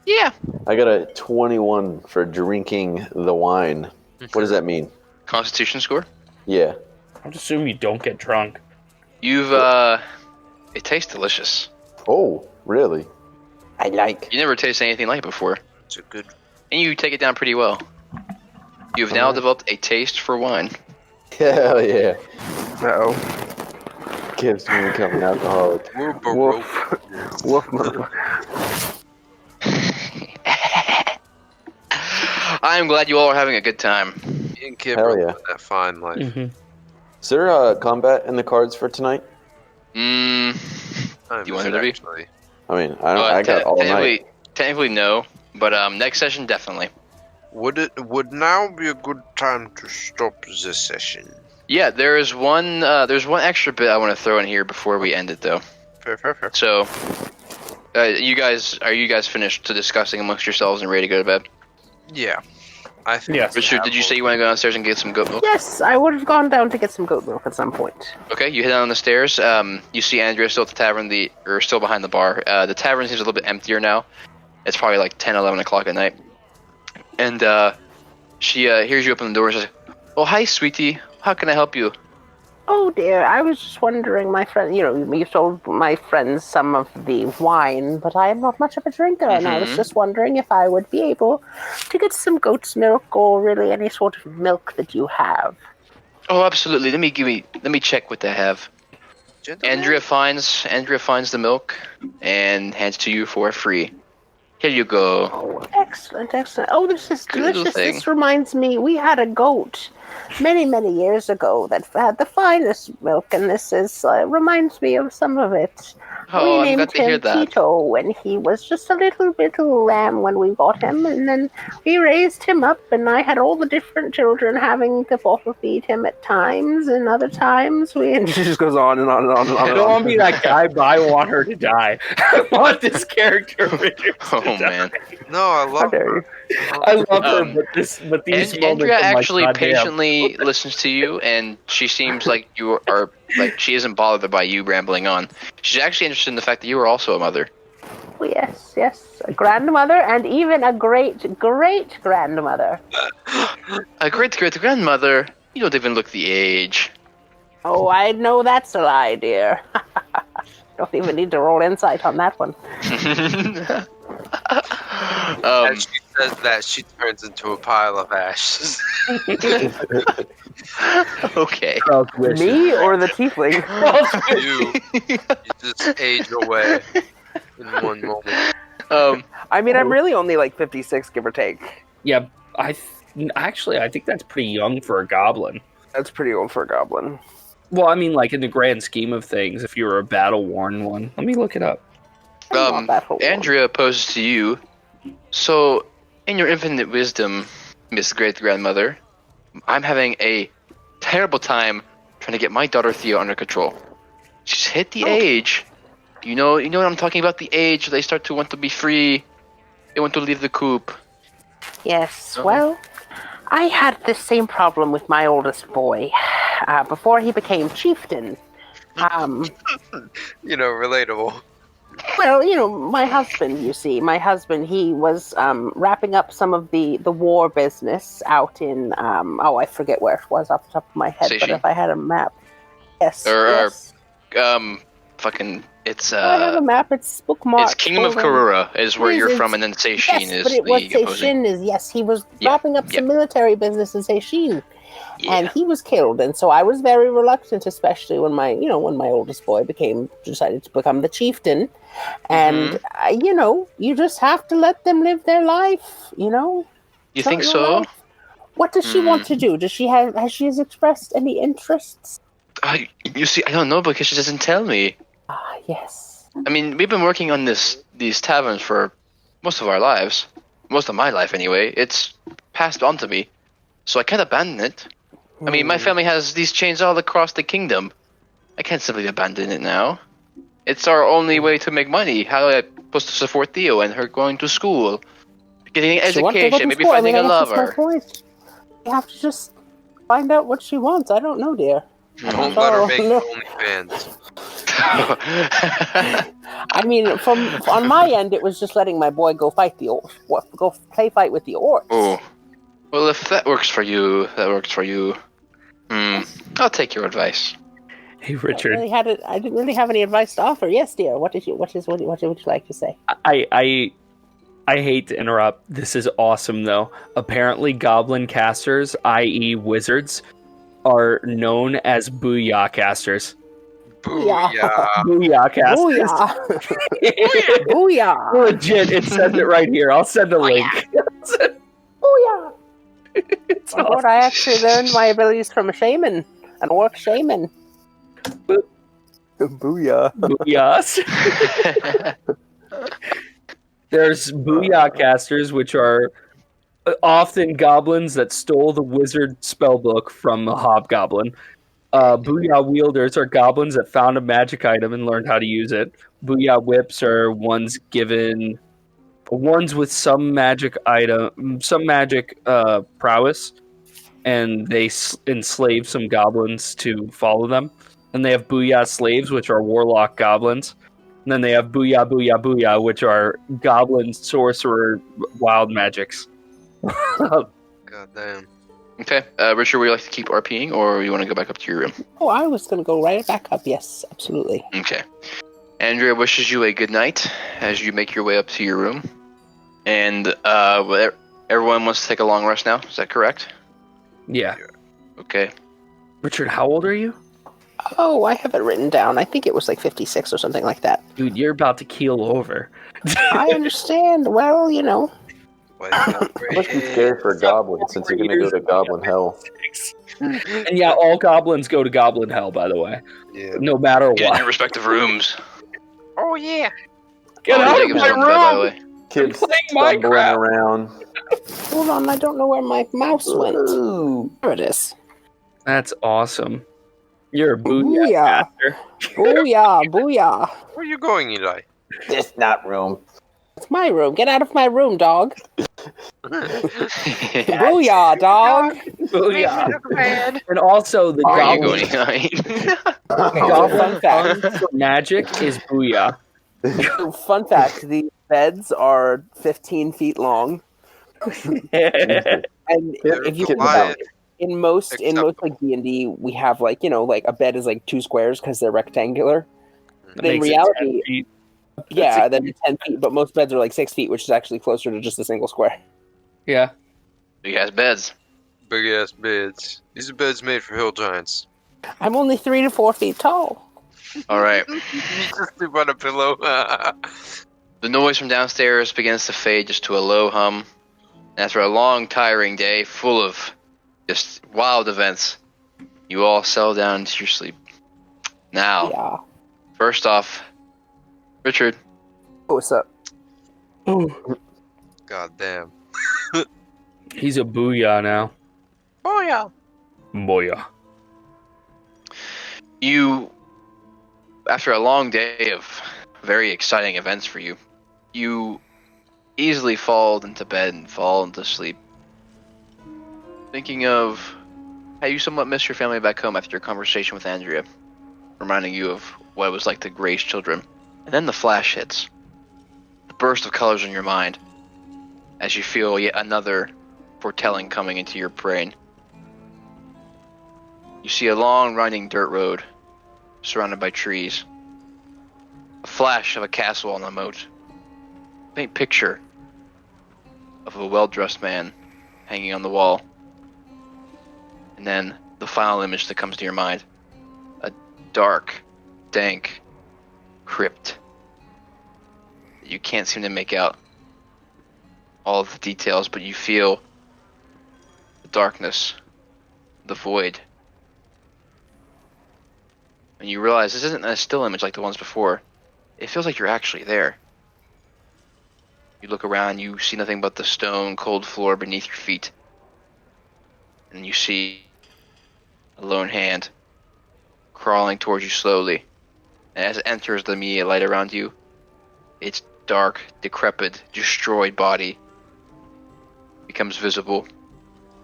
Yeah. I got a 21 for drinking the wine. What does that mean? Constitution score? Yeah. I'd assume you don't get drunk. It tastes delicious. Oh, really? I like. You never tasted anything like it before. It's a good... And you take it down pretty well. You've now developed a taste for wine. Hell yeah. Uh-oh. Kib's gonna become an alcoholic. We're baroque. Woof. I am glad you all are having a good time. Me and Kib Hell are yeah. living that fine life. Mhm. Is there combat in the cards for tonight? Do you want it to be? Actually, I mean, I got all night. Technically, no. But next session, definitely. would now be a good time to stop this session? Yeah, there's one extra bit I want to throw in here before we end it, though. Fair. So, are you guys finished to discussing amongst yourselves and ready to go to bed? Yeah. I think. Yes. Richard, did you say you want to go downstairs and get some goat milk? Yes, I would have gone down to get some goat milk at some point. Okay, you head down the stairs. You see Andrea still at the tavern, still behind the bar. The tavern seems a little bit emptier now. It's probably like 10, 11 o'clock at night. And she hears you open the door and says, "Oh, hi, sweetie. How can I help you?" Oh dear, I was just wondering, my friend, you sold my friends some of the wine, but I am not much of a drinker, and I was just wondering if I would be able to get some goat's milk or really any sort of milk that you have. Oh, absolutely. Let me check what they have. Gentlemen? Andrea finds the milk and hands it to you for free. Here you go. Oh, excellent. Oh, this is Good little delicious. thing. This reminds me, we had a goat many, many years ago that had the finest milk, and this reminds me of some of it. Oh, We I'm named glad to hear him that. Tito when he was just a little lamb when we got him, and then we raised him up, and I had all the different children having to bottle feed him at times, and other times we... It just goes on and on and on and on. I don't want to be that guy, but I want her to die. I want this character. Oh man. No, I love her. I love her, but these moments. Andrea I'm like, actually "God damn." patiently listens to you, and she seems like you are she isn't bothered by you rambling on. She's actually interested in the fact that you are also a mother. Oh, yes, a grandmother, and even a great-grandmother. A great grandmother. You don't even look the age. Oh, I know that's a lie, dear. Don't even need to roll insight on that one. As she says that, she turns into a pile of ashes. Okay. Me or the tiefling? you just age away in one moment. I mean, I'm really only like 56, give or take. Yeah, I think that's pretty young for a goblin. That's pretty old for a goblin. Well, I mean, like in the grand scheme of things, if you were a battle-worn one. Let me look it up. Andrea poses to you. So, in your infinite wisdom, Miss Great Grandmother, I'm having a terrible time trying to get my daughter Theo under control. She's hit the age. You know what I'm talking about? The age they start to want to be free. They want to leave the coop. Yes, well, I had the same problem with my oldest boy before he became chieftain. Relatable. Well, my husband, he was wrapping up some of the war business out in, I forget where it was off the top of my head, Station? but if I had a map. Yes. It's I have a map, it's bookmarked. It's Kingdom of Hold on. Karura is where you're from, and then Seishin Yes, is but it was the opposing. Seishin he was wrapping up some military business in Seishin. Yeah. And he was killed, and so I was very reluctant, especially when my oldest boy decided to become the chieftain. And you just have to let them live their life. You It's think not your so? life. What does she want to do? Has she expressed any interests? You see, I don't know because she doesn't tell me. Ah, yes. I mean, we've been working on these taverns for most of our lives. Most of my life, anyway. It's passed on to me. So I can't abandon it. I mean, my family has these chains all across the kingdom. I can't simply abandon it now. It's our only way to make money. How am I supposed to support Theo and her going to school? Getting an education, maybe finding a lover. That's my point. You have to just find out what she wants. I don't know, dear. Don't let her make OnlyFans. I mean, on my end, it was just letting my boy go fight go play fight with the orcs. Oh, well, if that works for you, that works for you. I'll take your advice. Hey, Richard. I didn't really have any advice to offer. Yes, dear. What would you like to say? I hate to interrupt. This is awesome, though. Apparently, goblin casters, i.e., wizards, are known as booyah casters. Booyah. Booyah casters. Booyah. Legit, it says it right here. I'll send a link. Booyah. My lord, I actually learned my abilities from a shaman, an orc shaman. Booyah. Booyahs. There's booyah casters, which are often goblins that stole the wizard spellbook from a hobgoblin. Booyah wielders are goblins that found a magic item and learned how to use it. Booyah whips are ones with some magic prowess, and they enslave some goblins to follow them. And they have booyah slaves, which are warlock goblins. And then they have booyah, booyah, booyah, which are goblin sorcerer wild magics. God damn. Okay, Richard, would you like to keep RPing, or you want to go back up to your room? Oh, I was going to go right back up. Yes, absolutely. Okay. Andrea wishes you a good night as you make your way up to your room. And everyone wants to take a long rest now, is that correct? Yeah. Okay. Richard, how old are you? Oh, I have it written down. I think it was like 56 or something like that. Dude, you're about to keel over. I understand. Well, you know. It must be scary for a goblin since you're going to go to goblin hell. And yeah, all goblins go to goblin hell, by the way. Yeah. No matter Get in what. your respective rooms. Oh yeah. Get out of Jacob's my going to bed, by the room! way. Kids playing stumbling Minecraft. around. Hold on, I don't know where my mouse went. Ooh. There it is. That's awesome. You're a booyah Booyah. master. Booyah, booyah. Where are you going, Eli? This not room. It's my room. Get out of my room, dog. Where Booyah, dog. Booyah. And also, the are you goblin going, Eli? Fun fact. for magic is booyah. Fun fact: these beds are 15 feet long, and if you think about it, in most like D&D, we have like like a bed is like 2 squares because they're rectangular. But in Makes it 10 reality, feet. yeah, then it's 10 feet. But most beds are like 6 feet, which is actually closer to just a single square. Yeah. Big ass beds. Big ass beds. These are beds made for hill giants. I'm only 3 to 4 feet tall. All right. You just sleep on a pillow. The noise from downstairs begins to fade just to a low hum. And after a long, tiring day full of just wild events, you all settle down into your sleep. Now, Yeah. first off, Richard, Oh, what's up? God damn. He's a booyah now. Oh yeah. Booyah. you, after a long day of very exciting events for you, you easily fall into bed and fall into sleep, thinking of how you somewhat miss your family back home after your conversation with Andrea, reminding you of what it was like to raise children. And then the flash hits. The burst of colors in your mind as you feel yet another foretelling coming into your brain. You see a long, winding dirt road surrounded by trees. A flash of a castle on the moat. A faint picture of a well-dressed man hanging on the wall. And then the final image that comes to your mind. A dark, dank crypt. You can't seem to make out all of the details, but you feel the darkness, the void. And you realize this isn't a still image like the ones before. It feels like you're actually there. You look around, you see nothing but the stone cold floor beneath your feet. And you see a lone hand crawling towards you slowly. And as it enters the immediate light around you, its dark, decrepit, destroyed body becomes visible,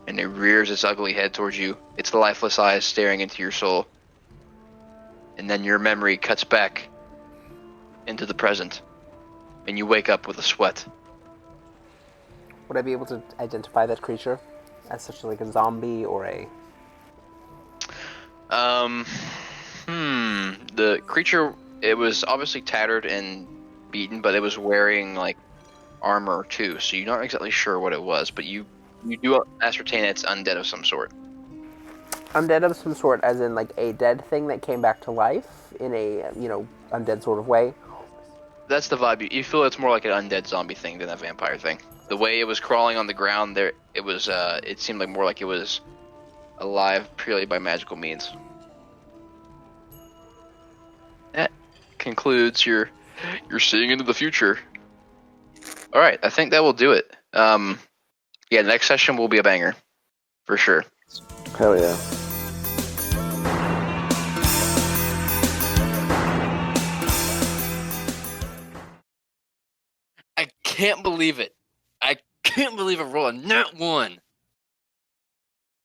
and it rears its ugly head towards you, its lifeless eyes staring into your soul. And then your memory cuts back into the present, and you wake up with a sweat. Would I be able to identify that creature as such like a zombie or a... The creature, it was obviously tattered and beaten, but it was wearing like armor too, so you're not exactly sure what it was, but you do ascertain it's undead of some sort. Undead of some sort, as in like a dead thing that came back to life in a, undead sort of way? that's the vibe. You feel it's more like an undead zombie thing than a vampire thing. The way it was crawling on the ground, there it was. It seemed like more like it was alive purely by magical means. That concludes your seeing into the future. All right, I think that will do it. Yeah, next session will be a banger, for sure. Hell yeah. I can't believe it. I can't believe I rolled a nat 1.